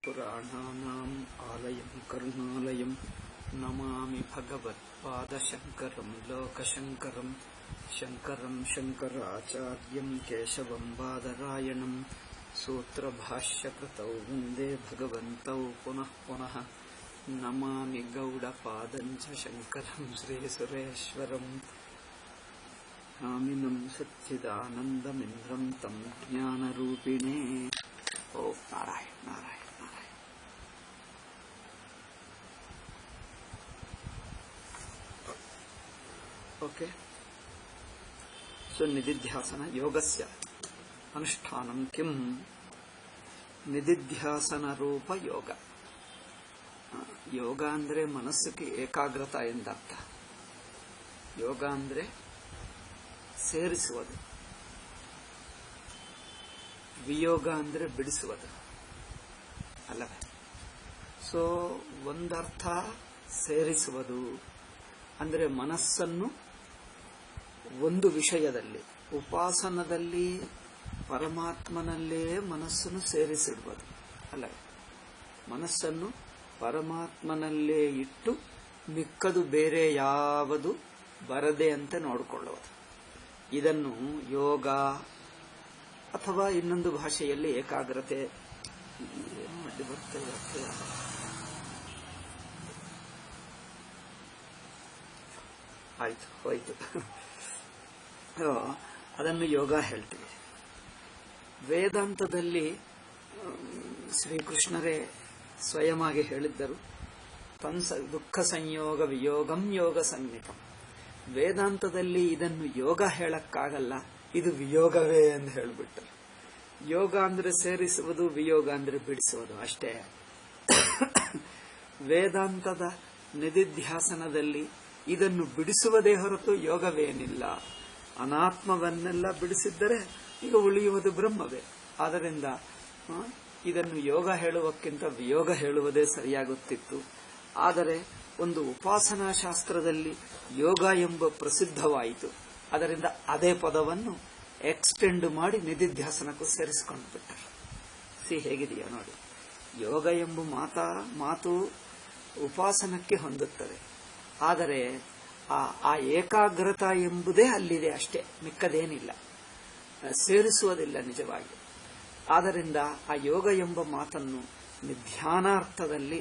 पुराणानाम् आलयं करुणालयं नमामि भगवत्पादशङ्करं लोकशङ्करं शङ्करं शङ्कराचार्यं केशवं बादरायणं सूत्रभाष्यकृतौ वन्दे भगवन्तौ पुनः पुनः नमामि गौडपादं च शङ्करं श्रीसुरेश्वरं स्वामिनं सच्चिदानन्दमिन्द्रं तं ज्ञानरूपिणे ओ नारायण नारायण नारायण. ओके, सो निदिध्यासन योगस्य अनुष्ठानं किं? ನಿದಿಧ್ಯಾಸನ ರೂಪ ಯೋಗ. ಯೋಗ ಅಂದ್ರೆ ಮನಸ್ಸಿಗೆ ಏಕಾಗ್ರತ ಎಂದರ್ಥ. ಯೋಗ ಅಂದ್ರೆ ಸೇರಿಸುವುದು, ವಿಯೋಗ ಅಂದ್ರೆ ಬಿಡಿಸುವುದು ಅಲ್ಲವೇ? ಸೊ ಒಂದರ್ಥ ಸೇರಿಸುವುದು ಅಂದ್ರೆ ಮನಸ್ಸನ್ನು ಒಂದು ವಿಷಯದಲ್ಲಿ, ಉಪಾಸನದಲ್ಲಿ ಪರಮಾತ್ಮನಲ್ಲೇ ಮನಸ್ಸನ್ನು ಸೇರಿಸಿಡುವುದು ಅಲ್ಲವೇ? ಮನಸ್ಸನ್ನು ಪರಮಾತ್ಮನಲ್ಲೇ ಇಟ್ಟು ಮಿಕ್ಕದು ಬೇರೆ ಯಾವುದು ಬರದೆ ಅಂತ ನೋಡಿಕೊಳ್ಳುವುದು. ಇದನ್ನು ಯೋಗ ಅಥವಾ ಇನ್ನೊಂದು ಭಾಷೆಯಲ್ಲಿ ಏಕಾಗ್ರತೆ ಆಯ್ತು ಹೋಯ್ತು ಅದನ್ನು ಯೋಗ ಹೇಳ್ತೀವಿ. ವೇದಾಂತದಲ್ಲಿ ಶ್ರೀಕೃಷ್ಣರೇ ಸ್ವಯಮಾಗಿ ಹೇಳಿದ್ದರು, ದುಃಖ ಸಂಯೋಗ ವಿಯೋಗಂ ಯೋಗ ಸಂಜ್ಞಿಕಂ. ವೇದಾಂತದಲ್ಲಿ ಇದನ್ನು ಯೋಗ ಹೇಳಕ್ಕಾಗಲ್ಲ, ಇದು ವಿಯೋಗವೇ ಎಂದು ಹೇಳಿಬಿಟ್ಟರು. ಯೋಗ ಅಂದ್ರೆ ಸೇರಿಸುವುದು, ವಿಯೋಗ ಅಂದ್ರೆ ಬಿಡಿಸುವುದು ಅಷ್ಟೇ. ವೇದಾಂತದ ನಿದಿಧ್ಯಾಸನದಲ್ಲಿ ಇದನ್ನು ಬಿಡಿಸುವುದೇ ಹೊರತು ಯೋಗವೇನಿಲ್ಲ. ಅನಾತ್ಮವನ್ನೆಲ್ಲ ಬಿಡಿಸಿದ್ದರೆ ಈಗ ಉಳಿಯುವುದು ಬ್ರಹ್ಮವೇ. ಆದ್ದರಿಂದ ಇದನ್ನು ಯೋಗ ಹೇಳುವಕ್ಕಿಂತ ವಿಯೋಗ ಹೇಳುವುದೇ ಸರಿಯಾಗುತ್ತಿತ್ತು. ಆದರೆ ಒಂದು ಉಪಾಸನಾ ಶಾಸ್ತ್ರದಲ್ಲಿ ಯೋಗ ಎಂಬ ಪ್ರಸಿದ್ಧವಾಯಿತು. ಅದರಿಂದ ಅದೇ ಪದವನ್ನು ಎಕ್ಸ್ಟೆಂಡ್ ಮಾಡಿ ನಿದಿಧ್ಯಾಸನಕ್ಕೂ ಸೇರಿಸಿಕೊಂಡು ಬಿಟ್ಟರು. ಹೇಗಿದೆಯಾ ನೋಡಿ, ಯೋಗ ಎಂಬ ಮಾತು ಉಪಾಸನಕ್ಕೆ ಹೊಂದುತ್ತದೆ. ಆದರೆ ಆ ಏಕಾಗ್ರತ ಎಂಬುದೇ ಅಲ್ಲಿದೆ ಅಷ್ಟೇ, ಮಿಕ್ಕದೇನಿಲ್ಲ, ಸೇರಿಸುವುದಿಲ್ಲ ನಿಜವಾಗಿ. ಆದ್ದರಿಂದ ಆ ಯೋಗ ಎಂಬ ಮಾತನ್ನು ಧ್ಯಾನಾರ್ಥದಲ್ಲಿ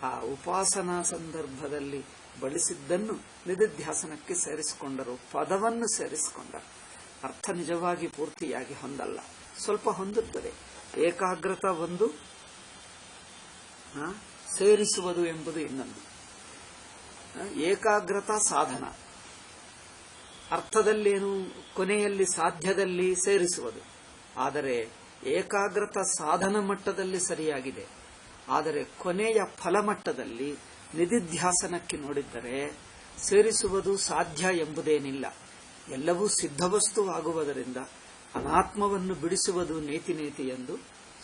ಆ ಉಪಾಸನಾ ಸಂದರ್ಭದಲ್ಲಿ ಬಳಸಿದ್ದನ್ನು ನಿದಿಧ್ಯಾಸನಕ್ಕೆ ಸೇರಿಸಿಕೊಂಡರು, ಪದವನ್ನು ಸೇರಿಸಿಕೊಂಡರು. ಅರ್ಥ ನಿಜವಾಗಿ ಪೂರ್ತಿಯಾಗಿ ಹೊಂದಲ್ಲ, ಸ್ವಲ್ಪ ಹೊಂದುತ್ತದೆ. ಏಕಾಗ್ರತ ಒಂದು, ಸೇರಿಸುವುದು ಎಂಬುದು ಇನ್ನೊಂದು. ಏಕಾಗ್ರತ ಸಾಧನ ಅರ್ಥದಲ್ಲೇನು, ಕೊನೆಯಲ್ಲಿ ಸಾಧ್ಯದಲ್ಲಿ ಸೇರಿಸುವುದು. ಆದರೆ ಏಕಾಗ್ರತ ಸಾಧನ ಮಟ್ಟದಲ್ಲಿ ಸರಿಯಾಗಿದೆ. ಆದರೆ ಕೊನೆಯ ಫಲಮಟ್ಟದಲ್ಲಿ ನಿದಿಧ್ಯಾಸನಕ್ಕೆ ನೋಡಿದ್ದರೆ ಸೇರಿಸುವುದು ಸಾಧ್ಯ ಎಂಬುದೇನಿಲ್ಲ. ಎಲ್ಲವೂ ಸಿದ್ಧವಸ್ತುವಾಗುವುದರಿಂದ ಅನಾತ್ಮವನ್ನು ಬಿಡಿಸುವುದು ನೇತಿ ನೇತಿ ಎಂದು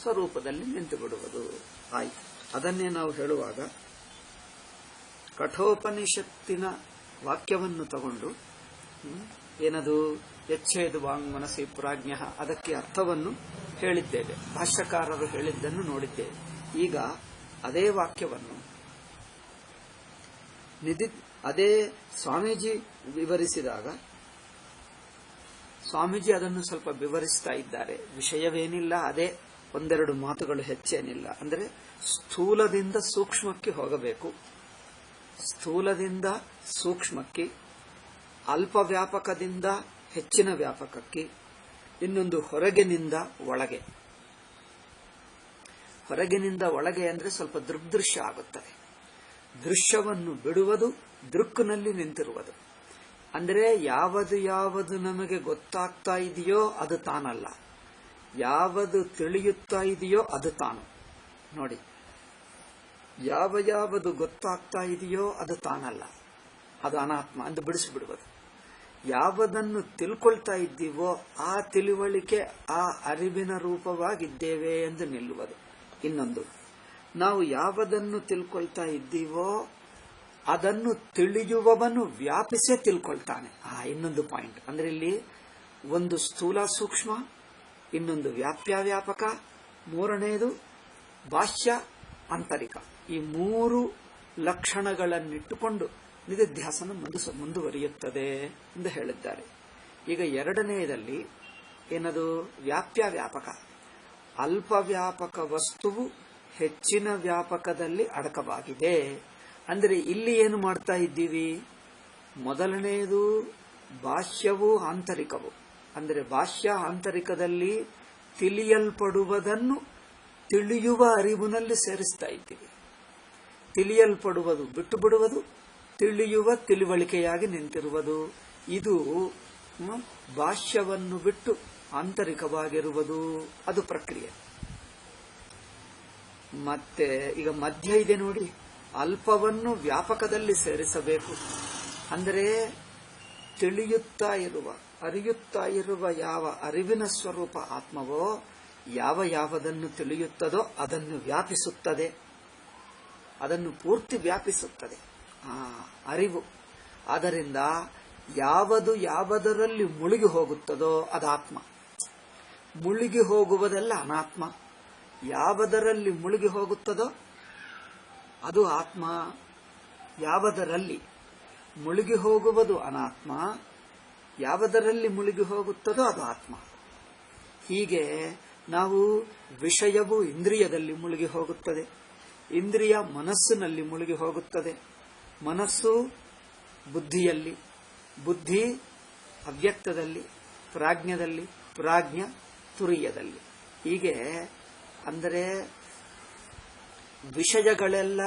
ಸ್ವರೂಪದಲ್ಲಿ ನಿಂತು ಬಿಡುವುದು. ಆಯಿತು, ಅದನ್ನೇ ನಾವು ಹೇಳುವಾಗ ಕಠೋಪನಿಷತ್ತಿನ ವಾಕ್ಯವನ್ನು ತಗೊಂಡು ಏನದು ಯಚ್ಛೇದ್ ವಾಂಗ್ ಮನಸಿ ಪ್ರಾಜ್ಞ, ಅದಕ್ಕೆ ಅರ್ಥವನ್ನು ಹೇಳಿದ್ದೇವೆ, ಭಾಷ್ಯಕಾರರು ಹೇಳಿದ್ದನ್ನು ನೋಡಿದ್ದೇವೆ. ಈಗ ಅದೇ ವಾಕ್ಯವನ್ನು ಅದೇ ಸ್ವಾಮೀಜಿ ವಿವರಿಸಿದಾಗ ಸ್ವಾಮೀಜಿ ಅದನ್ನು ಸ್ವಲ್ಪ ವಿವರಿಸ್ತಾ ಇದ್ದಾರೆ. ವಿಷಯವೇನಿಲ್ಲ, ಅದೇ ಒಂದೆರಡು ಮಾತುಗಳು, ಹೆಚ್ಚೇನಿಲ್ಲ. ಅಂದರೆ ಸ್ಥೂಲದಿಂದ ಸೂಕ್ಷ್ಮಕ್ಕೆ ಹೋಗಬೇಕು, ಸ್ಥೂಲದಿಂದ ಸೂಕ್ಷ್ಮಕ್ಕೆ, ಅಲ್ಪ ವ್ಯಾಪಕದಿಂದ ಹೆಚ್ಚಿನ ವ್ಯಾಪಕಕ್ಕೆ, ಇನ್ನೊಂದು ಹೊರಗಿನಿಂದ ಒಳಗೆ. ಹೊರಗಿನಿಂದ ಒಳಗೆ ಅಂದ್ರೆ ಸ್ವಲ್ಪ ದೃಗ್ದೃಶ್ಯ ಆಗುತ್ತದೆ. ದೃಶ್ಯವನ್ನು ಬಿಡುವುದು, ದೃಕ್ನಲ್ಲಿ ನಿಂತಿರುವುದು. ಅಂದರೆ ಯಾವುದು ನಮಗೆ ಗೊತ್ತಾಗ್ತಾ ಇದೆಯೋ ಅದು ತಾನಲ್ಲ, ಯಾವುದು ತಿಳಿಯುತ್ತಾ ಇದೆಯೋ ಅದು ತಾನು. ನೋಡಿ, ಯಾವುದು ಗೊತ್ತಾಗ್ತಾ ಇದೆಯೋ ಅದು ತಾನಲ್ಲ, ಅದು ಅನಾತ್ಮ ಎಂದು ಬಿಡಿಸಿಬಿಡುವುದು. ಯಾವುದನ್ನು ತಿಳ್ಕೊಳ್ತಾ ಇದ್ದೀವೋ ಆ ತಿಳುವಳಿಕೆ, ಆ ಅರಿವಿನ ರೂಪವಾಗಿದ್ದೇವೆ ಎಂದು ನಿಲ್ಲುವುದು. ಇನ್ನೊಂದು, ನಾವು ಯಾವುದನ್ನು ತಿಳ್ಕೊಳ್ತಾ ಇದ್ದೀವೋ ಅದನ್ನು ತಿಳಿಯುವವನು ವ್ಯಾಪಿಸೇ ತಿಳ್ಕೊಳ್ತಾನೆ. ಇನ್ನೊಂದು ಪಾಯಿಂಟ್ ಅಂದ್ರೆ ಇಲ್ಲಿ ಒಂದು ಸ್ಥೂಲ ಸೂಕ್ಷ್ಮ, ಇನ್ನೊಂದು ವ್ಯಾಪ್ಯ ವ್ಯಾಪಕ, ಮೂರನೆಯದು ಭಾಷ್ಯ ಆಂತರಿಕ. ಈ ಮೂರು ಲಕ್ಷಣಗಳನ್ನಿಟ್ಟುಕೊಂಡು ನಿಧಿಧ್ಯಾಸನ ಮುಂದುವರಿಯುತ್ತದೆ ಎಂದು ಹೇಳಿದ್ದಾರೆ. ಈಗ ಎರಡನೆಯದಲ್ಲಿ ಏನದು? ವ್ಯಾಪ್ಯ ವ್ಯಾಪಕ. ಅಲ್ಪ ವ್ಯಾಪಕ ವಸ್ತುವು ಹೆಚ್ಚಿನ ವ್ಯಾಪಕದಲ್ಲಿ ಅಡಕವಾಗಿದೆ. ಅಂದರೆ ಇಲ್ಲಿ ಏನು ಮಾಡ್ತಾ ಇದ್ದೀವಿ? ಮೊದಲನೆಯದು ಬಾಹ್ಯವೂ ಆಂತರಿಕವು. ಅಂದರೆ ಬಾಹ್ಯ ಆಂತರಿಕದಲ್ಲಿ ತಿಳಿಯಲ್ಪಡುವುದನ್ನು ತಿಳಿಯುವ ಅರಿವಿನಲ್ಲಿ ಸೇರಿಸ್ತಾ ಇದ್ದೀವಿ. ತಿಳಿಯಲ್ಪಡುವುದು ಬಿಟ್ಟು ಬಿಡುವುದು, ತಿಳಿಯುವ ತಿಳುವಳಿಕೆಯಾಗಿ ನಿಂತಿರುವುದು. ಇದು ಬಾಹ್ಯವನ್ನು ಬಿಟ್ಟು ಆಂತರಿಕವಾಗಿರುವುದು, ಅದು ಪ್ರಕ್ರಿಯೆ. ಮತ್ತೆ ಈಗ ಮಧ್ಯ ಇದೆ ನೋಡಿ, ಅಲ್ಪವನ್ನು ವ್ಯಾಪಕದಲ್ಲಿ ಸೇರಿಸಬೇಕು. ಅಂದರೆ ತಿಳಿಯುತ್ತಾ ಇರುವ, ಅರಿಯುತ್ತಾ ಇರುವ ಯಾವ ಅರಿವಿನ ಸ್ವರೂಪ ಆತ್ಮವೋ, ಯಾವುದನ್ನು ತಿಳಿಯುತ್ತದೋ ಅದನ್ನು ವ್ಯಾಪಿಸುತ್ತದೆ, ಅದನ್ನು ಪೂರ್ತಿ ವ್ಯಾಪಿಸುತ್ತದೆ ಅರಿವು. ಆದ್ದರಿಂದ ಯಾವುದರಲ್ಲಿ ಮುಳುಗಿ ಹೋಗುತ್ತದೋ ಅದು ಆತ್ಮ, ಮುಳುಗಿ ಹೋಗುವುದಲ್ಲ ಅನಾತ್ಮ. ಯಾವುದರಲ್ಲಿ ಮುಳುಗಿ ಹೋಗುತ್ತದೋ ಅದು ಆತ್ಮ, ಯಾವುದರಲ್ಲಿ ಮುಳುಗಿ ಹೋಗುವುದು ಅನಾತ್ಮ, ಯಾವುದರಲ್ಲಿ ಮುಳುಗಿ ಹೋಗುತ್ತದೋ ಅದು ಆತ್ಮ. ಹೀಗೆ ನಾವು ವಿಷಯವು ಇಂದ್ರಿಯದಲ್ಲಿ ಮುಳುಗಿ ಹೋಗುತ್ತದೆ, ಇಂದ್ರಿಯ ಮನಸ್ಸಿನಲ್ಲಿ ಮುಳುಗಿ ಹೋಗುತ್ತದೆ, ಮನಸ್ಸು ಬುದ್ಧಿಯಲ್ಲಿ, ಬುದ್ಧಿ ಅವ್ಯಕ್ತದಲ್ಲಿ, ಪ್ರಾಜ್ಞದಲ್ಲಿ, ಪ್ರಾಜ್ಞ ತುರಿಯದಲ್ಲಿ. ಹೀಗೆ ಅಂದರೆ ವಿಷಯಗಳೆಲ್ಲ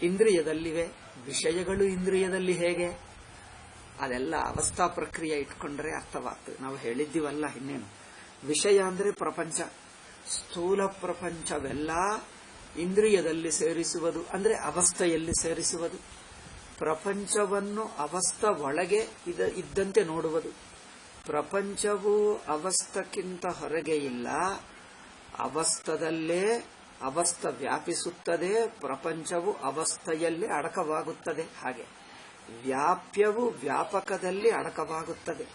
ಇಂದ್ರಿಯದಲ್ಲಿವೆ. ವಿಷಯಗಳು ಇಂದ್ರಿಯದಲ್ಲಿ ಹೇಗೆ? ಅದೆಲ್ಲ ಅವಸ್ಥಾ ಪ್ರಕ್ರಿಯೆ ಇಟ್ಕೊಂಡ್ರೆ ಅರ್ಥವಾಗ್ತದೆ. ನಾವು ಹೇಳಿದ್ದೀವಲ್ಲ, ಇನ್ನೇನು. ವಿಷಯ ಅಂದರೆ ಪ್ರಪಂಚ, ಸ್ಥೂಲ ಪ್ರಪಂಚವೆಲ್ಲ ಇಂದ್ರಿಯದಲ್ಲಿ ಸೇರಿಸುವುದು, ಅಂದರೆ ಅವಸ್ಥೆಯಲ್ಲಿ ಸೇರಿಸುವುದು. ಪ್ರಪಂಚವನ್ನು ಅವಸ್ಥೆ ಒಳಗೆ ಇದ್ದಂತೆ ನೋಡುವುದು. ಪ್ರಪಂಚವು ಅವಸ್ಥಕ್ಕಿಂತ ಹೊರಗೆ ಇಲ್ಲ, ಅವಸ್ಥದಲ್ಲೇ ಅವಸ್ಥೆ ವ್ಯಾಪಿಸುತ್ತದೆ, ಪ್ರಪಂಚವು ಅವಸ್ಥೆಯಲ್ಲಿ ಅಡಕವಾಗುತ್ತದೆ. ಹಾಗೆ ವ್ಯಾಪ್ಯವು ವ್ಯಾಪಕದಲ್ಲಿ ಅಡಕವಾಗುತ್ತದೆ,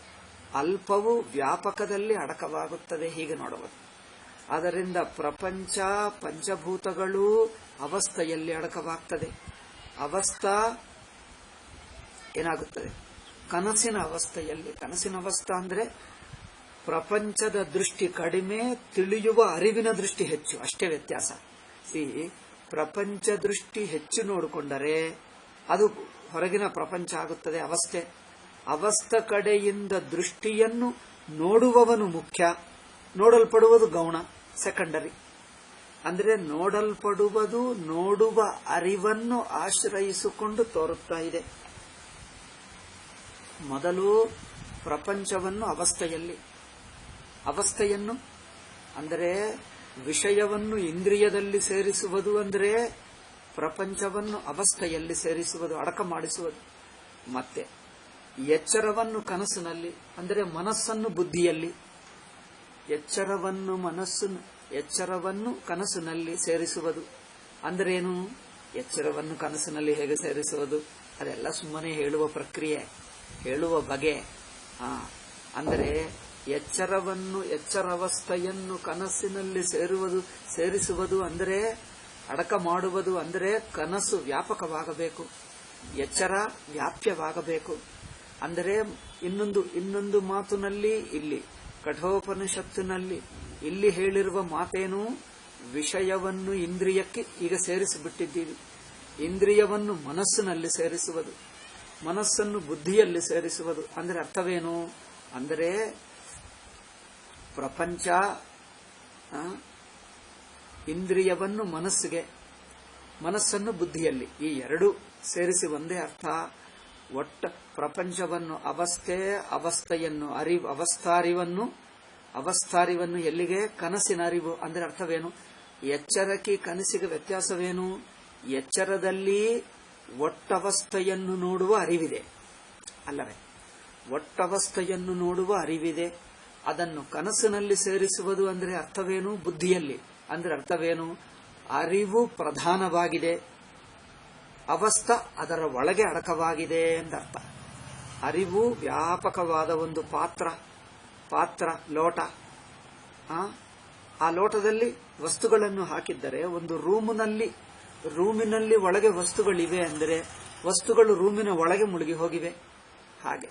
ಅಲ್ಪವು ವ್ಯಾಪಕದಲ್ಲಿ ಅಡಕವಾಗುತ್ತದೆ. ಹೀಗೆ ನೋಡುವುದು. ಅದರಿಂದ ಪ್ರಪಂಚ ಪಂಚಭೂತಗಳು ಅವಸ್ಥೆಯಲ್ಲಿ ಅಡಕವಾಗ್ತದೆ. ಅವಸ್ಥಾ ಏನಾಗುತ್ತದೆ? ಕನಸಿನ ಅವಸ್ಥೆಯಲ್ಲಿ. ಕನಸಿನ ಅವಸ್ಥೆ ಅಂದ್ರೆ ಪ್ರಪಂಚದ ದೃಷ್ಟಿ ಕಡಿಮೆ, ತಿಳಿಯುವ ಅರಿವಿನ ದೃಷ್ಟಿ ಹೆಚ್ಚು, ಅಷ್ಟೇ ವ್ಯತ್ಯಾಸ. ಪ್ರಪಂಚ ದೃಷ್ಟಿ ಹೆಚ್ಚು ನೋಡಿಕೊಂಡರೆ ಅದು ಹೊರಗಿನ ಪ್ರಪಂಚ ಆಗುತ್ತದೆ ಅವಸ್ಥೆ. ಅವಸ್ಥೆ ಕಡೆಯಿಂದ ದೃಷ್ಟಿಯನ್ನು ನೋಡುವವನು ಮುಖ್ಯ, ನೋಡಲ್ಪಡುವುದು ಗೌಣ, ಸೆಕೆಂಡರಿ. ಅಂದ್ರೆ ನೋಡಲ್ಪಡುವುದು ನೋಡುವ ಅರಿವನ್ನು ಆಶ್ರಯಿಸಿಕೊಂಡು ತೋರುತ್ತಾ ಇದೆ. ಮೊದಲು ಪ್ರಪಂಚವನ್ನು ಅವಸ್ಥೆಯನ್ನು ಅಂದರೆ ವಿಷಯವನ್ನು ಇಂದ್ರಿಯದಲ್ಲಿ ಸೇರಿಸುವುದು, ಅಂದರೆ ಪ್ರಪಂಚವನ್ನು ಅವಸ್ಥೆಯಲ್ಲಿ ಸೇರಿಸುವುದು, ಅಡಕ ಮಾಡಿಸುವುದು. ಮತ್ತೆ ಎಚ್ಚರವನ್ನು ಕನಸಿನಲ್ಲಿ, ಅಂದರೆ ಮನಸ್ಸನ್ನು ಬುದ್ಧಿಯಲ್ಲಿ, ಎಚ್ಚರವನ್ನು ಕನಸಿನಲ್ಲಿ ಸೇರಿಸುವುದು. ಅಂದ್ರೇನು? ಎಚ್ಚರವನ್ನು ಕನಸಿನಲ್ಲಿ ಹೇಗೆ ಸೇರಿಸುವುದು? ಅದೆಲ್ಲ ಸುಮ್ಮನೆ ಹೇಳುವ ಪ್ರಕ್ರಿಯೆ, ಹೇಳುವ ಬಗೆ. ಅಂದರೆ ಎಚ್ಚರಾವಸ್ಥೆಯನ್ನು ಕನಸಿನಲ್ಲಿ ಸೇರಿಸುವುದು ಅಂದರೆ ಅಡಕ ಮಾಡುವುದು. ಅಂದರೆ ಕನಸು ವ್ಯಾಪಕವಾಗಬೇಕು, ಎಚ್ಚರ ವ್ಯಾಪ್ಯವಾಗಬೇಕು. ಅಂದರೆ ಇನ್ನೊಂದು ಮಾತಿನಲ್ಲಿ, ಇಲ್ಲಿ ಕಠೋಪನಿಷತ್ತಿನಲ್ಲಿ ಇಲ್ಲಿ ಹೇಳಿರುವ ಮಾತೇನು? ವಿಷಯವನ್ನು ಇಂದ್ರಿಯಕ್ಕೆ ಈಗ ಸೇರಿಸಿಬಿಟ್ಟಿದ್ದೀವಿ. ಇಂದ್ರಿಯವನ್ನು ಮನಸ್ಸಿನಲ್ಲಿ ಸೇರಿಸುವುದು, ಮನಸ್ಸನ್ನು ಬುದ್ಧಿಯಲ್ಲಿ ಸೇರಿಸುವುದು. ಅಂದರೆ ಅರ್ಥವೇನು? ಅಂದರೆ ಪ್ರಪಂಚ ಇಂದ್ರಿಯವನ್ನು ಮನಸ್ಸಿಗೆ, ಮನಸ್ಸನ್ನು ಬುದ್ಧಿಯಲ್ಲಿ, ಈ ಎರಡು ಸೇರಿಸಿ ಒಂದೇ ಅರ್ಥ. ಒಟ್ಟ ಪ್ರಪಂಚವನ್ನು ಅವಸ್ಥೆಯನ್ನು ಅವಸ್ಥಾರಿವನ್ನು ಎಲ್ಲಿಗೆ? ಕನಸಿನ ಅರಿವು. ಅಂದರೆ ಅರ್ಥವೇನು? ಎಚ್ಚರಕ್ಕೆ ಕನಸಿಗೆ ವ್ಯತ್ಯಾಸವೇನು? ಎಚ್ಚರದಲ್ಲಿ ಒಟ್ಟವಸ್ಥೆಯನ್ನು ನೋಡುವ ಅರಿವಿದೆ ಅಲ್ಲವೇ? ಒಟ್ಟವಸ್ಥೆಯನ್ನು ನೋಡುವ ಅರಿವಿದೆ. ಅದನ್ನು ಕನಸಿನಲ್ಲಿ ಸೇರಿಸುವುದು ಅಂದರೆ ಅರ್ಥವೇನು? ಬುದ್ಧಿಯಲ್ಲಿ. ಅಂದರೆ ಅರ್ಥವೇನು? ಅರಿವು ಪ್ರಧಾನವಾಗಿದೆ, ಅವಸ್ಥೆ ಅದರ ಒಳಗೆ ಅಡಕವಾಗಿದೆ ಎಂದರ್ಥ. ಅರಿವು ವ್ಯಾಪಕವಾದ ಒಂದು ಪಾತ್ರ, ಲೋಟ, ಆ ಲೋಟದಲ್ಲಿ ವಸ್ತುಗಳನ್ನು ಹಾಕಿದ್ದರೆ ಒಂದು ರೂಮಿನಲ್ಲಿ ಒಳಗೆ ವಸ್ತುಗಳಿವೆ ಅಂದರೆ ವಸ್ತುಗಳು ರೂಮಿನ ಒಳಗೆ ಮುಳುಗಿ ಹೋಗಿವೆ. ಹಾಗೆ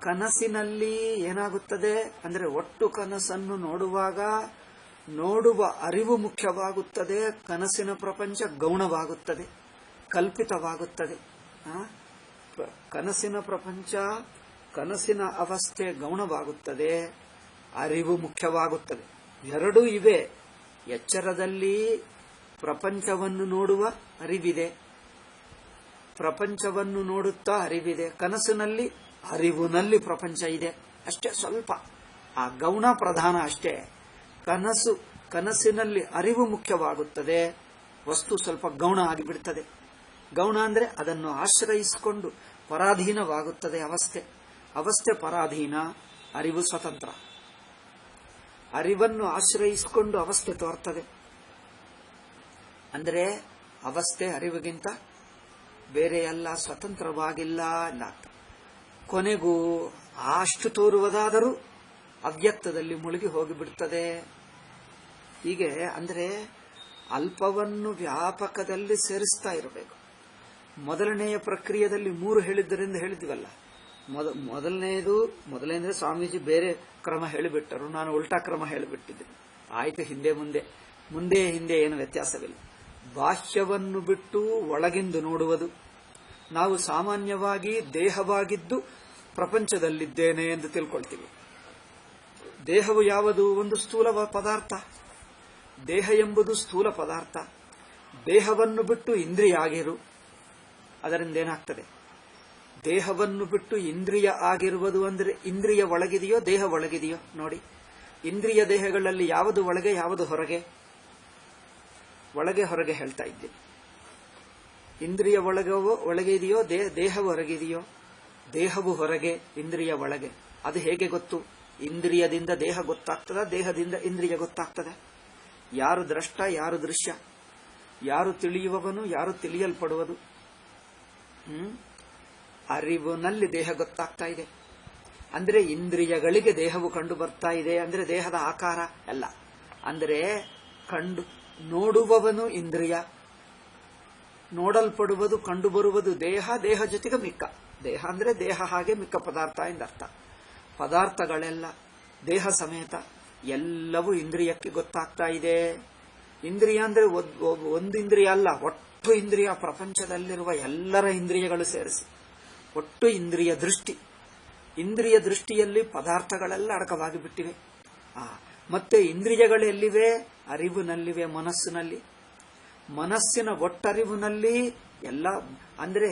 ಕನಸಿನಲ್ಲಿ ಏನಾಗುತ್ತದೆ ಅಂದರೆ ಒಟ್ಟು ಕನಸನ್ನು ನೋಡುವಾಗ ನೋಡುವ ಅರಿವು ಮುಖ್ಯವಾಗುತ್ತದೆ. ಕನಸಿನ ಪ್ರಪಂಚ ಗೌಣವಾಗುತ್ತದೆ, ಕಲ್ಪಿತವಾಗುತ್ತದೆ. ಕನಸಿನ ಪ್ರಪಂಚ, ಕನಸಿನ ಅವಸ್ಥೆ ಗೌಣವಾಗುತ್ತದೆ, ಅರಿವು ಮುಖ್ಯವಾಗುತ್ತದೆ. ಎರಡೂ ಇವೆ. ಎಚ್ಚರದಲ್ಲಿ ಪ್ರಪಂಚವನ್ನು ನೋಡುವ ಅರಿವಿದೆ, ಪ್ರಪಂಚವನ್ನು ನೋಡುತ್ತಾ ಅರಿವಿದೆ. ಕನಸಿನಲ್ಲಿ ಅರಿವಿನಲ್ಲಿ ಪ್ರಪಂಚ ಇದೆ. ಅಷ್ಟೇ, ಸ್ವಲ್ಪ ಆ ಗೌಣ ಪ್ರಧಾನ ಅಷ್ಟೇ. ಕನಸಿನಲ್ಲಿ ಅರಿವು ಮುಖ್ಯವಾಗುತ್ತದೆ, ವಸ್ತು ಸ್ವಲ್ಪ ಗೌಣ ಆಗಿಬಿಡ್ತದೆ. ಗೌಣ ಅಂದ್ರೆ ಅದನ್ನು ಆಶ್ರಯಿಸಿಕೊಂಡು ಪರಾಧೀನವಾಗುತ್ತದೆ ಅವಸ್ಥೆ ಪರಾಧೀನ, ಅರಿವು ಸ್ವತಂತ್ರ. ಅರಿವನ್ನು ಆಶ್ರಯಿಸಿಕೊಂಡು ಅವಸ್ಥೆ ತೋರ್ತದೆ. ಅಂದರೆ ಅವಸ್ಥೆ ಅರಿವಿಗಿಂತ ಬೇರೆ ಎಲ್ಲ, ಸ್ವತಂತ್ರವಾಗಿಲ್ಲ ಅಂತ. ಕೊನೆಗೂ ಅಷ್ಟು ತೋರುವುದಾದರೂ ಅವ್ಯಕ್ತದಲ್ಲಿ ಮುಳುಗಿ ಹೋಗಿಬಿಡುತ್ತದೆ. ಹೀಗೆ ಅಂದರೆ ಅಲ್ಪವನ್ನು ವ್ಯಾಪಕದಲ್ಲಿ ಸೇರಿಸ್ತಾ ಇರಬೇಕು. ಮೊದಲನೆಯ ಪ್ರಕ್ರಿಯೆಯಲ್ಲಿ 3 ಹೇಳಿದ್ದರಿಂದ ಹೇಳಿದ್ವಲ್ಲ. ಮೊದಲನೇದು ಸ್ವಾಮೀಜಿ ಬೇರೆ ಕ್ರಮ ಹೇಳಿಬಿಟ್ಟರು, ನಾನು ಉಲ್ಟಾ ಕ್ರಮ ಹೇಳಿಬಿಟ್ಟಿದ್ದೀನಿ. ಆಯ್ತು, ಮುಂದೆ ಹಿಂದೆ ಏನು ವ್ಯತ್ಯಾಸವಿಲ್ಲ. ಬಾಹ್ಯವನ್ನು ಬಿಟ್ಟು ಒಳಗೆಂದು ನೋಡುವುದು. ನಾವು ಸಾಮಾನ್ಯವಾಗಿ ದೇಹವಾಗಿದ್ದು ಪ್ರಪಂಚದಲ್ಲಿದ್ದೇನೆ ಎಂದು ತಿಳ್ಕೊಳ್ತೀವಿ. ದೇಹವು ಯಾವುದು? ಒಂದು ಸ್ಥೂಲ ಪದಾರ್ಥ. ದೇಹ ಎಂಬುದು ಸ್ಥೂಲ ಪದಾರ್ಥ. ದೇಹವನ್ನು ಬಿಟ್ಟು ಇಂದ್ರಿಯ ಆಗಿರು. ಅದರಿಂದ ಏನಾಗ್ತದೆ? ದೇಹವನ್ನು ಬಿಟ್ಟು ಇಂದ್ರಿಯ ಆಗಿರುವುದು ಅಂದರೆ ಇಂದ್ರಿಯ ಒಳಗಿದೆಯೋ ದೇಹ ಒಳಗಿದೆಯೋ ನೋಡಿ. ಇಂದ್ರಿಯ ದೇಹಗಳಲ್ಲಿ ಯಾವುದು ಒಳಗೆ ಯಾವುದು ಹೊರಗೆ? ಒಳಗೆ ಹೊರಗೆ ಹೇಳ್ತಾ ಇದ್ದೀನಿ. ಇಂದ್ರಿಯ ಒಳಗೆ ಇದೆಯೋ ದೇಹ ಹೊರಗಿದೆಯೋ? ದೇಹವು ಹೊರಗೆ, ಇಂದ್ರಿಯ ಒಳಗೆ. ಅದು ಹೇಗೆ ಗೊತ್ತು? ಇಂದ್ರಿಯದಿಂದ ದೇಹ ಗೊತ್ತಾಗ್ತದ, ದೇಹದಿಂದ ಇಂದ್ರಿಯ ಗೊತ್ತಾಗ್ತದೆ. ಯಾರು ದ್ರಷ್ಟ, ಯಾರು ದೃಶ್ಯ, ಯಾರು ತಿಳಿಯುವವನು, ಯಾರು ತಿಳಿಯಲ್ಪಡುವುದು? ಅರಿವಿನಲ್ಲಿ ದೇಹ ಗೊತ್ತಾಗ್ತಾ ಇದೆ. ಅಂದ್ರೆ ಇಂದ್ರಿಯಗಳಿಗೆ ದೇಹವು ಕಂಡು ಬರ್ತಾ ಇದೆ. ಅಂದ್ರೆ ದೇಹದ ಆಕಾರ ಎಲ್ಲ. ಅಂದ್ರೆ ನೋಡುವವನು ಇಂದ್ರಿಯ, ನೋಡಲ್ಪಡುವುದು, ಕಂಡು ಬರುವುದು ದೇಹ. ದೇಹ ಜೊತೆಗೆ ಮಿಕ್ಕ ದೇಹ ಅಂದ್ರೆ ದೇಹ ಹಾಗೆ ಮಿಕ್ಕ ಪದಾರ್ಥ ಎಂದರ್ಥ. ಪದಾರ್ಥಗಳೆಲ್ಲ ದೇಹ ಸಮೇತ ಎಲ್ಲವೂ ಇಂದ್ರಿಯಕ್ಕೆ ಗೊತ್ತಾಗ್ತಾ ಇದೆ. ಇಂದ್ರಿಯ ಅಂದ್ರೆ ಒಂದು ಇಂದ್ರಿಯ ಅಲ್ಲ, ಒಟ್ಟು ಇಂದ್ರಿಯ. ಪ್ರಪಂಚದಲ್ಲಿರುವ ಎಲ್ಲರ ಇಂದ್ರಿಯಗಳು ಸೇರಿಸಿ ಒಟ್ಟು ಇಂದ್ರಿಯ ದೃಷ್ಟಿ. ಇಂದ್ರಿಯ ದೃಷ್ಟಿಯಲ್ಲಿ ಪದಾರ್ಥಗಳೆಲ್ಲ ಅಡಕವಾಗಿ ಬಿಟ್ಟಿವೆ. ಮತ್ತೆ ಇಂದ್ರಿಯಗಳು ಎಲ್ಲಿವೆ? ಅರಿವಿನಲ್ಲಿವೆ, ಮನಸ್ಸಿನಲ್ಲಿ. ಮನಸ್ಸಿನ ಒಟ್ಟರಿವಿನಲ್ಲಿ ಎಲ್ಲ ಅಂದ್ರೆ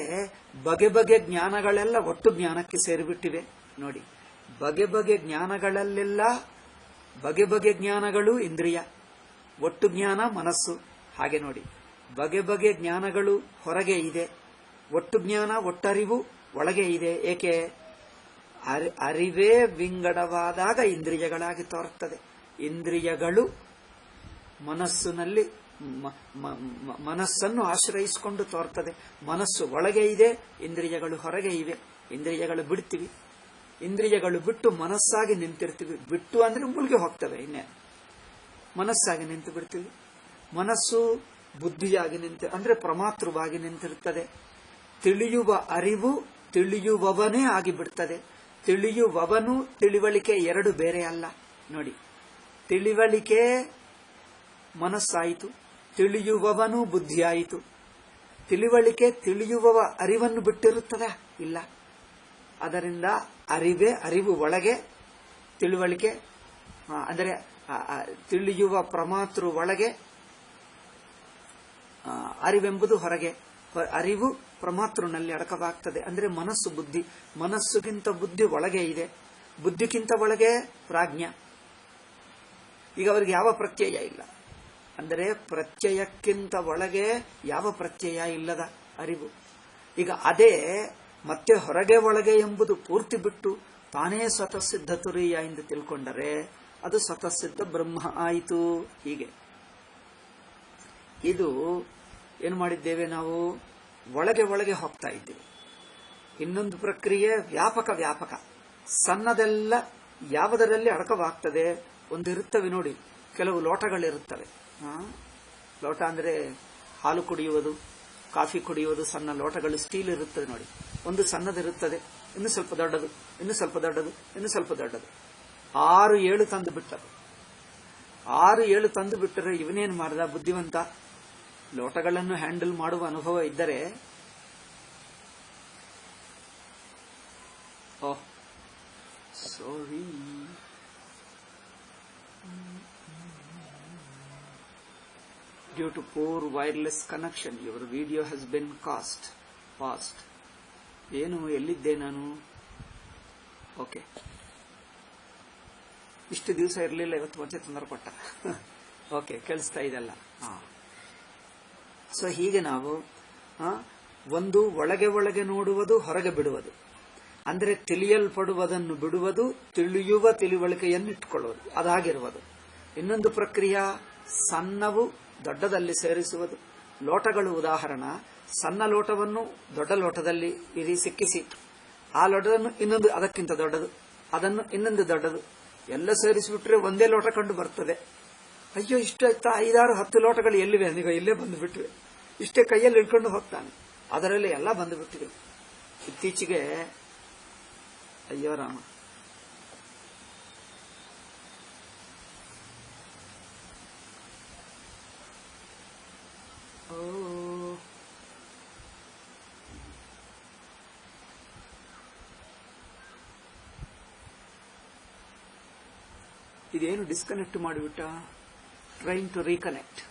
ಬಗೆ ಜ್ಞಾನಗಳೆಲ್ಲ ಒಟ್ಟು ಜ್ಞಾನಕ್ಕೆ ಸೇರಿಬಿಟ್ಟಿವೆ ನೋಡಿ. ಬಗೆ ಜ್ಞಾನಗಳಲ್ಲೆಲ್ಲ ಬಗೆ ಜ್ಞಾನಗಳು ಇಂದ್ರಿಯ, ಒಟ್ಟು ಜ್ಞಾನ ಮನಸ್ಸು. ಹಾಗೆ ನೋಡಿ, ಬಗೆ ಜ್ಞಾನಗಳು ಹೊರಗೆ ಇದೆ, ಒಟ್ಟು ಜ್ಞಾನ ಒಟ್ಟರಿವು ಒಳಗೆ ಇದೆ. ಏಕೆ? ಅರಿವೇ ವಿಂಗಡವಾದಾಗ ಇಂದ್ರಿಯಗಳಾಗಿ ತೋರುತ್ತದೆ. ಇಂದ್ರಿಯಗಳು ಮನಸ್ಸನ್ನು ಆಶ್ರಯಿಸಿಕೊಂಡು ತೋರ್ತದೆ. ಮನಸ್ಸು ಒಳಗೆ ಇದೆ, ಇಂದ್ರಿಯಗಳು ಹೊರಗೆ ಇವೆ. ಇಂದ್ರಿಯಗಳು ಬಿಡ್ತೀವಿ, ಇಂದ್ರಿಯಗಳು ಬಿಟ್ಟು ಮನಸ್ಸಾಗಿ ನಿಂತಿರ್ತೀವಿ. ಬಿಟ್ಟು ಅಂದ್ರೆ ಮುಳುಗಿ ಹೋಗ್ತವೆ. ಇನ್ನೇ ಮನಸ್ಸಾಗಿ ನಿಂತು ಬಿಡ್ತೀವಿ. ಮನಸ್ಸು ಬುದ್ಧಿಯಾಗಿ ಅಂದ್ರೆ ಪ್ರಮಾತೃವಾಗಿ ನಿಂತಿರುತ್ತದೆ. ತಿಳಿಯುವ ಅರಿವು ತಿಳಿಯುವವನೇ ಆಗಿಬಿಡ್ತದೆ. ತಿಳಿಯುವವನು ತಿಳಿವಳಿಕೆ ಎರಡು ಬೇರೆ ಅಲ್ಲ ನೋಡಿ. ತಿಳಿವಳಿಕೆ ಮನಸ್ಸಾಯಿತು, ತಿಳಿಯುವವನು ಬುದ್ಧಿಯಾಯಿತು. ತಿಳಿವಳಿಕೆ ತಿಳಿಯುವವ ಅರಿವನ್ನು ಬಿಟ್ಟಿರುತ್ತದ? ಇಲ್ಲ. ಅದರಿಂದ ಅರಿವು ಒಳಗೆ, ತಿಳುವಳಿಕೆ ಅಂದರೆ ತಿಳಿಯುವ ಪ್ರಮಾತೃ ಒಳಗೆ, ಅರಿವೆಂಬುದು ಹೊರಗೆ. ಅರಿವು ಪ್ರಮಾತೃನಲ್ಲಿ ಅಡಕವಾಗ್ತದೆ. ಅಂದ್ರೆ ಮನಸ್ಸು ಬುದ್ಧಿ, ಮನಸ್ಸುಗಿಂತ ಬುದ್ಧಿ ಒಳಗೆ ಇದೆ, ಬುದ್ಧಿಗಿಂತ ಒಳಗೆ ಪ್ರಾಜ್ಞ. ಈಗ ಅವರಿಗೆ ಯಾವ ಪ್ರತ್ಯಯ ಇಲ್ಲ. ಅಂದರೆ ಪ್ರತ್ಯಯಕ್ಕಿಂತ ಒಳಗೆ ಯಾವ ಪ್ರತ್ಯಯ ಇಲ್ಲದ ಅರಿವು. ಈಗ ಅದೇ ಮತ್ತೆ ಹೊರಗೆ ಒಳಗೆ ಎಂಬುದು ಪೂರ್ತಿ ಬಿಟ್ಟು ತಾನೇ ಸ್ವತಃ ಸಿದ್ಧ ತುರಿಯ ಎಂದು ತಿಳ್ಕೊಂಡರೆ ಅದು ಸ್ವತಃ ಸಿದ್ಧ ಬ್ರಹ್ಮ ಆಯಿತು. ಹೀಗೆ ಇದು ಏನು ಮಾಡಿದ್ದೇವೆ ನಾವು? ಒಳಗೆ ಹೋಗ್ತಾ ಇದ್ದೇವೆ. ಇನ್ನೊಂದು ಪ್ರಕ್ರಿಯೆ ವ್ಯಾಪಕ. ಸಣ್ಣದೆಲ್ಲ ಯಾವುದರಲ್ಲಿ ಅಡಕವಾಗ್ತದೆ? ಒಂದಿರುತ್ತವೆ ನೋಡಿ, ಕೆಲವು ಲೋಟಗಳಿರುತ್ತವೆ. ಲೋಟ ಅಂದ್ರೆ ಹಾಲು ಕುಡಿಯುವುದು, ಕಾಫಿ ಕುಡಿಯುವುದು ಸಣ್ಣ ಲೋಟಗಳು ಸ್ಟೀಲ್ ಇರುತ್ತದೆ ನೋಡಿ. ಒಂದು ಸಣ್ಣದಿರುತ್ತದೆ, ಇನ್ನು ಸ್ವಲ್ಪ ದೊಡ್ಡದು, ಇನ್ನು ಸ್ವಲ್ಪ ದೊಡ್ಡದು, ಇನ್ನು ಸ್ವಲ್ಪ ದೊಡ್ಡದು. 6-7 ತಂದು ಬಿಟ್ಟರು. 6-7 ತಂದು ಬಿಟ್ಟರೆ ಇವನೇನು ಮಾಡಿದ ಬುದ್ಧಿವಂತ, ಲೋಟಗಳನ್ನು ಹ್ಯಾಂಡಲ್ ಮಾಡುವ ಅನುಭವ ಇದ್ದರೆ, oh sorry, due to poor wireless connection your video has been paused. ಏನು, ಎಲ್ಲಿದ್ದೆ ನಾನು? ಓಕೆ, ಇಷ್ಟು ದಿವಸ ಇರಲಿಲ್ಲ, ಇವತ್ತು ಮತ್ತೆ ತೊಂದರೆ ಕೊಟ್ಟ. ಓಕೆ, ಕೇಳಿಸ್ತಾ ಇದೆಲ್ಲ. ಸೊ ಹೀಗೆ ನಾವು ಒಂದು ಒಳಗೆ ಒಳಗೆ ನೋಡುವುದು, ಹೊರಗೆ ಬಿಡುವುದು, ಅಂದರೆ ತಿಳಿಯಲ್ಪಡುವುದನ್ನು ಬಿಡುವುದು, ತಿಳಿಯುವ ತಿಳುವಳಿಕೆಯನ್ನು ಇಟ್ಟುಕೊಳ್ಳುವುದು, ಅದಾಗಿರುವುದು. ಇನ್ನೊಂದು ಪ್ರಕ್ರಿಯೆ ಸಣ್ಣವು ದೊಡ್ಡದಲ್ಲಿ ಸೇರಿಸುವುದು. ಲೋಟಗಳು ಉದಾಹರಣ, ಸಣ್ಣ ಲೋಟವನ್ನು ದೊಡ್ಡ ಲೋಟದಲ್ಲಿ ಸಿಕ್ಕಿಸಿ, ಆ ಲೋಟವನ್ನು ಇನ್ನೊಂದು ಅದಕ್ಕಿಂತ ದೊಡ್ಡದು, ಅದನ್ನು ಇನ್ನೊಂದು ದೊಡ್ಡದು, ಎಲ್ಲ ಸೇರಿಸಿಬಿಟ್ರೆ ಒಂದೇ ಲೋಟ ಕಂಡು ಬರ್ತದೆ. ಅಯ್ಯೋ, ಇಷ್ಟ 5-6-10 ಲೋಟಗಳು ಎಲ್ಲಿವೆ? ಈಗ ಇಲ್ಲೇ ಬಂದು ಬಿಟ್ಟಿವೆ. ಇಷ್ಟೇ ಕೈಯಲ್ಲಿ ಇಟ್ಕೊಂಡು ಹೋಗ್ತಾನೆ, ಅದರಲ್ಲಿ ಎಲ್ಲ ಬಂದು ಬಿಟ್ಟಿವೆ. ಇತ್ತೀಚೆಗೆ ಅಯ್ಯೋ ರಾಮ, ಇದೇನು ಡಿಸ್ಕನೆಕ್ಟ್ ಮಾಡಿಬಿಟ್ಟ? Trying to reconnect.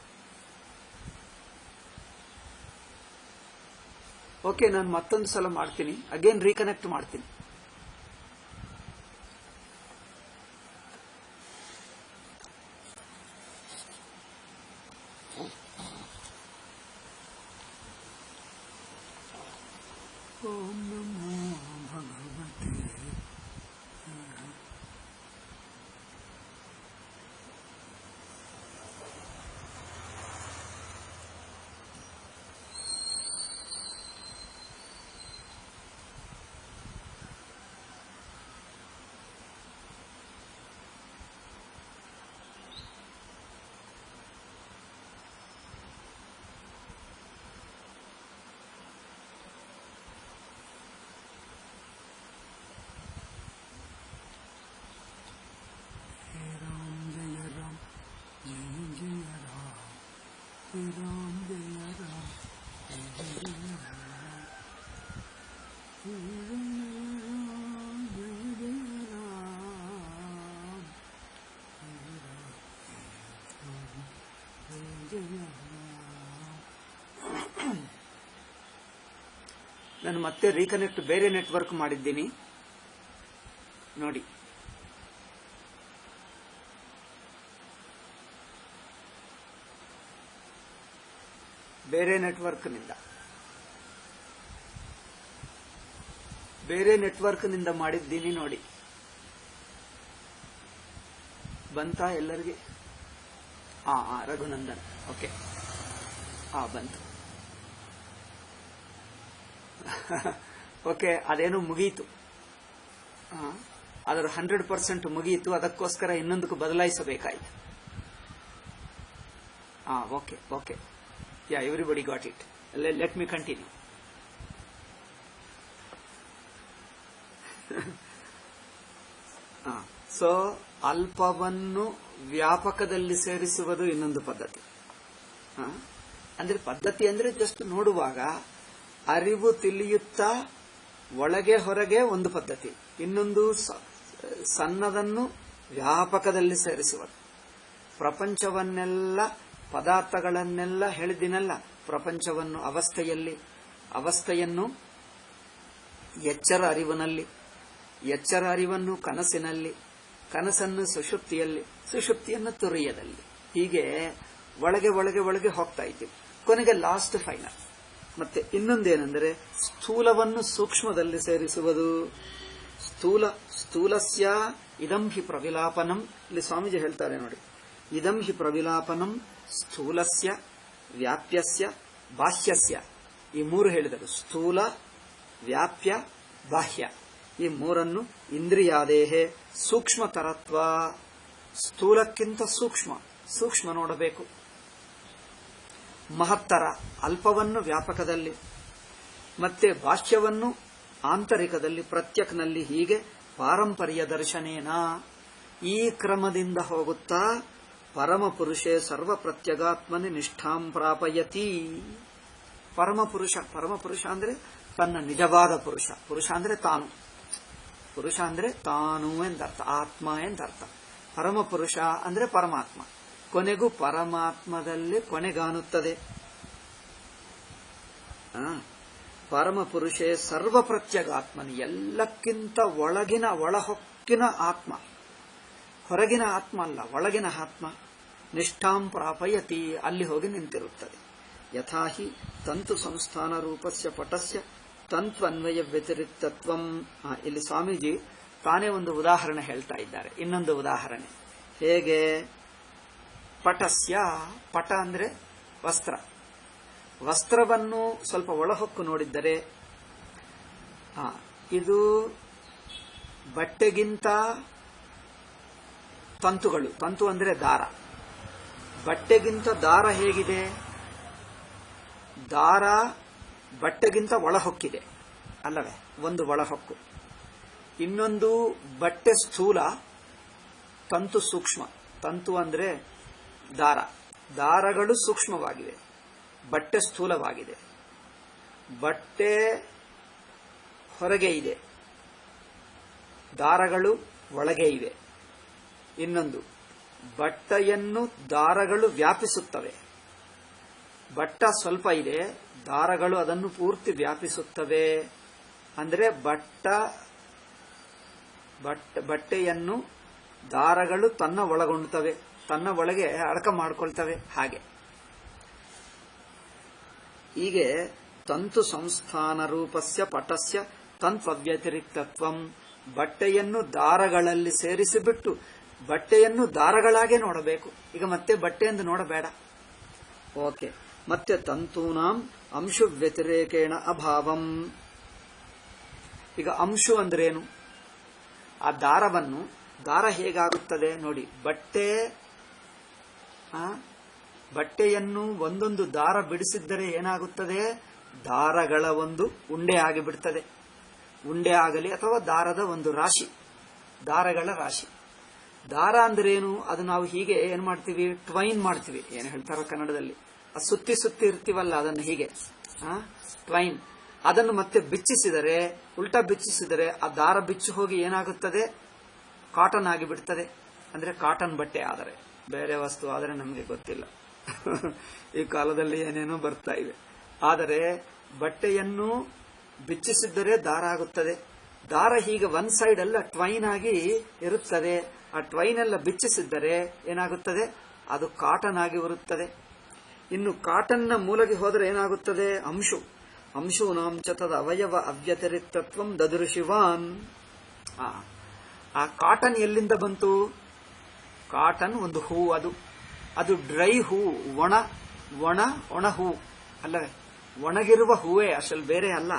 ಓಕೆ, ನಾನು ಮತ್ತೊಂದು ಸಲ ಮಾಡ್ತೀನಿ, ಅಗೇನ್ ರೀಕನೆಕ್ಟ್ ಮಾಡ್ತೀನಿ. ಓಂ ನಮೋ ಭಗವತೆ. ನಾನು ಮತ್ತೆ ರೀಕನೆಕ್ಟ್ ಬೇರೆ ನೆಟ್ವರ್ಕ್ ಮಾಡಿದ್ದೀನಿ ನೋಡಿ. ಬೇರೆ ನೆಟ್ವರ್ಕ್ನಿಂದ ಮಾಡಿದ್ದೀನಿ ನೋಡಿ. ಬಂತಾ ಎಲ್ಲರಿಗೆ? ರಘುನಂದನ್. ಓಕೆ, ಬಂತು. ಓಕೆ, ಅದೇನೋ ಮುಗಿಯಿತು, ಅದರ 100% ಮುಗಿಯಿತು. ಅದಕ್ಕೋಸ್ಕರ ಇನ್ನೊಂದಕ್ಕೂ ಬದಲಾಯಿಸಬೇಕಾಯಿತು. Okay okay, yeah, everybody got it. Let me continue. So ಅಲ್ಪವನ್ನು ವ್ಯಾಪಕದಲ್ಲಿ ಸೇರಿಸುವುದು ಇನ್ನೊಂದು ಪದ್ಧತಿ. ಅಂದ್ರೆ ಪದ್ಧತಿ ಅಂದ್ರೆ ಜಸ್ಟ್ ನೋಡುವಾಗ ಅರಿವು ತಿಳಿಯುತ್ತಾ ಒಳಗೆ ಹೊರಗೆ ಒಂದು ಪದ್ಧತಿ. ಇನ್ನೊಂದು ಸಣ್ಣದನ್ನು ವ್ಯಾಪಕದಲ್ಲಿ ಸೇರಿಸುವುದು. ಪ್ರಪಂಚವನ್ನೆಲ್ಲ, ಪದಾರ್ಥಗಳನ್ನೆಲ್ಲ ಹೇಳಿದಿನಲ್ಲ, ಪ್ರಪಂಚವನ್ನು ಅವಸ್ಥೆಯನ್ನು ಎಚ್ಚರ ಅರಿವಿನಲ್ಲಿ, ಎಚ್ಚರ ಅರಿವನ್ನು ಕನಸಿನಲ್ಲಿ, ಕನಸನ್ನು ಸುಷುಪ್ತಿಯಲ್ಲಿ, ಸುಷುಪ್ತಿಯನ್ನು ತುರಿಯದಲ್ಲಿ, ಹೀಗೆ ಒಳಗೆ ಒಳಗೆ ಒಳಗೆ ಹೋಗ್ತಾ ಇದ್ದೀವಿ. ಕೊನೆಗೆ ಲಾಸ್ಟ್ ಫೈನಲ್. ಮತ್ತೆ ಇನ್ನೊಂದೇನೆಂದರೆ ಸ್ಥೂಲವನ್ನು ಸೂಕ್ಷ್ಮದಲ್ಲಿ ಸೇರಿಸುವುದು. ಸ್ಥೂಲಸ್ಯ ಇದಂ ಹಿ ಪ್ರವಿಲಾಪನಂ. ಇಲ್ಲಿ ಸ್ವಾಮೀಜಿ ಹೇಳ್ತಾರೆ ನೋಡಿ, ಇದಂ ಹಿ ಪ್ರವಿಲಾಪನಂ ಸ್ಥೂಲಸ್ಯ ವ್ಯಾಪ್ಯಸ್ಯ ಬಾಹ್ಯಸ್ಯ. ಈ ಮೂರು ಹೇಳಿದರು, ಸ್ಥೂಲ, ವ್ಯಾಪ್ಯ, ಬಾಹ್ಯ. ಈ ಮೂರನ್ನು ಇಂದ್ರಿಯಾದೇಹೆ ಸೂಕ್ಷ್ಮತರತ್ವ. ಸ್ಥೂಲಕ್ಕಿಂತ ಸೂಕ್ಷ್ಮ, ಸೂಕ್ಷ್ಮ ನೋಡಬೇಕು. ಮಹತ್ತರ ಅಲ್ಪವನ್ನು ವ್ಯಾಪಕದಲ್ಲಿ, ಮತ್ತೆ ಭಾಷ್ಯವನ್ನು ಆಂತರಿಕದಲ್ಲಿ, ಪ್ರತ್ಯಕ್ನಲ್ಲಿ, ಹೀಗೆ ಪಾರಂಪರ್ಯ ದರ್ಶನೇನ ಈ ಕ್ರಮದಿಂದ ಹೋಗುತ್ತಾ ಪರಮಪುರುಷೇ ಸರ್ವ ಪ್ರತ್ಯಗಾತ್ಮನಿ ನಿಷ್ಠಾಂ ಪ್ರಾಪಯತಿ. ಪರಮಪುರುಷ ಅಂದ್ರೆ ತನ್ನ ನಿಜವಾದ ಪುರುಷ. ಪುರುಷ ಅಂದ್ರೆ ತಾನು, ಪುರುಷ ಅಂದ್ರೆ ತಾನು ಎಂದರ್ಥ, ಆತ್ಮ ಎಂದರ್ಥ. ಪರಮಪುರುಷ ಅಂದ್ರೆ ಪರಮಾತ್ಮ. ಕೊನೆಗೂ ಪರಮಾತ್ಮದಲ್ಲಿ ಕೊನೆಗಾನುತ್ತದೆ. ಪರಮಪುರುಷೇ ಸರ್ವ ಪ್ರತ್ಯಗಾತ್ಮನಿ, ಎಲ್ಲಕ್ಕಿಂತ ಒಳಗಿನ ಒಳಹೊಕ್ಕಿನ ಆತ್ಮ, ಹೊರಗಿನ ಆತ್ಮ ಅಲ್ಲ, ಒಳಗಿನ ಆತ್ಮ. ನಿಷ್ಠಾಂ ಪ್ರಾಪಯತಿ, ಅಲ್ಲಿ ಹೋಗಿ ನಿಂತಿರುತ್ತದೆ. ಯಥಾಹಿ ತಂತು ಸಂಸ್ಥಾನ ರೂಪಸ್ಯ ಪಟಸ್ಯ ತಂತ್ವನ್ವಯ ವ್ಯತಿರಿಕ್ತತ್ವಂ. ಇಲ್ಲಿ ಸ್ವಾಮೀಜಿ ತಾನೇ ಒಂದು ಉದಾಹರಣೆ ಹೇಳ್ತಾ ಇದ್ದಾರೆ. ಇನ್ನೊಂದು ಉದಾಹರಣೆ ಹೇಗೆ? ಪಟಸ್ಯ, ಪಟ ಅಂದ್ರೆ ವಸ್ತ್ರ. ವಸ್ತ್ರವನ್ನು ಸ್ವಲ್ಪ ಒಳಹೊಕ್ಕು ನೋಡಿದ್ದರೆ ಇದು ಬಟ್ಟೆಗಿಂತ ತಂತುಗಳು, ತಂತು ಅಂದ್ರೆ ದಾರ. ಬಟ್ಟೆಗಿಂತ ದಾರ ಹೇಗಿದೆ? ದಾರ ಬಟ್ಟೆಗಿಂತ ಒಳಹೊಕ್ಕಿದೆ ಅಲ್ಲವೇ? ಒಂದು ಒಳಹೊಕ್ಕು. ಇನ್ನೊಂದು ಬಟ್ಟೆ ಸ್ಥೂಲ, ತಂತು ಸೂಕ್ಷ್ಮ. ತಂತು ಅಂದ್ರೆ ದಾರ. ದಾರಗಳು ಸೂಕ್ಷ್ಮವಾಗಿವೆ, ಬಟ್ಟೆ ಸ್ಥೂಲವಾಗಿದೆ. ಬಟ್ಟೆ ಹೊರಗೆ ಇದೆ, ದಾರಗಳು ಒಳಗೆ ಇವೆ. ಇನ್ನೊಂದು, ಬಟ್ಟೆಯನ್ನು ದಾರಗಳು ವ್ಯಾಪಿಸುತ್ತವೆ. ಬಟ್ಟ ಸ್ವಲ್ಪ ಇದೆ, ದಾರಗಳು ಅದನ್ನು ಪೂರ್ತಿ ವ್ಯಾಪಿಸುತ್ತವೆ. ಅಂದ್ರೆ ಬಟ್ಟೆಯನ್ನು ದಾರಗಳು ತನ್ನ ಒಳಗೊಳ್ಳುತ್ತವೆ, ತನ್ನ ಒಳಗೆ ಅಡಕ ಮಾಡಿಕೊಳ್ತವೆ. ಹಾಗೆ ಹೀಗೆ ತಂತು ಸಂಸ್ಥಾನ ರೂಪಸ್ಯ ಪಟಸ್ಯ ತಂತ್ವ್ಯತಿರಿಕ್ತತ್ವಂ. ಬಟ್ಟೆಯನ್ನು ದಾರಗಳಲ್ಲಿ ಸೇರಿಸಿಬಿಟ್ಟು ಬಟ್ಟೆಯನ್ನು ದಾರಗಳಾಗೆ ನೋಡಬೇಕು. ಈಗ ಮತ್ತೆ ಬಟ್ಟೆ ಎಂದು ನೋಡಬೇಡ. ಓಕೆ. ಮತ್ತೆ ತಂತೂನಾಂ ಅಂಶು ವ್ಯತಿರೇಕೇಣ ಅಭಾವಂ. ಈಗ ಅಂಶು ಅಂದ್ರೇನು? ಆ ದಾರವನ್ನು, ದಾರ ಹೇಗಾಗುತ್ತದೆ ನೋಡಿ. ಬಟ್ಟೆಯನ್ನು ಒಂದೊಂದು ದಾರ ಬಿಡಿಸಿದ್ದರೆ ಏನಾಗುತ್ತದೆ? ದಾರಗಳ ಒಂದು ಉಂಡೆ ಆಗಿಬಿಡ್ತದೆ. ಉಂಡೆ ಆಗಲಿ ಅಥವಾ ದಾರದ ಒಂದು ರಾಶಿ, ದಾರಗಳ ರಾಶಿ. ದಾರ ಅಂದ್ರೇನು? ಅದು ನಾವು ಹೀಗೆ ಏನ್ ಮಾಡ್ತೀವಿ? ಟ್ವೈನ್ ಮಾಡ್ತೀವಿ. ಏನ್ ಹೇಳ್ತಾರೋ ಕನ್ನಡದಲ್ಲಿ? ಸುತ್ತಿ ಸುತ್ತಿ ಇರ್ತೀವಲ್ಲ, ಅದನ್ನು ಹೀಗೆ ಟ್ವೈನ್. ಅದನ್ನು ಮತ್ತೆ ಬಿಚ್ಚಿಸಿದರೆ, ಉಲ್ಟಾ ಬಿಚ್ಚಿಸಿದರೆ ಆ ದಾರ ಬಿಚ್ಚು ಹೋಗಿ ಏನಾಗುತ್ತದೆ? ಕಾಟನ್ ಆಗಿಬಿಡ್ತದೆ. ಅಂದ್ರೆ ಕಾಟನ್ ಬಟ್ಟೆ. ಆದರೆ ಬೇರೆ ವಸ್ತು ಆದರೆ ನಮಗೆ ಗೊತ್ತಿಲ್ಲ. ಈ ಕಾಲದಲ್ಲಿ ಏನೇನೋ ಬರ್ತಾ ಇವೆ. ಆದರೆ ಬಟ್ಟೆಯನ್ನು ಬಿಚ್ಚಿಸಿದ್ದರೆ ದಾರ ಆಗುತ್ತದೆ. ದಾರ ಹೀಗೆ ಒನ್ ಸೈಡ್ ಎಲ್ಲ ಟ್ವೈನ್ ಆಗಿ ಇರುತ್ತದೆ. ಆ ಟ್ವೈನ್ ಎಲ್ಲ ಬಿಚ್ಚಿಸಿದ್ದರೆ ಏನಾಗುತ್ತದೆ? ಅದು ಕಾಟನ್ ಆಗಿ ಬರುತ್ತದೆ. ಇನ್ನು ಕಾಟನ್ನ ಮೂಲಗೆ ಹೋದರೆ ಏನಾಗುತ್ತದೆ? ಅಂಶು. ಅಂಶೂನಾಂ ಚ ತದ ಅವಯವ ಅವ್ಯತಿರಿಕ್ತತ್ವಂ ದದೃಶಿವಾನ್. ಆ ಕಾಟನ್ ಎಲ್ಲಿಂದ ಬಂತು? ಕಾಟನ್ ಒಂದು ಹೂ. ಅದು ಡ್ರೈ ಹೂ, ಒಣ ಹೂ ಅಲ್ಲವೇ? ಒಣಗಿರುವ ಹೂವೇ, ಅಸಲು ಬೇರೆ ಅಲ್ಲ.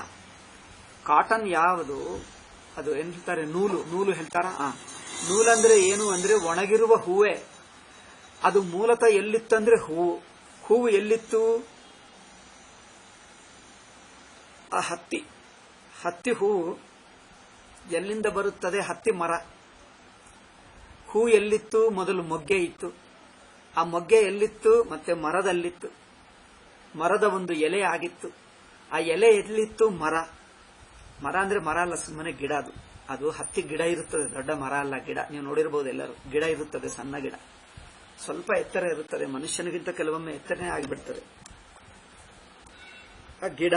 ಕಾಟನ್ ಯಾವುದು? ಅದು ಏನ್ ಹೇಳ್ತಾರೆ? ನೂಲು ಹೇಳ್ತಾರ. ನೂಲಂದ್ರೆ ಏನು ಅಂದ್ರೆ ಒಣಗಿರುವ ಹೂವೇ. ಅದು ಮೂಲತಃ ಎಲ್ಲಿತ್ತಂದ್ರೆ ಹೂವು ಎಲ್ಲಿತ್ತು? ಆ ಹತ್ತಿ ಹೂವು ಎಲ್ಲಿಂದ ಬರುತ್ತದೆ? ಹತ್ತಿ ಮರ. ಹೂ ಎಲ್ಲಿತ್ತು? ಮೊದಲು ಮೊಗ್ಗೆ ಇತ್ತು. ಆ ಮೊಗ್ಗೆ ಎಲ್ಲಿತ್ತು? ಮತ್ತೆ ಮರದಲ್ಲಿತ್ತು. ಮರದ ಒಂದು ಎಲೆ ಆಗಿತ್ತು. ಆ ಎಲೆ ಎಲ್ಲಿತ್ತು? ಮರ ಅಂದ್ರೆ ಮರ ಅಲ್ಲ, ಸುಮ್ಮನೆ ಗಿಡ. ಅದು ಹತ್ತಿ ಗಿಡ ಇರುತ್ತದೆ, ದೊಡ್ಡ ಮರ ಅಲ್ಲ, ಗಿಡ. ನೀವು ನೋಡಿರಬಹುದು ಎಲ್ಲರೂ. ಗಿಡ ಇರುತ್ತದೆ, ಸಣ್ಣ ಗಿಡ, ಸ್ವಲ್ಪ ಎತ್ತರ ಇರುತ್ತದೆ. ಮನುಷ್ಯನಿಗಿಂತ ಕೆಲವೊಮ್ಮೆ ಎತ್ತರನೇ ಆಗಿಬಿಡ್ತದೆ ಆ ಗಿಡ.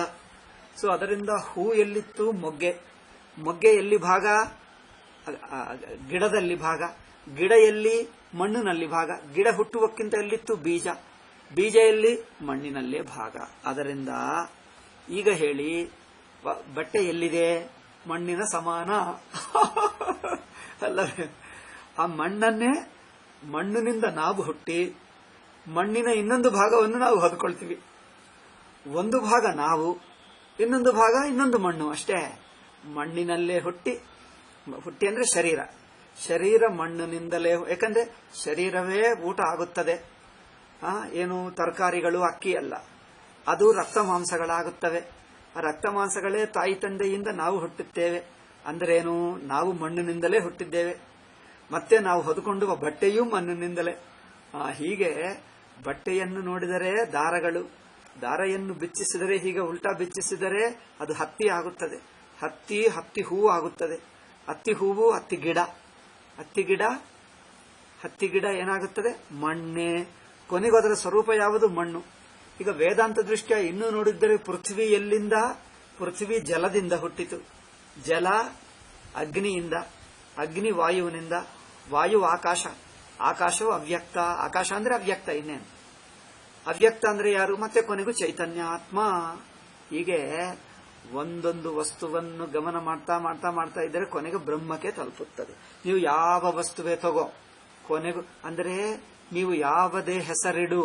ಸೊ ಅದರಿಂದ ಹೂ ಎಲ್ಲಿತ್ತು? ಮೊಗ್ಗೆ ಎಲ್ಲಿ ಭಾಗ? ಗಿಡದಲ್ಲಿ ಭಾಗ. ಗಿಡ ಎಲ್ಲಿ? ಮಣ್ಣಿನಲ್ಲಿ ಭಾಗ. ಗಿಡ ಹುಟ್ಟುವಕ್ಕಿಂತ ಎಲ್ಲಿತ್ತು? ಬೀಜ ಎಲ್ಲಿ? ಮಣ್ಣಿನಲ್ಲೇ ಭಾಗ. ಅದರಿಂದ ಈಗ ಹೇಳಿ, ಬಟ್ಟೆ ಎಲ್ಲಿದೆ? ಮಣ್ಣಿನ ಸಮಾನ ಅಲ್ಲವೇ? ಆ ಮಣ್ಣಿನಿಂದ ನಾವು ಹುಟ್ಟಿ ಮಣ್ಣಿನ ಇನ್ನೊಂದು ಭಾಗವನ್ನು ನಾವು ಹೊದ್ಕೊಳ್ತೀವಿ. ಒಂದು ಭಾಗ ನಾವು, ಇನ್ನೊಂದು ಭಾಗ ಇನ್ನೊಂದು ಮಣ್ಣು ಅಷ್ಟೇ. ಮಣ್ಣಿನಲ್ಲೇ ಹುಟ್ಟಿ ಅಂದ್ರೆ ಶರೀರ ಮಣ್ಣಿನಿಂದಲೇ, ಯಾಕಂದ್ರೆ ಶರೀರವೇ ಊಟ ಆಗುತ್ತದೆ. ಏನು ತರಕಾರಿಗಳು, ಅಕ್ಕಿ ಅಲ್ಲ, ಅದು ರಕ್ತ ಮಾಂಸಗಳಾಗುತ್ತವೆ. ಆ ರಕ್ತ ಮಾಂಸಗಳೇ ತಾಯಿ ತಂದೆಯಿಂದ ನಾವು ಹುಟ್ಟುತ್ತೇವೆ. ಅಂದ್ರೇನು? ನಾವು ಮಣ್ಣಿನಿಂದಲೇ ಹುಟ್ಟಿದ್ದೇವೆ. ಮತ್ತೆ ನಾವು ಹೊದ್ಕೊಂಡುವ ಬಟ್ಟೆಯೂ ಮಣ್ಣಿನಿಂದಲೇ. ಹೀಗೆ ಬಟ್ಟೆಯನ್ನು ನೋಡಿದರೆ ದಾರಗಳು, ದಾರೆಯನ್ನು ಬಿಚ್ಚಿಸಿದರೆ, ಹೀಗೆ ಉಲ್ಟಾ ಬಿಚ್ಚಿಸಿದರೆ ಅದು ಹತ್ತಿ ಆಗುತ್ತದೆ. ಹತ್ತಿ ಹೂವು ಆಗುತ್ತದೆ. ಹತ್ತಿ ಹೂವು ಹತ್ತಿ ಗಿಡ ಏನಾಗುತ್ತದೆ? ಮಣ್ಣೆ. ಕೊನೆಗೂ ಅದರ ಸ್ವರೂಪ ಯಾವುದು? ಮಣ್ಣು. ಈಗ ವೇದಾಂತ ದೃಷ್ಟಿಯ ಇನ್ನೂ ನೋಡಿದ್ದರೆ ಪೃಥ್ವಿ ಎಲ್ಲಿಂದ? ಪೃಥ್ವಿ ಜಲದಿಂದ ಹುಟ್ಟಿತು. ಜಲ ಅಗ್ನಿಯಿಂದ, ಅಗ್ನಿ ವಾಯುವಿನಿಂದ, ವಾಯು ಆಕಾಶ, ಆಕಾಶವು ಅವ್ಯಕ್ತ. ಆಕಾಶ ಅಂದ್ರೆ ಅವ್ಯಕ್ತ, ಇನ್ನೇನು? ಅವ್ಯಕ್ತ ಅಂದ್ರೆ ಯಾರು? ಮತ್ತೆ ಕೊನೆಗೂ ಚೈತನ್ಯ ಆತ್ಮ. ಹೀಗೆ ಒಂದೊಂದು ವಸ್ತುವನ್ನು ಗಮನ ಮಾಡ್ತಾ ಮಾಡ್ತಾ ಮಾಡ್ತಾ ಇದ್ದರೆ ಕೊನೆಗೆ ಬ್ರಹ್ಮಕ್ಕೆ ತಲುಪುತ್ತದೆ. ನೀವು ಯಾವ ವಸ್ತುವೇ ತಗೋ, ಕೊನೆಗೂ ಅಂದರೆ ನೀವು ಯಾವುದೇ ಹೆಸರಿಡು,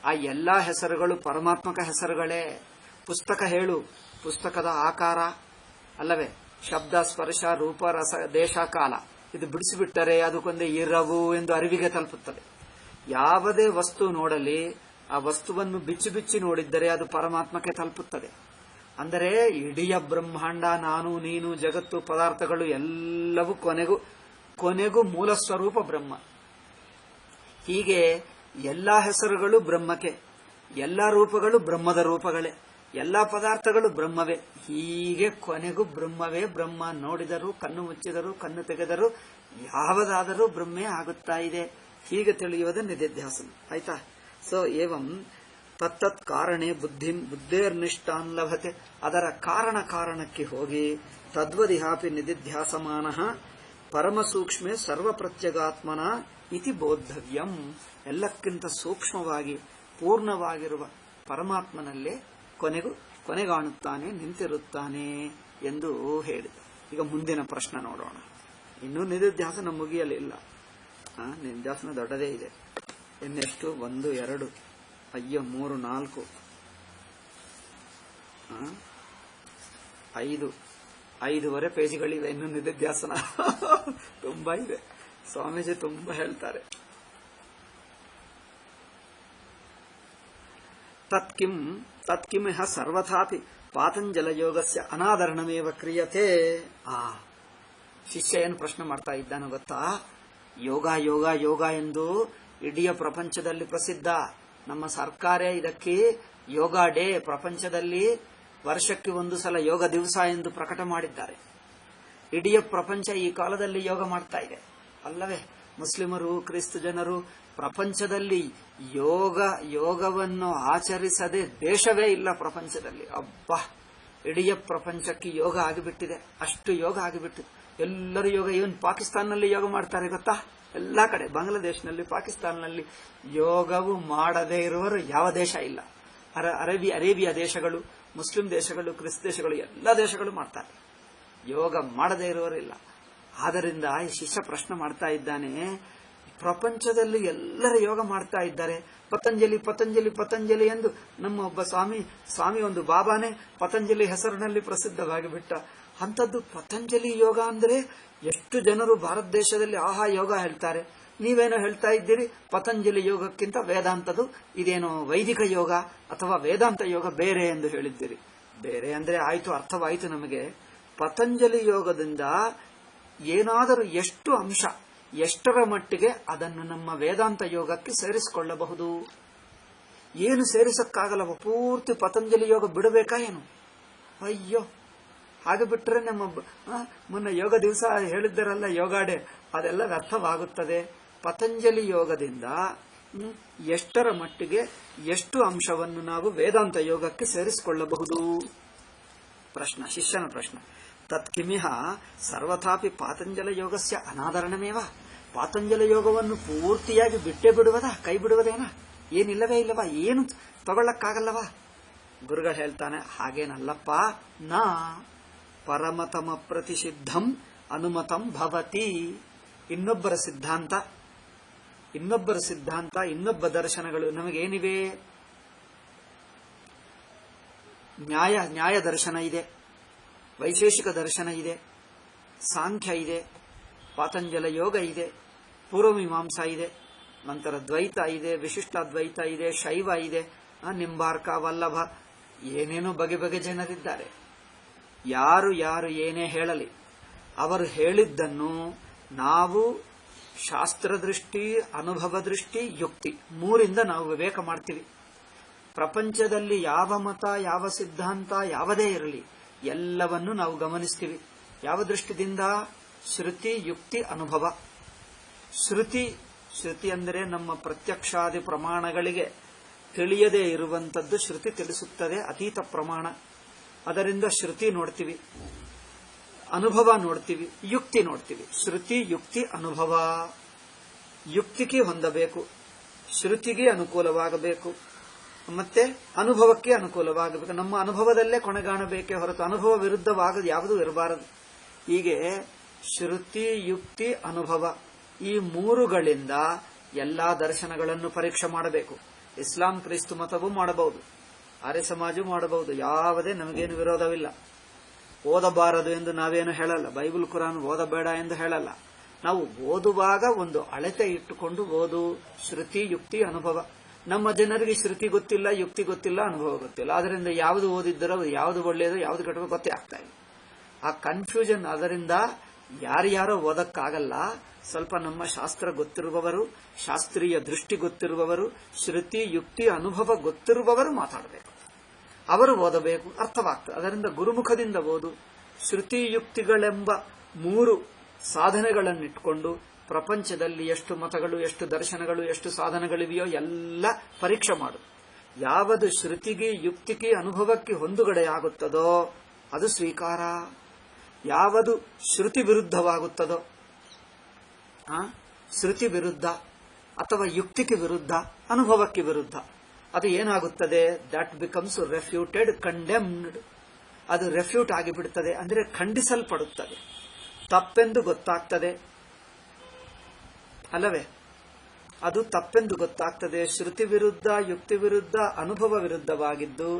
ಆ ಎಲ್ಲಾ ಹೆಸರುಗಳು ಪರಮಾತ್ಮಕ ಹೆಸರುಗಳೇ. ಪುಸ್ತಕ ಹೇಳು, ಪುಸ್ತಕದ ಆಕಾರ ಅಲ್ಲವೇ? ಶಬ್ದ, ಸ್ಪರ್ಶ, ರೂಪ, ರಸ, ದೇಶ, ಕಾಲ, ಇದು ಬಿಡಿಸಿಬಿಟ್ಟರೆ ಅದಕ್ಕೊಂದೇ ಇರವು ಎಂದು ಅರಿವಿಗೆ ತಲುಪುತ್ತದೆ. ಯಾವುದೇ ವಸ್ತು ನೋಡಲಿ, ಆ ವಸ್ತುವನ್ನು ಬಿಚ್ಚಿ ಬಿಚ್ಚಿ ನೋಡಿದ್ದರೆ ಅದು ಪರಮಾತ್ಮಕ್ಕೆ ತಲುಪುತ್ತದೆ. ಅಂದರೆ ಇಡೀ ಬ್ರಹ್ಮಾಂಡ, ನಾನು ನೀನು, ಜಗತ್ತು, ಪದಾರ್ಥಗಳು ಎಲ್ಲವೂ ಕೊನೆಗೂ ಮೂಲ ಸ್ವರೂಪ ಬ್ರಹ್ಮ. ಹೀಗೆ ಎಲ್ಲಾ ಹೆಸರುಗಳು ಬ್ರಹ್ಮಕ್ಕೆ, ಎಲ್ಲಾ ರೂಪಗಳು ಬ್ರಹ್ಮದ ರೂಪಗಳೇ, ಎಲ್ಲಾ ಪದಾರ್ಥಗಳು ಬ್ರಹ್ಮವೇ. ಹೀಗೆ ಕೊನೆಗೂ ಬ್ರಹ್ಮವೇ ಬ್ರಹ್ಮ. ನೋಡಿದರೂ, ಕಣ್ಣು ಮುಚ್ಚಿದರೂ, ಕಣ್ಣು ತೆಗೆದರೂ ಯಾವುದಾದರೂ ಬ್ರಹ್ಮೇ ಆಗುತ್ತಾ ಇದೆ. ಹೀಗೆ ತಿಳಿಯುವುದು ನಿಧಿಧ್ಯಾಸನ. ಆಯ್ತಾ? ಸೊ ಏವಂ ತತ್ತತ್ ಕಾರಣೆ ಬುದ್ಧೇರ್ನಿಷ್ಠಾನ್ ಲಭತೆ. ಅದರ ಕಾರಣಕ್ಕೆ ಹೋಗಿ ತದ್ವದಿಹಾಪಿ ನಿಧಿಧ್ಯಾಸಮಾನ ಪರಮ ಸೂಕ್ಷ್ಮೆ ಸರ್ವ ಪ್ರತ್ಯಗಾತ್ಮನ ಇತಿ ಬೋದ್ಧವ್ಯಂ. ಎಲ್ಲಕ್ಕಿಂತ ಸೂಕ್ಷ್ಮವಾಗಿ ಪೂರ್ಣವಾಗಿರುವ ಪರಮಾತ್ಮನಲ್ಲೇ ಕೊನೆಗಾಣುತ್ತಾನೆ, ನಿಂತಿರುತ್ತಾನೆ ಎಂದು ಹೇಳಿದ. ಈಗ ಮುಂದಿನ ಪ್ರಶ್ನೆ ನೋಡೋಣ. ಇನ್ನೂ ನಿಧಿಧ್ಯಾಸನ ಮುಗಿಯಲಿಲ್ಲ. ನಿಧಿಧ್ಯಾಸನ ದೊಡ್ಡದೇ ಇದೆ. ಇನ್ನೆಷ್ಟು? 1, 2, 3, 4, 5 ಪೇಜ್ಗಳಿವೆ ಇನ್ನು ನಿಧಿಧ್ಯಾಸನ. ತುಂಬಾ ಇದೆ. ಸ್ವಾಮೀಜಿ ತುಂಬಾ ಹೇಳ್ತಾರೆ. ತತ್ಕಿಂ ಇಹ ಸರ್ವಥಾಪಿ ಪಾತಂಜಲ ಯೋಗಸ್ಯ ಅನಾದರಣಮೇವ ಕ್ರಿಯತೆ. ಶಿಷ್ಯ ಏನು ಪ್ರಶ್ನೆ ಮಾಡ್ತಾ ಇದ್ದಾನೋ ಗೊತ್ತಾ? ಯೋಗ ಯೋಗ ಯೋಗ ಎಂದು ಇಡೀ ಪ್ರಪಂಚದಲ್ಲಿ ಪ್ರಸಿದ್ಧ. ನಮ್ಮ ಸರ್ಕಾರ ಇದಕ್ಕೆ ಯೋಗ ಡೇ, ಪ್ರಪಂಚದಲ್ಲಿ ವರ್ಷಕ್ಕೆ 1 ಸಲ ಯೋಗ ದಿವಸ ಎಂದು ಪ್ರಕಟ ಮಾಡಿದ್ದಾರೆ. ಇಡೀ ಪ್ರಪಂಚ ಈ ಕಾಲದಲ್ಲಿ ಯೋಗ ಮಾಡ್ತಾ ಇದೆ ಅಲ್ಲವೇ? ಮುಸ್ಲಿಮರು, ಕ್ರಿಸ್ತ ಜನರು ಪ್ರಪಂಚದಲ್ಲಿ ಯೋಗವನ್ನು ಆಚರಿಸದೆ ದೇಶವೇ ಇಲ್ಲ ಪ್ರಪಂಚದಲ್ಲಿ. ಅಬ್ಬಾ, ಇಡೀ ಪ್ರಪಂಚಕ್ಕೆ ಯೋಗ ಆಗಿಬಿಟ್ಟಿದೆ. ಅಷ್ಟು ಯೋಗ ಆಗಿಬಿಟ್ಟಿದೆ. ಎಲ್ಲರೂ ಯೋಗ. ಇವನ್ ಪಾಕಿಸ್ತಾನಲ್ಲಿ ಯೋಗ ಮಾಡ್ತಾರೆ ಗೊತ್ತಾ? ಎಲ್ಲಾ ಕಡೆ, ಬಾಂಗ್ಲಾದೇಶನಲ್ಲಿ, ಪಾಕಿಸ್ತಾನಲ್ಲಿ ಯೋಗವು ಮಾಡದೇ ಇರುವರು ಯಾವ ದೇಶ ಇಲ್ಲ. ಅರೇಬಿಯಾ ದೇಶಗಳು, ಮುಸ್ಲಿಂ ದೇಶಗಳು, ಕ್ರಿಸ್ತ ದೇಶಗಳು, ಎಲ್ಲ ದೇಶಗಳು ಮಾಡ್ತಾರೆ. ಯೋಗ ಮಾಡದೇ ಇರುವರಿಲ್ಲ. ಆದ್ದರಿಂದ ಈ ಶಿಷ್ಯ ಪ್ರಶ್ನೆ ಮಾಡ್ತಾ ಇದ್ದಾನೆ, ಪ್ರಪಂಚದಲ್ಲಿ ಎಲ್ಲರೂ ಯೋಗ ಮಾಡ್ತಾ ಇದ್ದಾರೆ. ಪತಂಜಲಿ ಎಂದು ನಮ್ಮ ಒಬ್ಬ ಸ್ವಾಮಿ ಒಂದು ಬಾಬಾನೇ ಪತಂಜಲಿ ಹೆಸರಿನಲ್ಲಿ ಪ್ರಸಿದ್ಧವಾಗಿ ಬಿಟ್ಟ. ಅಂಥದ್ದು ಪತಂಜಲಿ ಯೋಗ ಅಂದ್ರೆ ಎಷ್ಟು ಜನರು ಭಾರತ ದೇಶದಲ್ಲಿ ಯೋಗ ಹೇಳ್ತಾರೆ. ನೀವೇನೋ ಹೇಳ್ತಾ ಇದ್ದೀರಿ, ಪತಂಜಲಿ ಯೋಗಕ್ಕಿಂತ ವೇದಾಂತದು ಇದೇನೋ ವೈದಿಕ ಯೋಗ ಅಥವಾ ವೇದಾಂತ ಯೋಗ ಬೇರೆ ಎಂದು ಹೇಳಿದ್ದೀರಿ. ಬೇರೆ ಅಂದ್ರೆ ಆಯ್ತು, ಅರ್ಥವಾಯಿತು ನಮಗೆ. ಪತಂಜಲಿ ಯೋಗದಿಂದ ಏನಾದರೂ ಎಷ್ಟು ಅಂಶ, ಎಷ್ಟರ ಮಟ್ಟಿಗೆ ಅದನ್ನು ನಮ್ಮ ವೇದಾಂತ ಯೋಗಕ್ಕೆ ಸೇರಿಸಿಕೊಳ್ಳಬಹುದು? ಏನು ಸೇರಿಸಕ್ಕಾಗಲ್ಲವ. ಪೂರ್ತಿ ಪತಂಜಲಿ ಯೋಗ ಬಿಡಬೇಕಾ ಏನು? ಅಯ್ಯೋ, ಹಾಗೆ ಬಿಟ್ಟರೆ ನಮ್ಮ ಮೊನ್ನೆ ಯೋಗ ದಿವಸ ಹೇಳಿದ್ದರಲ್ಲ, ಯೋಗ ಡೇ, ಅದೆಲ್ಲ ವ್ಯರ್ಥವಾಗುತ್ತದೆ. ಪತಂಜಲಿ ಯೋಗದಿಂದ ಎಷ್ಟರ ಮಟ್ಟಿಗೆ ಎಷ್ಟು ಅಂಶವನ್ನು ನಾವು ವೇದಾಂತ ಯೋಗಕ್ಕೆ ಸೇರಿಸಿಕೊಳ್ಳಬಹುದು? ಶಿಷ್ಯನ ಪ್ರಶ್ನೆ. ತತ್ಕಿಮಿಹ ಸರ್ವಥಾಪಿ ಪಾತಂಜಲ ಯೋಗಸ್ಯ ಅನಾದರಣಮೇವ. ಪಾತಂಜಲ ಯೋಗವನ್ನು ಪೂರ್ತಿಯಾಗಿ ಬಿಟ್ಟೇ ಬಿಡುವುದಾ? ಕೈ ಬಿಡುವುದೇನಾ? ಏನಿಲ್ಲವೇ ಇಲ್ಲವಾ? ಏನು ತಗೊಳ್ಳಕ್ಕಾಗಲ್ಲವಾ? ಗುರುಗಳು ಹೇಳ್ತಾನೆ, ಹಾಗೇನಲ್ಲಪ್ಪ. ನಾ ಪರಮತಮ ಪ್ರತಿಷಿದ್ಧಂ ಅನುಮತಂ ಭವತಿ. ಇನ್ನೊಬ್ಬರ ಸಿದ್ಧಾಂತ, ಇನ್ನೊಬ್ಬ ದರ್ಶನಗಳು ನಮಗೇನಿವೆ? ನ್ಯಾಯ ದರ್ಶನ ಇದೆ, ವೈಶೇಷಿಕ ದರ್ಶನ ಇದೆ, ಸಾಂಖ್ಯ ಇದೆ, ಪಾತಂಜಲ ಯೋಗ ಇದೆ, ಪೂರ್ವಮೀಮಾಂಸಾ ಇದೆ, ನಂತರ ದ್ವೈತ ಇದೆ, ವಿಶಿಷ್ಟಾದ್ವೈತ ಇದೆ, ಶೈವ ಇದೆ, ನಿಂಬಾರ್ಕ, ವಲ್ಲಭ, ಏನೇನೋ ಬಗೆ ಬಗೆ ಜನರಿದ್ದಾರೆ. ಯಾರು ಯಾರು ಏನೇ ಹೇಳಲಿ, ಅವರು ಹೇಳಿದ್ದನ್ನು ನಾವು ಶಾಸ್ತ್ರದೃಷ್ಟಿ, ಅನುಭವ ದೃಷ್ಟಿ, ಯುಕ್ತಿ ಮೂರಿಂದ ನಾವು ವಿವೇಕ ಮಾಡ್ತೀವಿ. ಪ್ರಪಂಚದಲ್ಲಿ ಯಾವ ಮತ, ಯಾವ ಸಿದ್ಧಾಂತ ಯಾವುದೇ ಇರಲಿ ಎಲ್ಲವನ್ನೂ ನಾವು ಗಮನಿಸ್ತೀವಿ. ಯಾವ ದೃಷ್ಟಿದಿಂದ? ಶ್ರುತಿ, ಯುಕ್ತಿ, ಅನುಭವ. ಶ್ರುತಿ ಅಂದರೆ ನಮ್ಮ ಪ್ರತ್ಯಕ್ಷಾದಿ ಪ್ರಮಾಣಗಳಿಗೆ ತಿಳಿಯದೇ ಇರುವಂತದ್ದು ಶ್ರುತಿ ತಿಳಿಸುತ್ತದೆ, ಅತೀತ ಪ್ರಮಾಣ. ಅದರಿಂದ ಶ್ರುತಿ ನೋಡ್ತೀವಿ, ಅನುಭವ ನೋಡ್ತೀವಿ, ಯುಕ್ತಿ ನೋಡ್ತೀವಿ. ಶ್ರುತಿ, ಯುಕ್ತಿ, ಅನುಭವ. ಯುಕ್ತಿಗೆ ಹೊಂದಬೇಕು, ಶ್ರುತಿಗೆ ಅನುಕೂಲವಾಗಬೇಕು, ಮತ್ತೆ ಅನುಭವಕ್ಕೆ ಅನುಕೂಲವಾಗಬೇಕು. ನಮ್ಮ ಅನುಭವದಲ್ಲೇ ಕೊನೆಗಾಣಬೇಕೇ ಹೊರತು ಅನುಭವ ವಿರುದ್ಧವಾಗದು ಯಾವುದೂ ಇರಬಾರದು. ಹೀಗೆ ಶ್ರುತಿ, ಯುಕ್ತಿ, ಅನುಭವ ಈ ಮೂರುಗಳಿಂದ ಎಲ್ಲಾ ದರ್ಶನಗಳನ್ನು ಪರೀಕ್ಷೆ ಮಾಡಬೇಕು. ಇಸ್ಲಾಂ ಕ್ರಿಸ್ತು ಮತವೂ ಮಾಡಬಹುದು, ಆರ್ಯ ಸಮಾಜವೂ ಮಾಡಬಹುದು, ಯಾವುದೇ ನಮಗೇನು ವಿರೋಧವಿಲ್ಲ. ಓದಬಾರದು ಎಂದು ನಾವೇನು ಹೇಳಲ್ಲ, ಬೈಬಲ್ ಕುರಾನ್ ಓದಬೇಡ ಎಂದು ಹೇಳಲ್ಲ. ನಾವು ಓದುವಾಗ ಒಂದು ಅಳತೆ ಇಟ್ಟುಕೊಂಡು ಓದು. ಶ್ರುತಿ, ಯುಕ್ತಿ, ಅನುಭವ. ನಮ್ಮ ಜನರಿಗೆ ಶ್ರುತಿ ಗೊತ್ತಿಲ್ಲ, ಯುಕ್ತಿ ಗೊತ್ತಿಲ್ಲ, ಅನುಭವ ಗೊತ್ತಿಲ್ಲ. ಅದರಿಂದ ಯಾವುದು ಓದಿದ್ದರೋ ಯಾವುದು ಒಳ್ಳೆಯದು, ಯಾವುದು ಕೆಟ್ಟದ್ದು ಗೊತ್ತೇ ಆಗ್ತಾ ಇಲ್ಲ. ಆ ಕನ್ಫ್ಯೂಷನ್. ಅದರಿಂದ ಯಾರ್ಯಾರೋ ಓದಕ್ಕಾಗಲ್ಲ. ಸ್ವಲ್ಪ ನಮ್ಮ ಶಾಸ್ತ್ರ ಗೊತ್ತಿರುವವರು, ಶಾಸ್ತ್ರೀಯ ದೃಷ್ಟಿ ಗೊತ್ತಿರುವವರು, ಶ್ರುತಿ, ಯುಕ್ತಿ, ಅನುಭವ ಗೊತ್ತಿರುವವರು ಮಾತಾಡಬೇಕು. ಅವರು ಓದಬೇಕು, ಅರ್ಥವಾಗ್ತದೆ. ಅದರಿಂದ ಗುರುಮುಖದಿಂದ ಓದು. ಶ್ರುತಿ, ಯುಕ್ತಿಗಳೆಂಬ ಮೂರು ಸಾಧನೆಗಳನ್ನಿಟ್ಟುಕೊಂಡು ಪ್ರಪಂಚದಲ್ಲಿ ಎಷ್ಟು ಮತಗಳು, ಎಷ್ಟು ದರ್ಶನಗಳು, ಎಷ್ಟು ಸಾಧನಗಳಿವೆಯೋ ಎಲ್ಲ ಪರೀಕ್ಷೆ ಮಾಡು. ಯಾವುದು ಶ್ರುತಿಗೆ, ಯುಕ್ತಿಗೆ, ಅನುಭವಕ್ಕೆ ಹೊಂದುಗಡೆಯಾಗುತ್ತದೋ ಅದು ಸ್ವೀಕಾರ. ಯಾವುದು ಶ್ರುತಿ ವಿರುದ್ಧವಾಗುತ್ತದೋ, ಶ್ರುತಿ ವಿರುದ್ಧ ಅಥವಾ ಯುಕ್ತಿಗೆ ವಿರುದ್ಧ, ಅನುಭವಕ್ಕೆ ವಿರುದ್ಧ, ಅದು ಏನಾಗುತ್ತದೆ? That becomes refuted, condemned. ಅದು ರೆಫ್ಯೂಟ್ ಆಗಿಬಿಡುತ್ತದೆ, ಅಂದರೆ ಖಂಡಿಸಲ್ಪಡುತ್ತದೆ, ತಪ್ಪೆಂದು ಗೊತ್ತಾಗ್ತದೆ ಅಲ್ಲವೇ? ಅದು ತಪ್ಪೆಂದು ಗೊತ್ತಾಗ್ತದೆ. ಶ್ರುತಿ ವಿರುದ್ಧ, ಯುಕ್ತಿ ವಿರುದ್ಧ, ಅನುಭವ ವಿರುದ್ಧವಾಗಿದ್ದು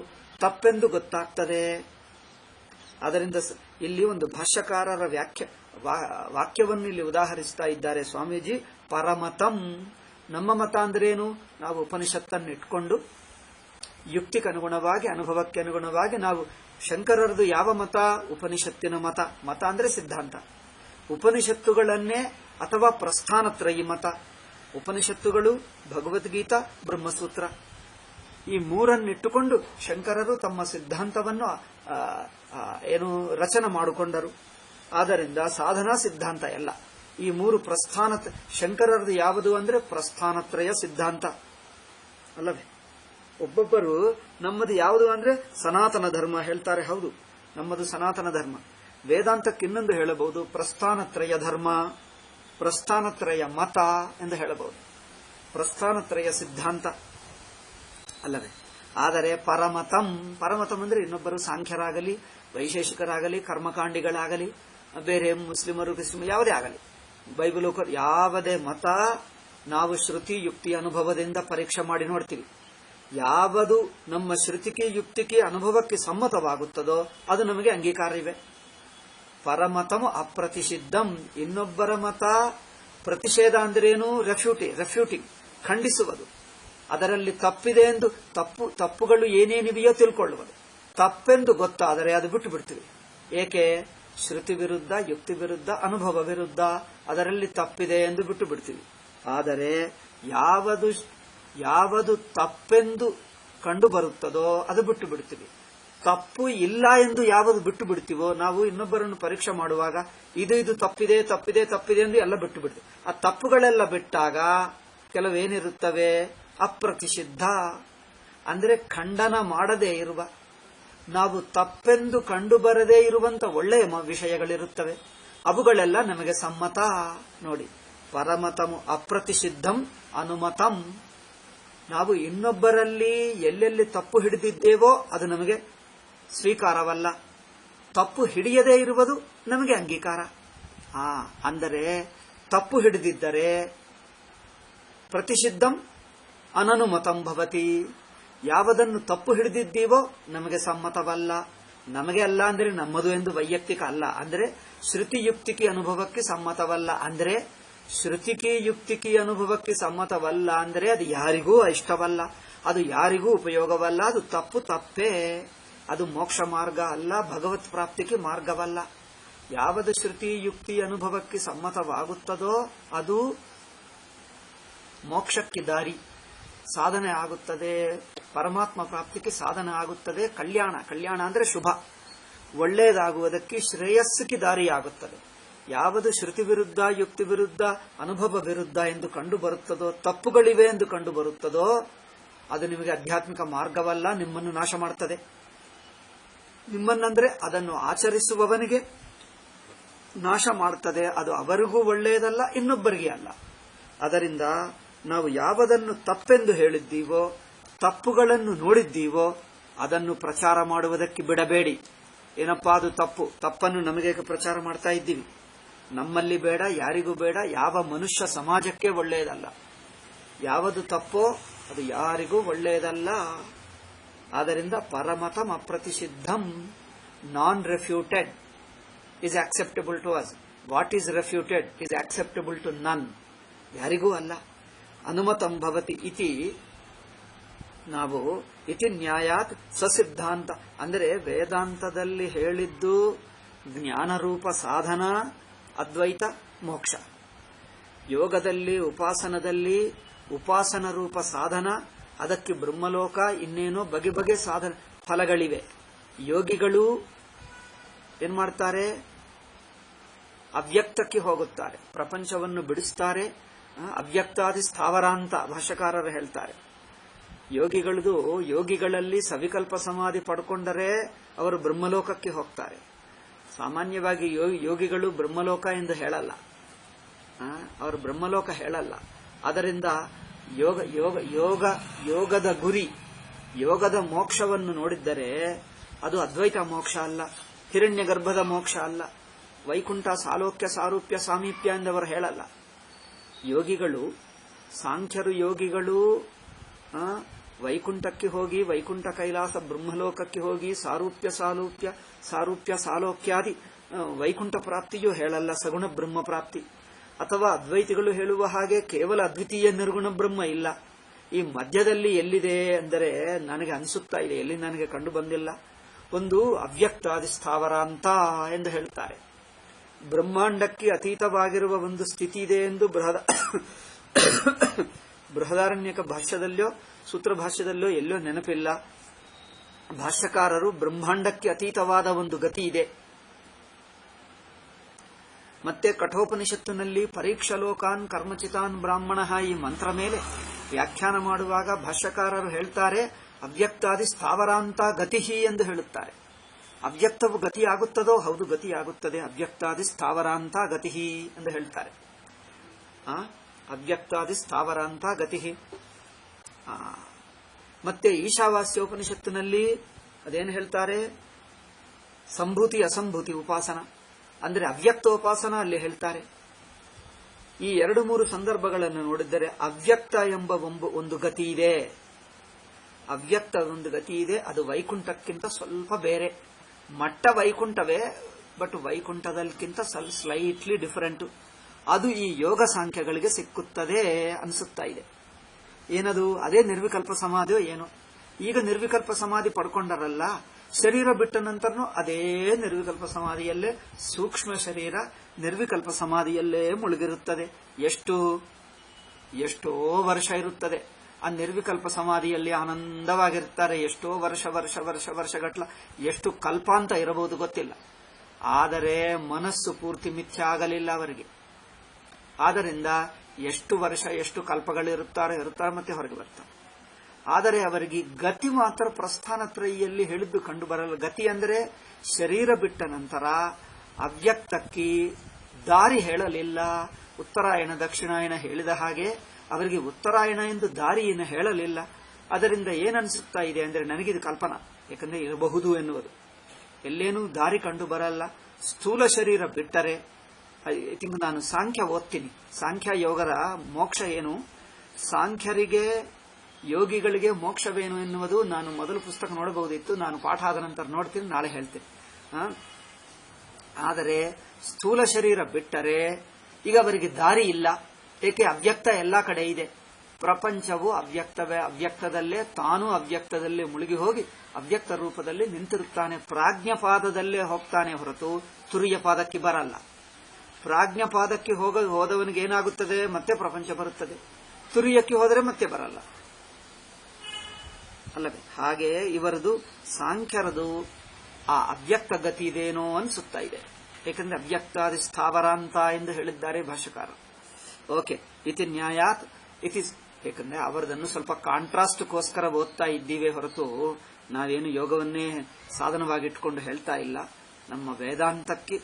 ತಪ್ಪೆಂದು ಗೊತ್ತಾಗ್ತದೆ. ಅದರಿಂದ ಇಲ್ಲಿ ಒಂದು ಭಾಷ್ಯಕಾರರ ವಾಕ್ಯವನ್ನು ಇಲ್ಲಿ ಉದಾಹರಿಸ್ತಾ ಇದ್ದಾರೆ ಸ್ವಾಮೀಜಿ. ಪರಮತಂ, ನಮ್ಮ ಮತ ಅಂದ್ರೇನು? ನಾವು ಉಪನಿಷತ್ತನ್ನು ಇಟ್ಕೊಂಡು ಯುಕ್ತಿಗೆ ಅನುಗುಣವಾಗಿ, ಅನುಭವಕ್ಕೆ ಅನುಗುಣವಾಗಿ ನಾವು ಶಂಕರರದು ಯಾವ ಮತ? ಉಪನಿಷತ್ತಿನ ಮತ. ಮತ ಅಂದ್ರೆ ಸಿದ್ಧಾಂತ. ಉಪನಿಷತ್ತುಗಳನ್ನೇ ಅಥವಾ ಪ್ರಸ್ಥಾನತ್ರಯಿ ಮತ. ಉಪನಿಷತ್ತುಗಳು, ಭಗವದ್ಗೀತಾ, ಬ್ರಹ್ಮಸೂತ್ರ ಈ ಮೂರನ್ನಿಟ್ಟುಕೊಂಡು ಶಂಕರರು ತಮ್ಮ ಸಿದ್ಧಾಂತವನ್ನು ರಚನೆ ಮಾಡಿಕೊಂಡರು. ಆದ್ದರಿಂದ ಸಾಧನಾ ಸಿದ್ಧಾಂತ ಎಲ್ಲ ಈ ಮೂರು ಪ್ರಸ್ಥಾನ. ಶಂಕರರದು ಯಾವುದು ಅಂದ್ರೆ ಪ್ರಸ್ಥಾನತ್ರಯ ಸಿದ್ಧಾಂತ ಅಲ್ಲವೇ? ಒಬ್ಬೊಬ್ಬರು ನಮ್ಮದು ಯಾವುದು ಅಂದ್ರೆ ಸನಾತನ ಧರ್ಮ ಹೇಳ್ತಾರೆ. ಹೌದು, ನಮ್ಮದು ಸನಾತನ ಧರ್ಮ. ವೇದಾಂತಕ್ಕೆ ಇನ್ನೊಂದು ಹೇಳಬಹುದು, ಪ್ರಸ್ಥಾನತ್ರಯ ಧರ್ಮ, ಪ್ರಸ್ಥಾನತ್ರಯ ಮತ ಎಂದು ಹೇಳಬಹುದು, ಪ್ರಸ್ಥಾನತ್ರಯ ಸಿದ್ಧಾಂತ ಅಲ್ಲವೇ? ಆದರೆ ಪರಮತಂ, ಪರಮತಂ ಅಂದ್ರೆ ಇನ್ನೊಬ್ಬರು ಸಾಂಖ್ಯರಾಗಲಿ, ವೈಶೇಷಿಕರಾಗಲಿ, ಕರ್ಮಕಾಂಡಿಗಳಾಗಲಿ, ಬೇರೆ ಮುಸ್ಲಿಮರು, ಕ್ರಿಸ್ಲಿಮರು ಯಾವುದೇ ಆಗಲಿ, ಬೈಬಲ್ ಯಾವುದೇ ಮತ ನಾವು ಶ್ರುತಿ, ಯುಕ್ತಿ, ಅನುಭವದಿಂದ ಪರೀಕ್ಷೆ ಮಾಡಿ ನೋಡ್ತೀವಿ. ಯಾವುದು ನಮ್ಮ ಶ್ರುತಿಗೆ, ಯುಕ್ತಿಗೆ, ಅನುಭವಕ್ಕೆ ಸಮ್ಮತವಾಗುತ್ತದೋ ಅದು ನಮಗೆ ಅಂಗೀಕಾರವಿವೆ. ಪರಮತಮು ಅಪ್ರತಿಷಿದ್ಧಂ, ಇನ್ನೊಬ್ಬರ ಮತ ಪ್ರತಿಷೇಧ ಅಂದ್ರೇನು? ರೆಫ್ಯೂಟಿಂಗ್, ಖಂಡಿಸುವುದು. ಅದರಲ್ಲಿ ತಪ್ಪಿದೆ ಎಂದು ತಪ್ಪುಗಳು ಏನೇನಿವೆಯೋ ತಿಳ್ಕೊಳ್ಳುವುದು. ತಪ್ಪೆಂದು ಗೊತ್ತಾದರೆ ಅದು ಬಿಟ್ಟು ಬಿಡ್ತೀವಿ. ಏಕೆ? ಶ್ರುತಿ ವಿರುದ್ಧ, ಯುಕ್ತಿ ವಿರುದ್ಧ, ಅನುಭವ ವಿರುದ್ಧ, ಅದರಲ್ಲಿ ತಪ್ಪಿದೆ ಎಂದು ಬಿಟ್ಟು ಬಿಡ್ತೀವಿ. ಆದರೆ ಯಾವುದು ತಪ್ಪೆಂದು ಕಂಡು ಬರುತ್ತದೋ ಅದು ಬಿಟ್ಟು ಬಿಡ್ತೀವಿ. ತಪ್ಪು ಇಲ್ಲ ಎಂದು ಯಾವುದು ಬಿಟ್ಟು ಬಿಡ್ತೀವೋ, ನಾವು ಇನ್ನೊಬ್ಬರನ್ನು ಪರೀಕ್ಷೆ ಮಾಡುವಾಗ ಇದು ತಪ್ಪಿದೆ ತಪ್ಪಿದೆ ತಪ್ಪಿದೆ ಎಂದು ಎಲ್ಲ ಬಿಟ್ಟು ಬಿಡ್ತೀವಿ. ಆ ತಪ್ಪುಗಳೆಲ್ಲ ಬಿಟ್ಟಾಗ ಕೆಲವೇನಿರುತ್ತವೆ? ಅಪ್ರತಿಷಿದ್ಧ ಅಂದ್ರೆ ಖಂಡನ ಮಾಡದೇ ಇರುವ, ನಾವು ತಪ್ಪೆಂದು ಕಂಡು ಬರದೇ ಇರುವಂತ ಒಳ್ಳೆಯ ವಿಷಯಗಳಿರುತ್ತವೆ, ಅವುಗಳೆಲ್ಲ ನಮಗೆ ಸಮ್ಮತ. ನೋಡಿ, ಪರಮತಮು ಅಪ್ರತಿಷಿದ್ಧಂ ಅನುಮತಂ. ನಾವು ಇನ್ನೊಬ್ಬರಲ್ಲಿ ಎಲ್ಲೆಲ್ಲಿ ತಪ್ಪು ಹಿಡಿದಿದ್ದೇವೋ ಅದು ನಮಗೆ ಸ್ವೀಕಾರವಲ್ಲ, ತಪ್ಪು ಹಿಡಿಯದೇ ಇರುವುದು ನಮಗೆ ಅಂಗೀಕಾರ. ಅಂದರೆ ತಪ್ಪು ಹಿಡಿದಿದ್ದರೆ ಪ್ರತಿಷಿದ್ಧಂ ಅನನುಮತಂ ಭವತಿ. ಯಾವುದನ್ನು ತಪ್ಪು ಹಿಡಿದಿದ್ದೀವೋ ನಮಗೆ ಸಮ್ಮತವಲ್ಲ, ನಮಗೆ ಅಲ್ಲ ಅಂದ್ರೆ ನಮ್ಮದು ಎಂದು ವೈಯಕ್ತಿಕ ಅಲ್ಲ, ಅಂದ್ರೆ ಶ್ರುತಿಯುಕ್ತಿಕಿ ಅನುಭವಕ್ಕೆ ಸಮ್ಮತವಲ್ಲ, ಅಂದ್ರೆ ಶ್ರುತಿಕಿ ಯುಕ್ತಿಕಿ ಅನುಭವಕ್ಕೆ ಸಮ್ಮತವಲ್ಲ ಅಂದ್ರೆ ಅದು ಯಾರಿಗೂ ಇಷ್ಟವಲ್ಲ, ಅದು ಯಾರಿಗೂ ಉಪಯೋಗವಲ್ಲ, ಅದು ತಪ್ಪೇ, ಅದು ಮೋಕ್ಷ ಮಾರ್ಗ ಅಲ್ಲ, ಭಗವತ್ ಪ್ರಾಪ್ತಿಗೆ ಮಾರ್ಗವಲ್ಲ. ಯಾವುದು ಶ್ರುತಿ ಯುಕ್ತಿ ಅನುಭವಕ್ಕೆ ಸಮ್ಮತವಾಗುತ್ತದೋ ಅದು ಮೋಕ್ಷಕ್ಕೆ ದಾರಿ, ಸಾಧನೆ ಆಗುತ್ತದೆ, ಪರಮಾತ್ಮ ಪ್ರಾಪ್ತಿಗೆ ಸಾಧನ ಆಗುತ್ತದೆ, ಕಲ್ಯಾಣ ಅಂದ್ರೆ ಶುಭ, ಒಳ್ಳೆಯದಾಗುವುದಕ್ಕೆ ಶ್ರೇಯಸ್ಸಿಗೆ ದಾರಿಯಾಗುತ್ತದೆ. ಯಾವುದು ಶ್ರುತಿ ವಿರುದ್ಧ, ಯುಕ್ತಿ ವಿರುದ್ಧ, ಅನುಭವ ವಿರುದ್ಧ ಎಂದು ಕಂಡು ಬರುತ್ತದೋ, ತಪ್ಪುಗಳಿವೆ ಎಂದು ಕಂಡು ಬರುತ್ತದೋ ಅದು ನಿಮಗೆ ಆಧ್ಯಾತ್ಮಿಕ ಮಾರ್ಗವಲ್ಲ, ನಿಮ್ಮನ್ನು ನಾಶ ಮಾಡುತ್ತದೆ. ನಿಮ್ಮನ್ನಂದ್ರೆ ಅದನ್ನು ಆಚರಿಸುವವನಿಗೆ ನಾಶ ಮಾಡುತ್ತದೆ, ಅದು ಅವರಿಗೂ ಒಳ್ಳೆಯದಲ್ಲ, ಇನ್ನೊಬ್ಬರಿಗೆ ಅಲ್ಲ. ಅದರಿಂದ ನಾವು ಯಾವುದನ್ನು ತಪ್ಪೆಂದು ಹೇಳಿದ್ದೀವೋ, ತಪ್ಪುಗಳನ್ನು ನೋಡಿದ್ದೀವೋ ಅದನ್ನು ಪ್ರಚಾರ ಮಾಡುವುದಕ್ಕೆ ಬಿಡಬೇಡಿ. ಏನಪ್ಪಾ ಅದು ತಪ್ಪನ್ನು ನಮಗೆ ಪ್ರಚಾರ ಮಾಡ್ತಾ ಇದ್ದೀವಿ, ನಮ್ಮಲ್ಲಿ ಬೇಡ, ಯಾರಿಗೂ ಬೇಡ, ಯಾವ ಮನುಷ್ಯ ಸಮಾಜಕ್ಕೆ ಒಳ್ಳೆಯದಲ್ಲ. ಯಾವುದು ತಪ್ಪೋ ಅದು ಯಾರಿಗೂ ಒಳ್ಳೆಯದಲ್ಲ. ಆದ್ದರಿಂದ ಪರಮತಂ ಅಪ್ರತಿಷಿದ್ಧಂ, ನಾನ್ refuted is acceptable to us. What is refuted is acceptable to none. ಯಾರಿಗೂ ಅಲ್ಲ. ಅನುಮತಂ ಭವತಿ ಇತಿ, ನಾವು ಇತಿ ನ್ಯಾಯಾತ್ ಸಸಿದ್ಧಾಂತ ಅಂದ್ರೆ ವೇದಾಂತದಲ್ಲಿ ಹೇಳಿದ್ದು ಜ್ಞಾನರೂಪ ಸಾಧನ, ಅದ್ವೈತ, ಮೋಕ್ಷ. ಯೋಗದಲ್ಲಿ ಉಪಾಸನದಲ್ಲಿ ಉಪಾಸನ ರೂಪ ಸಾಧನ, ಅದಕ್ಕೆ ಬ್ರಹ್ಮಲೋಕ, ಇನ್ನೇನೋ ಬಗೆ ಬಗೆ ಸಾಧನ ಫಲಗಳಿವೆ. ಯೋಗಿಗಳು ಏನ್ ಮಾಡ್ತಾರೆ? ಅವ್ಯಕ್ತಕ್ಕೆ ಹೋಗುತ್ತಾರೆ, ಪ್ರಪಂಚವನ್ನು ಬಿಡಿಸ್ತಾರೆ. ಅವ್ಯಕ್ತಾದಿ ಸ್ಥಾವರ ಅಂತ ಭಾಷ್ಯಕಾರರು ಹೇಳ್ತಾರೆ. ಯೋಗಿಗಳಲ್ಲಿ ಸವಿಕಲ್ಪ ಸಮಾಧಿ ಪಡ್ಕೊಂಡರೆ ಅವರು ಬ್ರಹ್ಮಲೋಕಕ್ಕೆ ಹೋಗ್ತಾರೆ. ಸಾಮಾನ್ಯವಾಗಿ ಯೋಗಿಗಳು ಬ್ರಹ್ಮಲೋಕ ಎಂದು ಹೇಳಲ್ಲ, ಅವರು ಬ್ರಹ್ಮಲೋಕ ಹೇಳಲ್ಲ. ಅದರಿಂದ ಯೋಗದ ಗುರಿ, ಯೋಗದ ಮೋಕ್ಷವನ್ನು ನೋಡಿದ್ದರೆ ಅದು ಅದ್ವೈತ ಮೋಕ್ಷ ಅಲ್ಲ, ಹಿರಣ್ಯ ಗರ್ಭದ ಮೋಕ್ಷ ಅಲ್ಲ, ವೈಕುಂಠ ಸಾಲೋಕ್ಯ ಸಾರೂಪ್ಯ ಸಾಮೀಪ್ಯ ಎಂದವರು ಹೇಳಲ್ಲ. ಯೋಗಿಗಳು, ಸಾಂಖ್ಯರು ಯೋಗಿಗಳು ವೈಕುಂಠಕ್ಕೆ ಹೋಗಿ, ವೈಕುಂಠ ಕೈಲಾಸ ಬ್ರಹ್ಮಲೋಕಕ್ಕೆ ಹೋಗಿ ಸಾರೂಪ್ಯ ಸಾಲೂಪ್ಯ ಸಾರೂಪ್ಯ ಸಾಲೋಕ್ಯಾದಿ ವೈಕುಂಠ ಪ್ರಾಪ್ತಿಯೂ ಹೇಳಲ್ಲ, ಸಗುಣ ಬ್ರಹ್ಮ ಪ್ರಾಪ್ತಿ. ಅಥವಾ ಅದ್ವೈತಿಗಳು ಹೇಳುವ ಹಾಗೆ ಕೇವಲ ಅದ್ವಿತೀಯ ನಿರ್ಗುಣ ಬ್ರಹ್ಮ ಇಲ್ಲ. ಈ ಮಧ್ಯದಲ್ಲಿ ಎಲ್ಲಿದೆ ಅಂದರೆ ನನಗೆ ಅನಿಸುತ್ತಾ ಇದೆ, ಎಲ್ಲಿ ನನಗೆ ಕಂಡು ಬಂದಿಲ್ಲ. ಒಂದು ಅವ್ಯಕ್ತಾದಿ ಸ್ಥಾವರ ಅಂತ ಎಂದು ಹೇಳ್ತಾರೆ. ಬ್ರಹ್ಮಾಂಡಕ್ಕೆ ಅತೀತವಾಗಿರುವ ಒಂದು ಸ್ಥಿತಿ ಇದೆ ಎಂದು ಬೃಹದಾರಣ್ಯಕ ಭಾಷ್ಯದಲ್ಲೋ ಸೂತ್ರ ಭಾಷ್ಯದಲ್ಲೋ ಎಲ್ಲೋ ನೆನಪಿಲ್ಲ. ಭಾಷ್ಯಕಾರರು ಬ್ರಹ್ಮಾಂಡಕ್ಕೆ ಅತೀತವಾದ ಒಂದು ಗತಿ ಇದೆ. ಮತ್ತೆ ಕಠೋಪನಿಷತ್ತಿನಲ್ಲಿ ಪರೀಕ್ಷಲೋಕಾನ್ ಕರ್ಮಚಿತಾನ್ ಬ್ರಾಹ್ಮಣ ಈ ಮಂತ್ರ ಮೇಲೆ ವ್ಯಾಖ್ಯಾನ ಮಾಡುವಾಗ ಭಾಷ್ಯಕಾರರು ಹೇಳ್ತಾರೆ ಅವ್ಯಕ್ತಾದಿ ಸ್ಥಾವರಾಂತ ಗತಿ ಎಂದು ಹೇಳುತ್ತಾರೆ. ಅವ್ಯಕ್ತವು ಗತಿಯಾಗುತ್ತದೋ? ಹೌದು, ಗತಿಯಾಗುತ್ತದೆ. ಅವ್ಯಕ್ತಾದಿ ಸ್ಥಾವರಾಂತ ಗತಿ ಎಂದು ಹೇಳ್ತಾರೆ. ಅವ್ಯಕ್ತಾದಿ ಸ್ಥಾವರಾಂತ ಗತಿ. ಮತ್ತೆ ಈಶಾವಾಸ್ಯೋಪನಿಷತ್ತಿನಲ್ಲಿ ಅದೇನು ಹೇಳ್ತಾರೆ? ಸಂಭೂತಿ ಅಸಂಭೂತಿ ಉಪಾಸನ ಅಂದ್ರೆ ಅವ್ಯಕ್ತೋಪಾಸನ ಅಲ್ಲಿ ಹೇಳ್ತಾರೆ. ಈ 2-3 ಸಂದರ್ಭಗಳನ್ನು ನೋಡಿದರೆ ಅವ್ಯಕ್ತ ಎಂಬ ಒಂದು ಗತಿ ಇದೆ. ಅವ್ಯಕ್ತ ಒಂದು ಗತಿ ಇದೆ, ಅದು ವೈಕುಂಠಕ್ಕಿಂತ ಸ್ವಲ್ಪ ಬೇರೆ ಮಟ್ಟ. ವೈಕುಂಠವೇ, ಬಟ್ ವೈಕುಂಠದಕ್ಕಿಂತ ಸ್ಲೈಟ್ಲಿ ಡಿಫರೆಂಟ್. ಅದು ಈ ಯೋಗ ಸಾಂಖ್ಯಗಳಿಗೆ ಸಿಕ್ಕುತ್ತದೆ ಅನಿಸುತ್ತಾ ಇದೆ. ಏನದು? ಅದೇ ನಿರ್ವಿಕಲ್ಪ ಸಮಾಧಿಯೋ ಏನೋ. ಈಗ ನಿರ್ವಿಕಲ್ಪ ಸಮಾಧಿ ಪಡ್ಕೊಂಡರಲ್ಲ, ಶರೀರ ಬಿಟ್ಟ ನಂತರನೂ ಅದೇ ನಿರ್ವಿಕಲ್ಪ ಸಮಾಧಿಯಲ್ಲೇ, ಸೂಕ್ಷ್ಮ ಶರೀರ ನಿರ್ವಿಕಲ್ಪ ಸಮಾಧಿಯಲ್ಲೇ ಮುಳುಗಿರುತ್ತದೆ. ಎಷ್ಟೋ ವರ್ಷ ಇರುತ್ತದೆ ಆ ನಿರ್ವಿಕಲ್ಪ ಸಮಾಧಿಯಲ್ಲಿ, ಆನಂದವಾಗಿರುತ್ತಾರೆ. ಎಷ್ಟೋ ವರ್ಷಗಟ್ಲ, ಎಷ್ಟು ಕಲ್ಪಾಂತ ಇರಬಹುದು ಗೊತ್ತಿಲ್ಲ. ಆದರೆ ಮನಸ್ಸು ಪೂರ್ತಿ ಮಿಥ್ಯ ಆಗಲಿಲ್ಲ ಅವರಿಗೆ. ಆದ್ದರಿಂದ ಎಷ್ಟು ವರ್ಷ ಎಷ್ಟು ಕಲ್ಪಗಳಿರುತ್ತಾರೆ ಮತ್ತೆ ಹೊರಗೆ ಬರ್ತಾರೆ. ಆದರೆ ಅವರಿಗೆ ಗತಿ ಮಾತ್ರ ಪ್ರಸ್ಥಾನತ್ರಯಿಯಲ್ಲಿ ಹೇಳಿದ್ದು ಕಂಡು ಬರಲ್ಲ. ಗತಿ ಅಂದರೆ ಶರೀರ ಬಿಟ್ಟ ನಂತರ ಅವ್ಯಕ್ತಕ್ಕೆ ದಾರಿ ಹೇಳಲಿಲ್ಲ. ಉತ್ತರಾಯಣ ದಕ್ಷಿಣಾಯಣ ಹೇಳಿದ ಹಾಗೆ ಅವರಿಗೆ ಉತ್ತರಾಯಣ ಎಂದು ದಾರಿಯನ್ನು ಹೇಳಲಿಲ್ಲ. ಅದರಿಂದ ಏನನ್ಸುತ್ತಾ ಇದೆ ಅಂದರೆ ನನಗಿದು ಕಲ್ಪನಾ, ಯಾಕಂದ್ರೆ ಇರಬಹುದು ಎನ್ನುವುದು. ಎಲ್ಲೇನೂ ದಾರಿ ಕಂಡು ಬರಲ್ಲ. ಸ್ಥೂಲ ಶರೀರ ಬಿಟ್ಟರೆ, ಐ ಥಿಂಕ್ ನಾನು ಸಾಂಖ್ಯ ಓದ್ತೀನಿ, ಸಾಂಖ್ಯ ಯೋಗರ ಮೋಕ್ಷ ಏನು. ಸಾಂಖ್ಯರಿಗೆ ಯೋಗಿಗಳಿಗೆ ಮೋಕ್ಷವೇನು ಎನ್ನುವುದು ನಾನು ಮೊದಲು ಪುಸ್ತಕ ನೋಡಬಹುದಿತ್ತು, ನಾನು ಪಾಠ ಆದ ನಂತರ ನೋಡ್ತೀನಿ, ನಾಳೆ ಹೇಳ್ತೀನಿ. ಆದರೆ ಸ್ಥೂಲ ಶರೀರ ಬಿಟ್ಟರೆ ಈಗ ಅವರಿಗೆ ದಾರಿ ಇಲ್ಲ. ಏಕೆ? ಅವ್ಯಕ್ತ ಎಲ್ಲಾ ಕಡೆ ಇದೆ. ಪ್ರಪಂಚವು ಅವ್ಯಕ್ತವೇ, ಅವ್ಯಕ್ತದಲ್ಲೇ ತಾನೂ ಅವ್ಯಕ್ತದಲ್ಲೇ ಮುಳುಗಿ ಹೋಗಿ ಅವ್ಯಕ್ತ ರೂಪದಲ್ಲಿ ನಿಂತಿರುತ್ತಾನೆ. ಪ್ರಾಜ್ಞಪಾದದಲ್ಲೇ ಹೋಗ್ತಾನೆ ಹೊರತು ತುರಿಯ ಪಾದಕ್ಕೆ ಬರಲ್ಲ. ಪ್ರಾಜ್ಞಪಾದಕ್ಕೆ ಹೋದವನಿಗೆ ಏನಾಗುತ್ತದೆ? ಮತ್ತೆ ಪ್ರಪಂಚ ಬರುತ್ತದೆ. ತುರಿಯಕ್ಕೆ ಹೋದರೆ ಮತ್ತೆ ಬರಲ್ಲ ಅಲ್ಲವೇ? ಹಾಗೆ ಇವರದು ಸಾಂಖ್ಯರದು ಆ ಅವ್ಯಕ್ತ ಗತಿ ಇದೇನೋ ಅನ್ಸುತ್ತಾ ಇದೆ. ಏಕೆಂದ್ರೆ ಅವ್ಯಕ್ತಾದಿ ಸ್ಥಾವರಾಂತ ಎಂದು ಹೇಳಿದ್ದಾರೆ ಭಾಷ್ಯಕಾರ. ಓಕೆ, ಇತಿ ನ್ಯಾಯಾತ್ ಇತಿ. ಏಕೆಂದ್ರೆ ಅವರದನ್ನು ಸ್ವಲ್ಪ ಕಾಂಟ್ರಾಸ್ಟ್ಗೋಸ್ಕರ ಓದ್ತಾ ಇದ್ದೀವಿ ಹೊರತು ನಾವೇನು ಯೋಗವನ್ನೇ ಸಾಧನವಾಗಿಟ್ಕೊಂಡು ಹೇಳ್ತಾ ಇಲ್ಲ. ನಮ್ಮ ವೇದಾಂತಕ್ಕೆ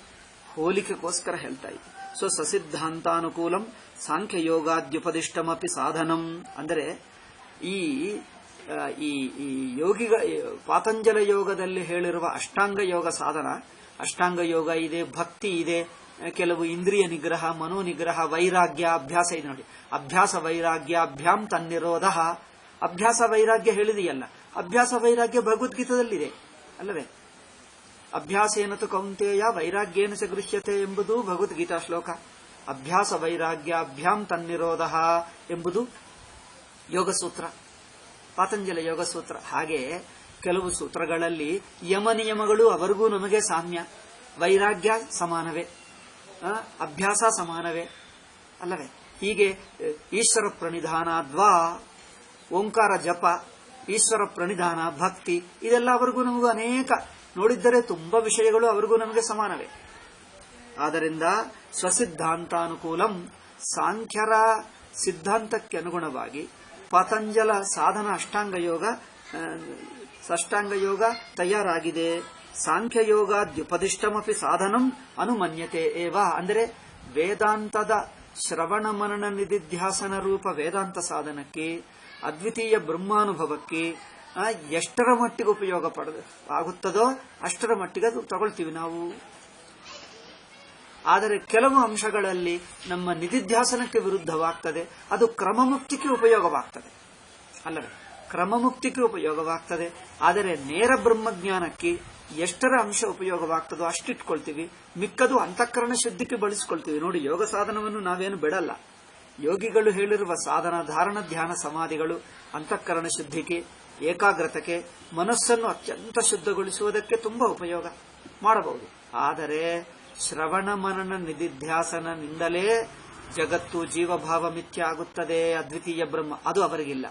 ಹೋಲಿಕೆಗೋಸ್ಕರ ಹೇಳ್ತಾ ಇದ್ದೀವಿ. ಸೊ ಸಸಿದ್ಧಾಂತಾನುಕೂಲಂ ಸಾಂಖ್ಯ ಯೋಗಾದ್ಯುಪದಿಷ್ಟಮಪಿ ಸಾಧನಂ. ಅಂದರೆ ಈ ಪಾತಂಜಲ ಯೋಗದಲ್ಲಿ ಹೇಳಿರುವ ಅಷ್ಟಾಂಗ ಯೋಗ ಸಾಧನ, ಅಷ್ಟಾಂಗ ಯೋಗ ಇದೆ, ಭಕ್ತಿ ಇದೆ, ಕೆಲವು ಇಂದ್ರಿಯ ನಿಗ್ರಹ, ಮನೋ ನಿಗ್ರಹ, ವೈರಾಗ್ಯ, ಅಭ್ಯಾಸ ಇದೆ ನೋಡಿ. ಅಭ್ಯಾಸ ವೈರಾಗ್ಯ ಅಭ್ಯಾಂ ತನ್ನಿರೋಧ. ಅಭ್ಯಾಸ ವೈರಾಗ್ಯ ಹೇಳಿದೆಯಲ್ಲ, ಅಭ್ಯಾಸ ವೈರಾಗ್ಯ ಭಗವದ್ಗೀತದಲ್ಲಿದೆ ಅಲ್ಲವೇ? ಅಭ್ಯಾಸೇನತು ಕೌಂತೆಯ ವೈರಾಗ್ಯೇನ ಚ ಗೃಹ್ಯತೆ ಎಂಬುದು ಭಗವದ್ಗೀತಾ ಶ್ಲೋಕ. ಅಭ್ಯಾಸ ವೈರಾಗ್ಯ ಅಭ್ಯಾಂ ತನ್ನಿರೋಧ ಎಂಬುದು ಯೋಗಸೂತ್ರ, ಪಾತಂಜಲ ಯೋಗಸೂತ್ರ. ಹಾಗೆ ಕೆಲವು ಸೂತ್ರಗಳಲ್ಲಿ ಯಮ ನಿಯಮಗಳು ಅವರಿಗೂ ನಮಗೆ ಸಾಮ್ಯ. ವೈರಾಗ್ಯ ಸಮಾನವೇ, ಅಭ್ಯಾಸ ಸಮಾನವೇ ಅಲ್ಲವೇ? ಹೀಗೆ ಈಶ್ವರ ಪ್ರಣಿಧಾನಾದ್ವಾ, ಓಂಕಾರ ಜಪ, ಈಶ್ವರ ಪ್ರಣಿಧಾನ, ಭಕ್ತಿ, ಇದೆಲ್ಲ ಅವರಿಗೂ ನಮಗೂ ಅನೇಕ ನೋಡಿದ್ದರೆ ತುಂಬಾ ವಿಷಯಗಳು ಅವರಿಗೂ ನಮಗೆ ಸಮಾನವೇ. ಆದ್ದರಿಂದ ಸ್ವಸಿದ್ಧಾಂತಾನುಕೂಲಂ, ಸಾಂಖ್ಯರ ಸಿದ್ಧಾಂತಕ್ಕೆ ಅನುಗುಣವಾಗಿ ಪತಂಜಲ ಸಾಧನ ಅಷ್ಟಾಂಗ ಯೋಗ ತಯಾರಾಗಿದೆ. ಸಾಂಖ್ಯಯೋಗಾದ್ಯುಪದಿಷ್ಟಮಪಿ ಸಾಧನಂ ಅನುಮನ್ಯತೆ ಏವ. ಅಂದರೆ ವೇದಾಂತದ ಶ್ರವಣ ಮನನ ನಿಧಿಧ್ಯಾಸನ ರೂಪ ವೇದಾಂತ ಸಾಧನಕ್ಕೆ, ಅದ್ವಿತೀಯ ಬ್ರಹ್ಮಾನುಭವಕ್ಕೆ ಎಷ್ಟರ ಮಟ್ಟಿಗೆ ಉಪಯೋಗ ಆಗುತ್ತದೋ ಅಷ್ಟರ ಮಟ್ಟಿಗೆ ಅದು ತಗೊಳ್ತೀವಿ ನಾವು. ಆದರೆ ಕೆಲವು ಅಂಶಗಳಲ್ಲಿ ನಮ್ಮ ನಿಧಿಧ್ಯಾಸನಕ್ಕೆ ವಿರುದ್ಧವಾಗ್ತದೆ, ಅದು ಕ್ರಮಮುಕ್ತಿಗೆ ಉಪಯೋಗವಾಗ್ತದೆ ಅಲ್ಲವೇ? ಕ್ರಮಮುಕ್ತಿಗೆ ಉಪಯೋಗವಾಗ್ತದೆ. ಆದರೆ ನೇರ ಬ್ರಹ್ಮಜ್ಞಾನಕ್ಕೆ ಎಷ್ಟರ ಅಂಶ ಉಪಯೋಗವಾಗ್ತದೋ ಅಷ್ಟಿಟ್ಕೊಳ್ತೀವಿ, ಮಿಕ್ಕದು ಅಂತಃಕರಣ ಶುದ್ಧಿಗೆ ಬಳಸ್ಕೊಳ್ತೀವಿ. ನೋಡಿ, ಯೋಗ ಸಾಧನವನ್ನು ನಾವೇನು ಬಿಡಲ್ಲ. ಯೋಗಿಗಳು ಹೇಳಿರುವ ಸಾಧನ, ಧಾರಣ, ಧ್ಯಾನ, ಸಮಾಧಿಗಳು ಅಂತಃಕರಣ ಶುದ್ಧಿಗೆ, ಏಕಾಗ್ರತೆಗೆ, ಮನಸ್ಸನ್ನು ಅತ್ಯಂತ ಶುದ್ಧಗೊಳಿಸುವುದಕ್ಕೆ ತುಂಬಾ ಉಪಯೋಗ ಮಾಡಬಹುದು. ಆದರೆ ಶ್ರವಣ ಮನನ ನಿಧಿಧ್ಯಾಸನದಿಂದಲೇ ಜಗತ್ತು ಜೀವಭಾವ ಮಿಥ್ಯ ಆಗುತ್ತದೆ, ಅದ್ವಿತೀಯ ಬ್ರಹ್ಮ ಅದು ಅವರಿಗಿಲ್ಲ.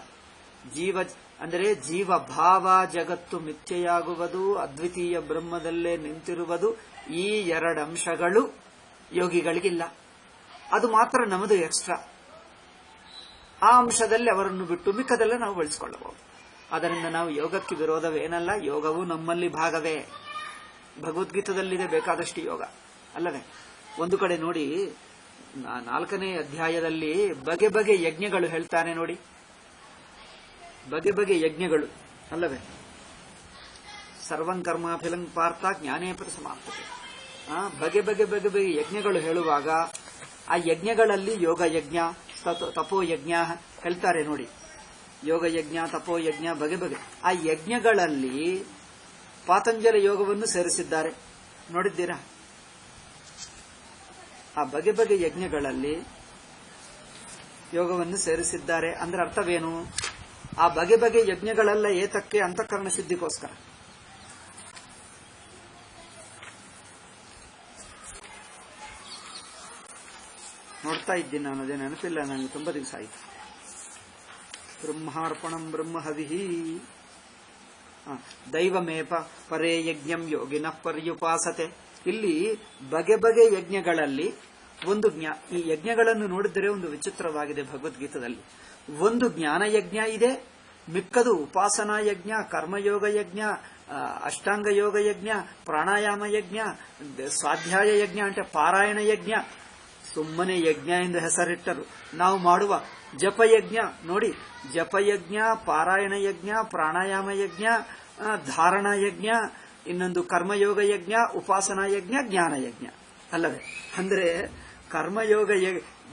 ಜೀವಭಾವ ಜಗತ್ತು ಮಿಥ್ಯೆಯಾಗುವುದು, ಅದ್ವಿತೀಯ ಬ್ರಹ್ಮದಲ್ಲೇ ನಿಂತಿರುವುದು, ಈ ಎರಡು ಅಂಶಗಳು ಯೋಗಿಗಳಿಗಿಲ್ಲ. ಅದು ಮಾತ್ರ ನಮ್ಮದು ಎಕ್ಸ್ಟ್ರಾ. ಆ ಅಂಶದಲ್ಲಿ ಅವರನ್ನು ಬಿಟ್ಟು ಮಿಕ್ಕದೆಲ್ಲ ನಾವು ಬಳಸಿಕೊಳ್ಳಬಹುದು. ಅದರಿಂದ ನಾವು ಯೋಗಕ್ಕೆ ವಿರೋಧವೇನಲ್ಲ, ಯೋಗವು ನಮ್ಮಲ್ಲಿ ಭಾಗವೇ. ಭಗವದ್ಗೀತದಲ್ಲಿದೆ ಬೇಕಾದಷ್ಟು ಯೋಗ ಅಲ್ಲವೇ? ಒಂದು ಕಡೆ ನೋಡಿ, 4ನೇ ಅಧ್ಯಾಯದಲ್ಲಿ ಬಗೆ ಬಗೆ ಯಜ್ಞಗಳು ಹೇಳ್ತಾನೆ ನೋಡಿ. ಬಗೆ ಬಗೆ ಯಜ್ಞಗಳು ಅಲ್ಲವೇ? ಸರ್ವಂ ಕರ್ಮಾಫಿಲಂ ಪಾರ್ಥ ಜ್ಞಾನೇ ಪ್ರತಿ ಸಮಾಪ್ತತೆ. ಬಗೆ ಬಗೆ ಬಗೆ ಬಗೆ ಯಜ್ಞಗಳು ಹೇಳುವಾಗ ಆ ಯಜ್ಞಗಳಲ್ಲಿ ಯೋಗ ಯಜ್ಞ, ತಪೋ ಯಜ್ಞ ಹೇಳ್ತಾರೆ ನೋಡಿ. ಯೋಗ ಯಜ್ಞ, ತಪೋ ಯಜ್ಞ, ಬಗೆ ಬಗೆ. ಆ ಯಜ್ಞಗಳಲ್ಲಿ ಪಾತಂಜಲ ಯೋಗವನ್ನು ಸೇರಿಸಿದ್ದಾರೆ, ನೋಡಿದ್ದೀರಾ? ಆ ಬಗೆ ಬಗೆ ಯಜ್ಞಗಳಲ್ಲಿ ಯೋಗವನ್ನು ಸೇರಿಸಿದ್ದಾರೆ. ಅಂದ್ರೆ ಅರ್ಥವೇನು? ಆ ಬಗೆ ಬಗೆ ಯಜ್ಞಗಳೆಲ್ಲ ಏತಕ್ಕೆ? ಅಂತಃಕರಣ ಶುದ್ಧಿಗೋಸ್ಕರ. ನೋಡ್ತಾ ಇದ್ದೀನಿ ನಾನು, ಅದೇ ನೆನಪಿಲ್ಲ ನನಗೆ, ತುಂಬಾ ದಿವಸ ಆಯಿತು. ಬ್ರಹ್ಮಾರ್ಪಣಂ ಬ್ರಹ್ಮ ಹವಿಹಿ ದೈವಮೇಪ ಪರೇ ಯಜ್ಞಂ ಯೋಗಿನಃ ಪರ್ಯುಪಾಸತೆ. ಇಲ್ಲಿ ಬಗೆ ಬಗೆ ಯಜ್ಞಗಳಲ್ಲಿ ಒಂದು ಈ ಯಜ್ಞಗಳನ್ನು ನೋಡಿದರೆ ಒಂದು ವಿಚಿತ್ರವಾಗಿದೆ ಭಗವದ್ಗೀತದಲ್ಲಿ. ಒಂದು ಜ್ಞಾನ ಯಜ್ಞ ಇದೆ, ಮಿಕ್ಕದು ಉಪಾಸನಾ ಯಜ್ಞ, ಕರ್ಮಯೋಗ ಯಜ್ಞ, ಅಷ್ಟಾಂಗ ಯೋಗ ಯಜ್ಞ, ಪ್ರಾಣಾಯಾಮ ಯಜ್ಞ, ಸ್ವಾಧ್ಯಾಯ ಯಜ್ಞ అంటే ಪಾರಾಯಣ ಯಜ್ಞ. ಸುಮ್ಮನೆ ಯಜ್ಞ ಎಂದು ಹೆಸರಿಟ್ಟರು. ನಾವು ಮಾಡುವ ಜಪಯಜ್ಞ ನೋಡಿ, ಜಪಯಜ್ಞ, ಪಾರಾಯಣ ಯಜ್ಞ, ಪ್ರಾಣಾಯಾಮ ಯಜ್ಞ, ಧಾರಣಾ ಯಜ್ಞ, ಇನ್ನೊಂದು ಕರ್ಮಯೋಗ ಯಜ್ಞ, ಉಪಾಸನಾ ಯಜ್ಞ, ಜ್ಞಾನ ಯಜ್ಞ ಅಲ್ಲವೇ? ಅಂದ್ರೆ ಕರ್ಮಯೋಗ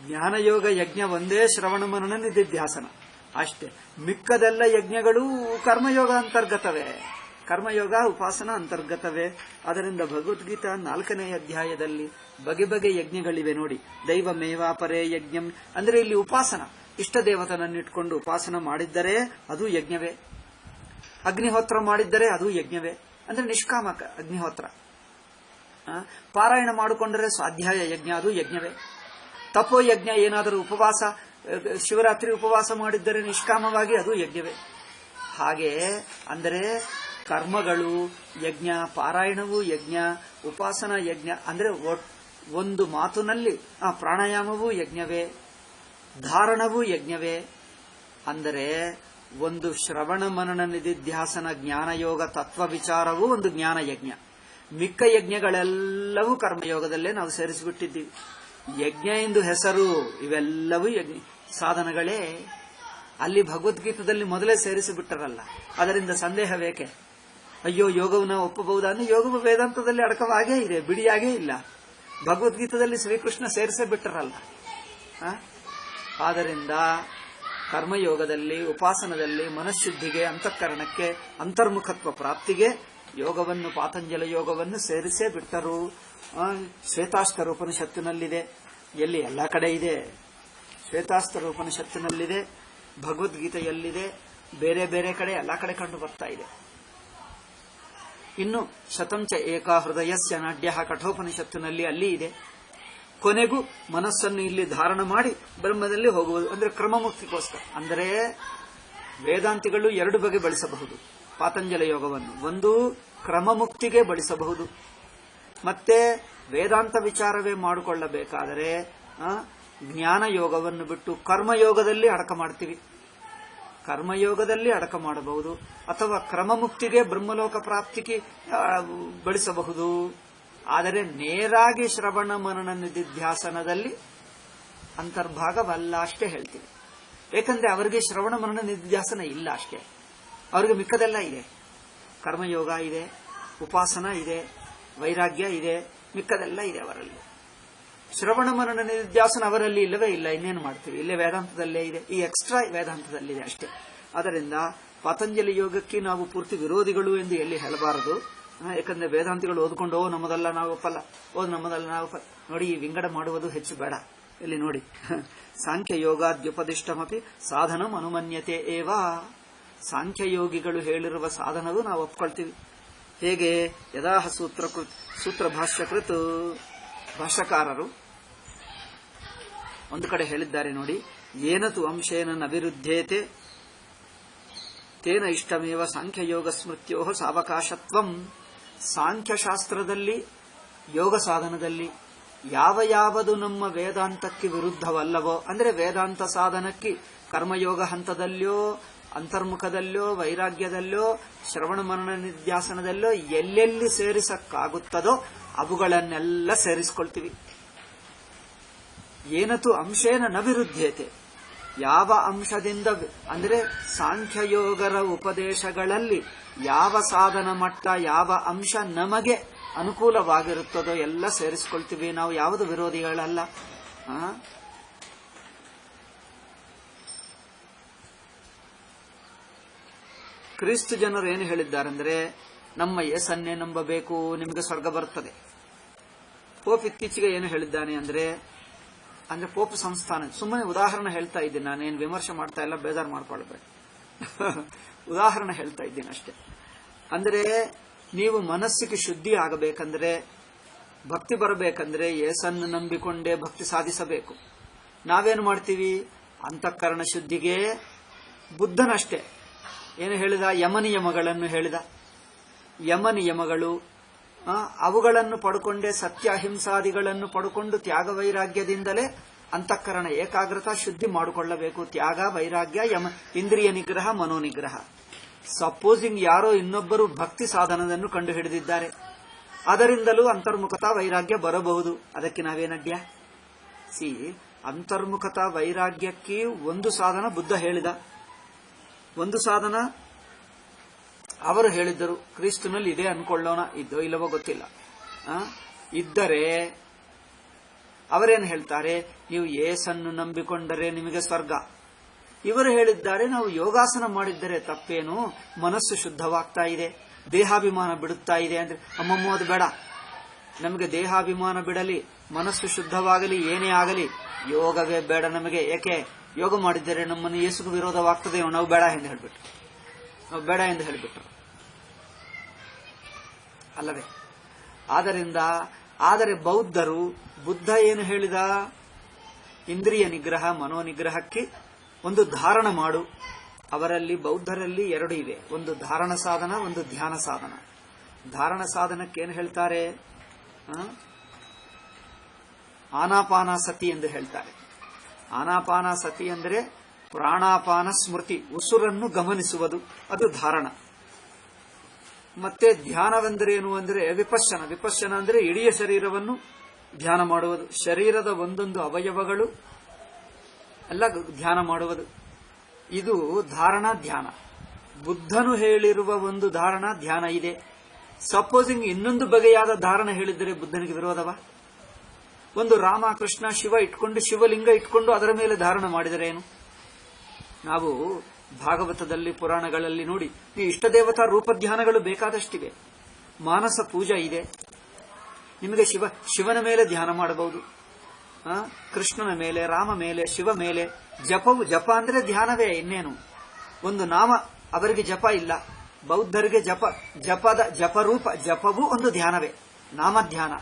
ಜ್ಞಾನಯೋಗ ಯಜ್ಞ ಒಂದೇ ಶ್ರವಣ ಮನನ ನಿಧಿಧ್ಯಾಸನ. ಅಷ್ಟೇ. ಮಿಕ್ಕದೆಲ್ಲ ಯಜ್ಞಗಳು ಕರ್ಮಯೋಗ ಅಂತರ್ಗತವೇ, ಕರ್ಮಯೋಗ ಉಪಾಸನ ಅಂತರ್ಗತವೇ. ಅದರಿಂದ ಭಗವದ್ಗೀತಾ 4ನೇ ಅಧ್ಯಾಯದಲ್ಲಿ ಬಗೆ ಬಗೆ ಯಜ್ಞಗಳಿವೆ ನೋಡಿ. ದೈವ ಮೇವಾಪರೇ ಯಜ್ಞಂ ಅಂದ್ರೆ ಇಲ್ಲಿ ಉಪಾಸನ, ಇಷ್ಟ ದೇವತನನ್ನಿಟ್ಕೊಂಡು ಉಪಾಸನ ಮಾಡಿದ್ದರೆ ಅದು ಯಜ್ಞವೇ. ಅಗ್ನಿಹೋತ್ರ ಮಾಡಿದ್ದರೆ ಅದು ಯಜ್ಞವೇ, ಅಂದ್ರೆ ನಿಷ್ಕಾಮಕ ಅಗ್ನಿಹೋತ್ರ. ಪಾರಾಯಣ ಮಾಡಿಕೊಂಡರೆ ಸ್ವಾಧ್ಯಾಯ ಯಜ್ಞ, ಅದು ಯಜ್ಞವೇ. ತಪೋ ಯಜ್ಞ, ಏನಾದರೂ ಉಪವಾಸ, ಶಿವರಾತ್ರಿ ಉಪವಾಸ ಮಾಡಿದ್ದರೆ ನಿಷ್ಕಾಮವಾಗಿ ಅದು ಯಜ್ಞವೇ. ಹಾಗೆ ಅಂದರೆ ಕರ್ಮಗಳು ಯಜ್ಞ, ಪಾರಾಯಣವೂ ಯಜ್ಞ, ಉಪಾಸನಾ ಯಜ್ಞ. ಅಂದ್ರೆ ಒಂದು ಮಾತಿನಲ್ಲಿ ಪ್ರಾಣಾಯಾಮವೂ ಯಜ್ಞವೇ, ಧಾರಣವೂ ಯಜ್ಞವೇ. ಅಂದರೆ ಒಂದು ಶ್ರವಣ ಮನನ ನಿಧಿಧ್ಯಾಸನ ಜ್ಞಾನಯೋಗ ತತ್ವ ವಿಚಾರವೂ ಒಂದು ಜ್ಞಾನ ಯಜ್ಞ. ಮಿಕ್ಕ ಯಜ್ಞಗಳೆಲ್ಲವೂ ಕರ್ಮಯೋಗದಲ್ಲೇ ನಾವು ಸೇರಿಸಿಬಿಟ್ಟಿದ್ದೀವಿ. ಯಜ್ಞ ಎಂದು ಹೆಸರು, ಇವೆಲ್ಲವೂ ಯಜ್ಞ ಸಾಧನಗಳೇ. ಅಲ್ಲಿ ಭಗವದ್ಗೀತದಲ್ಲಿ ಮೊದಲೇ ಸೇರಿಸಿಬಿಟ್ಟರಲ್ಲ, ಅದರಿಂದ ಸಂದೇಹ ಬೇಕೆ? ಅಯ್ಯೋ ಯೋಗವನ್ನ ಒಪ್ಪಬಹುದಾ ಅಂದ್ರೆ ಯೋಗವು ವೇದಾಂತದಲ್ಲಿ ಅಡಕವಾಗೇ ಇದೆ, ಬಿಡಿಯಾಗೇ ಇಲ್ಲ. ಭಗವದ್ಗೀತದಲ್ಲಿ ಶ್ರೀಕೃಷ್ಣ ಸೇರಿಸೇ ಬಿಟ್ಟರಲ್ಲ. ಆದ್ದರಿಂದ ಕರ್ಮಯೋಗದಲ್ಲಿ, ಉಪಾಸನದಲ್ಲಿ ಮನಃಶುದ್ಧಿಗೆ, ಅಂತಃಕರಣಕ್ಕೆ, ಅಂತರ್ಮುಖತ್ವ ಪ್ರಾಪ್ತಿಗೆ ಯೋಗವನ್ನು, ಪಾತಂಜಲ ಯೋಗವನ್ನು ಸೇರಿಸೇ ಬಿಟ್ಟರು. ಶ್ವೇತಾಸ್ತರ ಉಪನಿಷತ್ತಿನಲ್ಲಿದೆ, ಎಲ್ಲಿ ಎಲ್ಲ ಕಡೆ ಇದೆ. ಶ್ವೇತಾಸ್ತರ ಉಪನಿಷತ್ತಿನಲ್ಲಿದೆ, ಭಗವದ್ಗೀತೆಯಲ್ಲಿದೆ, ಬೇರೆ ಬೇರೆ ಕಡೆ ಎಲ್ಲ ಕಡೆ ಕಂಡು ಬರ್ತಾ ಇದೆ. ಇನ್ನು ಶತಂಚ ಏಕಾ ಹೃದಯಸ್ಯ ನಾಡ್ಯ ಕಠೋಪನಿಷತ್ತಿನಲ್ಲಿ ಅಲ್ಲಿ ಇದೆ. ಕೊನೆಗೂ ಮನಸ್ಸನ್ನು ಇಲ್ಲಿ ಧಾರಣ ಮಾಡಿ ಬ್ರಹ್ಮದಲ್ಲಿ ಹೋಗುವುದು, ಅಂದ್ರೆ ಕ್ರಮಮುಕ್ತಿಗೋಸ್ಕರ. ಅಂದರೆ ವೇದಾಂತಿಗಳು 2 ಬಗೆ ಬಳಸಬಹುದು ಪಾತಂಜಲ ಯೋಗವನ್ನು. ಒಂದು ಕ್ರಮಮುಕ್ತಿಗೆ ಬಳಸಬಹುದು, ಮತ್ತೆ ವೇದಾಂತ ವಿಚಾರವೇ ಮಾಡಿಕೊಳ್ಳಬೇಕಾದರೆ ಜ್ಞಾನ ಯೋಗವನ್ನು ಬಿಟ್ಟು ಕರ್ಮಯೋಗದಲ್ಲಿ ಅಡಕ ಮಾಡ್ತೀವಿ. ಕರ್ಮಯೋಗದಲ್ಲಿ ಅಡಕ ಮಾಡಬಹುದು, ಅಥವಾ ಕ್ರಮಮುಕ್ತಿಗೆ ಬ್ರಹ್ಮಲೋಕ ಪ್ರಾಪ್ತಿಗೆ ಬಳಸಬಹುದು. ಆದರೆ ನೇರಾಗಿ ಶ್ರವಣ ಮನನ ನಿಧಿಧ್ಯಾಸನದಲ್ಲಿ ಅಂತರ್ಭಾಗವಲ್ಲ ಅಷ್ಟೇ ಹೇಳ್ತೀವಿ. ಏಕೆಂದ್ರೆ ಅವರಿಗೆ ಶ್ರವಣ ಮನನ ನಿಧಿಧ್ಯಾಸನ ಇಲ್ಲ ಅಷ್ಟೇ, ಅವರಿಗೆ ಮಿಕ್ಕದೆಲ್ಲ ಇದೆ. ಕರ್ಮಯೋಗ ಇದೆ, ಉಪಾಸನ ಇದೆ, ವೈರಾಗ್ಯ ಇದೆ, ಮಿಕ್ಕದೆಲ್ಲ ಇದೆ ಅವರಲ್ಲಿ. ಶ್ರವಣ ಮನನ ನಿಧಿಧ್ಯಾಸನ ಅವರಲ್ಲಿ ಇಲ್ಲವೇ ಇಲ್ಲ. ಇನ್ನೇನು ಮಾಡ್ತೀವಿ? ಇಲ್ಲೇ ವೇದಾಂತದಲ್ಲೇ ಇದೆ, ಈ ಎಕ್ಸ್ಟ್ರಾ ವೇದಾಂತದಲ್ಲಿದೆ ಅಷ್ಟೇ. ಅದರಿಂದ ಪಾತಂಜಲಿ ಯೋಗಕ್ಕೆ ನಾವು ಪೂರ್ತಿ ವಿರೋಧಿಗಳು ಎಂದು ಎಲ್ಲಿ ಹೇಳಬಾರದು. ಯಾಕಂದ್ರೆ ವೇದಾಂತಿಗಳು ಓದ್ಕೊಂಡು ನಮ್ಮದಲ್ಲ ನಾವು ಒಪ್ಪಲ್ಲ, ನಮ್ಮದಲ್ಲ ನಾವು ಒಪ್ಪಲ್ಲ. ನೋಡಿ, ಈ ವಿಂಗಡ ಮಾಡುವುದು ಹೆಚ್ಚು ಬೇಡ. ಇಲ್ಲಿ ನೋಡಿ, ಸಾಂಖ್ಯ ಯೋಗಾದ್ಯುಪದಿಷ್ಟಮಪಿ ಸಾಧನಂ ಅನುಮನ್ಯತೆ ಏವ. ಸಾಂಖ್ಯಯೋಗಿಗಳು ಹೇಳಿರುವ ಸಾಧನವು ನಾವು ಒಪ್ಕೊಳ್ತೀವಿ. ಹೇಗೆ? ಯದಾಹ ಸೂತ್ರ ಭಾಷ್ಯಕೃತ್, ಭಾಷ್ಯಕಾರರು ಒಂದು ಕಡೆ ಹೇಳಿದ್ದಾರೆ ನೋಡಿ, ಏನತು ಅಂಶೇನ ನವಿರುದ್ಧೇತೆ ತೇನ ಇಷ್ಟಮೇವ ಸಾಂಖ್ಯಯೋಗ ಸ್ಮೃತ್ಯೋ ಸಾವಕಾಶತ್ವಂ. ಸಾಂಖ್ಯಶಾಸ್ತ್ರದಲ್ಲಿ, ಯೋಗ ಸಾಧನದಲ್ಲಿ ಯಾವುದು ನಮ್ಮ ವೇದಾಂತಕ್ಕೆ ವಿರುದ್ಧವಲ್ಲವೋ, ಅಂದರೆ ವೇದಾಂತ ಸಾಧನಕ್ಕೆ ಕರ್ಮಯೋಗ ಹಂತದಲ್ಲೋ, ಅಂತರ್ಮುಖದಲ್ಲೋ, ವೈರಾಗ್ಯದಲ್ಲೋ, ಶ್ರವಣ ಮನನ ನಿಧ್ಯಾಸನದಲ್ಲೋ ಎಲ್ಲೆಲ್ಲಿ ಸೇರಿಸಕ್ಕಾಗುತ್ತದೋ ಅವುಗಳನ್ನೆಲ್ಲ ಸೇರಿಸಿಕೊಳ್ತೀವಿ. ಏನತು ಅಂಶೇನ ನ ವಿರುದ್ಧೇತೆ, ಯಾವ ಅಂಶದಿಂದ, ಅಂದರೆ ಸಾಂಖ್ಯಯೋಗರ ಉಪದೇಶಗಳಲ್ಲಿ ಯಾವ ಸಾಧನ ಮಟ್ಟ, ಯಾವ ಅಂಶ ನಮಗೆ ಅನುಕೂಲವಾಗಿರುತ್ತದೋ ಎಲ್ಲ ಸೇರಿಸಿಕೊಳ್ತೀವಿ. ನಾವು ಯಾವುದು ವಿರೋಧಿಗಳಲ್ಲ. ಕ್ರಿಸ್ತ ಜನರು ಏನು ಹೇಳಿದ್ದಾರೆಂದರೆ, ನಮ್ಮ ಯೇಸನ್ನೇ ನಂಬಬೇಕು, ನಿಮಗೆ ಸ್ವರ್ಗ ಬರುತ್ತದೆ. ಪೋಪ್ ಇತ್ತೀಚೆಗೆ ಏನು ಹೇಳಿದ್ದಾನೆ ಅಂದ್ರೆ ಪೋಪ್ ಸಂಸ್ಥಾನ, ಸುಮ್ಮನೆ ಉದಾಹರಣೆ ಹೇಳ್ತಾ ಇದ್ದೀನಿ, ನಾನೇನು ವಿಮರ್ಶೆ ಮಾಡ್ತಾ ಇಲ್ಲ, ಬೇಜಾರು ಮಾಡ್ಕೊಳ್ಬೇಡಿ, ಉದಾಹರಣೆ ಹೇಳ್ತಾ ಇದ್ದೀನಿ ಅಷ್ಟೇ. ಅಂದರೆ ನೀವು ಮನಸ್ಸಿಗೆ ಶುದ್ಧಿ ಆಗಬೇಕಂದ್ರೆ, ಭಕ್ತಿ ಬರಬೇಕಂದ್ರೆ ಯೇಸನ್ನು ನಂಬಿಕೊಂಡೇ ಭಕ್ತಿ ಸಾಧಿಸಬೇಕು. ನಾವೇನು ಮಾಡ್ತೀವಿ? ಅಂತಃಕರಣ ಶುದ್ಧಿಗೆ ಬುದ್ಧನಷ್ಟೇ ಏನು ಹೇಳಿದ? ಯಮನಿಯಮಗಳನ್ನು ಹೇಳಿದ. ಯಮನಿಯಮಗಳು ಅವುಗಳನ್ನು ಪಡ್ಕೊಂಡೇ, ಸತ್ಯ ಅಹಿಂಸಾದಿಗಳನ್ನು ಪಡ್ಕೊಂಡು ತ್ಯಾಗ ವೈರಾಗ್ಯದಿಂದಲೇ ಅಂತಃಕರಣ ಏಕಾಗ್ರತಾ ಶುದ್ಧಿ ಮಾಡಿಕೊಳ್ಳಬೇಕು. ತ್ಯಾಗ, ವೈರಾಗ್ಯ, ಇಂದ್ರಿಯ ನಿಗ್ರಹ, ಮನೋನಿಗ್ರಹ. ಸಪೋಸಿಂಗ್ ಯಾರೋ ಇನ್ನೊಬ್ಬರು ಭಕ್ತಿ ಸಾಧನವನ್ನು ಕಂಡು ಹಿಡಿದಿದ್ದಾರೆ, ಅದರಿಂದಲೂ ಅಂತರ್ಮುಖತಾ ವೈರಾಗ್ಯ ಬರಬಹುದು. ಅದಕ್ಕೆ ನಾವೇನಡ್ಯ? ಅಂತರ್ಮುಖತಾ ವೈರಾಗ್ಯಕ್ಕೆ ಒಂದು ಸಾಧನ ಬುದ್ಧ ಹೇಳಿದ, ಒಂದು ಸಾಧನ ಅವರು ಹೇಳಿದ್ದರು. ಕ್ರಿಸ್ತನಲ್ಲಿ ಇದೆ ಅನ್ಕೊಳ್ಳೋಣ, ಇದ್ದೋ ಇಲ್ಲವೋ ಗೊತ್ತಿಲ್ಲ. ಇದ್ದರೆ ಅವರೇನು ಹೇಳ್ತಾರೆ? ನೀವು ಯೇಸನ್ನು ನಂಬಿಕೊಂಡರೆ ನಿಮಗೆ ಸ್ವರ್ಗ, ಇವರು ಹೇಳಿದ್ದಾರೆ, ನಾವು ಯೋಗಾಸನ ಮಾಡಿದ್ದರೆ ತಪ್ಪೇನು, ಮನಸ್ಸು ಶುದ್ಧವಾಗ್ತಾ ಇದೆ, ದೇಹಾಭಿಮಾನ ಬಿಡುತ್ತಾ ಇದೆ ಅಂದ್ರೆ, ಅಮ್ಮಮ್ಮ ಅದು ಬೇಡ, ನಮಗೆ ದೇಹಾಭಿಮಾನ ಬಿಡಲಿ, ಮನಸ್ಸು ಶುದ್ಧವಾಗಲಿ, ಏನೇ ಆಗಲಿ, ಯೋಗವೇ ಬೇಡ ನಮಗೆ. ಏಕೆ? ಯೋಗ ಮಾಡಿದ್ದರೆ ನಮ್ಮನ್ನು ಯೇಸುಗೂ ವಿರೋಧವಾಗ್ತದೆ, ನಾವು ಬೇಡ ಎಂದು ಹೇಳಿಬಿಟ್ರು ಅಲ್ಲವೇ? ಆದರೆ ಬುದ್ಧ ಏನು ಹೇಳಿದ? ಇಂದ್ರಿಯ ನಿಗ್ರಹ, ಮನೋನಿಗ್ರಹಕ್ಕೆ ಒಂದು ಧಾರಣ ಮಾಡು. ಅವರಲ್ಲಿ ಬೌದ್ಧರಲ್ಲಿ ಎರಡು ಇವೆ, ಒಂದು ಧಾರಣ ಸಾಧನ, ಒಂದು ಧ್ಯಾನ ಸಾಧನ. ಧಾರಣ ಸಾಧನಕ್ಕೆ ಏನು ಹೇಳ್ತಾರೆ? ಆನಾಪಾನ ಸತಿ ಎಂದು ಹೇಳ್ತಾರೆ. ಆನಾಪಾನ ಸತಿ ಅಂದರೆ ಪ್ರಾಣಾಪಾನ ಸ್ಮೃತಿ, ಉಸಿರನ್ನು ಗಮನಿಸುವುದು, ಅದು ಧಾರಣ. ಮತ್ತೆ ಧ್ಯಾನವೆಂದರೇನು ಅಂದರೆ ವಿಪಶ್ಯನ ಅಂದರೆ ಇಡೀ ಶರೀರವನ್ನು ಧ್ಯಾನ ಮಾಡುವುದು, ಶರೀರದ ಒಂದೊಂದು ಅವಯವಗಳು ಎಲ್ಲ ಧ್ಯಾನ ಮಾಡುವುದು. ಇದು ಧಾರಣ ಧ್ಯಾನ. ಬುದ್ಧನು ಹೇಳಿರುವ ಒಂದು ಧಾರಣ ಧ್ಯಾನ ಇದೆ. ಸಪೋಸಿಂಗ್ ಇನ್ನೊಂದು ಬಗೆಯಾದ ಧಾರಣ ಹೇಳಿದರೆ ಬುದ್ಧನಿಗೆ ವಿರೋಧವಾ? ಒಂದು ರಾಮ ಕೃಷ್ಣ ಶಿವ ಇಟ್ಕೊಂಡು, ಶಿವಲಿಂಗ ಇಟ್ಕೊಂಡು ಅದರ ಮೇಲೆ ಧಾರಣ ಮಾಡಿದರೆ ಏನು? ನಾವು ಭಾಗವತದಲ್ಲಿ ಪುರಾಣಗಳಲ್ಲಿ ನೋಡಿ, ಈ ಇಷ್ಟದೇವತಾ ರೂಪಧ್ಯಾನಗಳು ಬೇಕಾದಷ್ಟಿವೆ. ಮಾನಸ ಪೂಜಾ ಇದೆ, ನಿಮಗೆ ಶಿವನ ಮೇಲೆ ಧ್ಯಾನ ಮಾಡಬಹುದು, ಕೃಷ್ಣನ ಮೇಲೆ, ರಾಮ ಮೇಲೆ, ಶಿವ ಮೇಲೆ. ಜಪ ಅಂದ್ರೆ ಧ್ಯಾನವೇ, ಇನ್ನೇನು. ಒಂದು ನಾಮ, ಅವರಿಗೆ ಜಪ ಇಲ್ಲ, ಬೌದ್ಧರಿಗೆ ಜಪವೂ ಒಂದು ಧ್ಯಾನವೇ, ನಾಮಧ್ಯಾನ.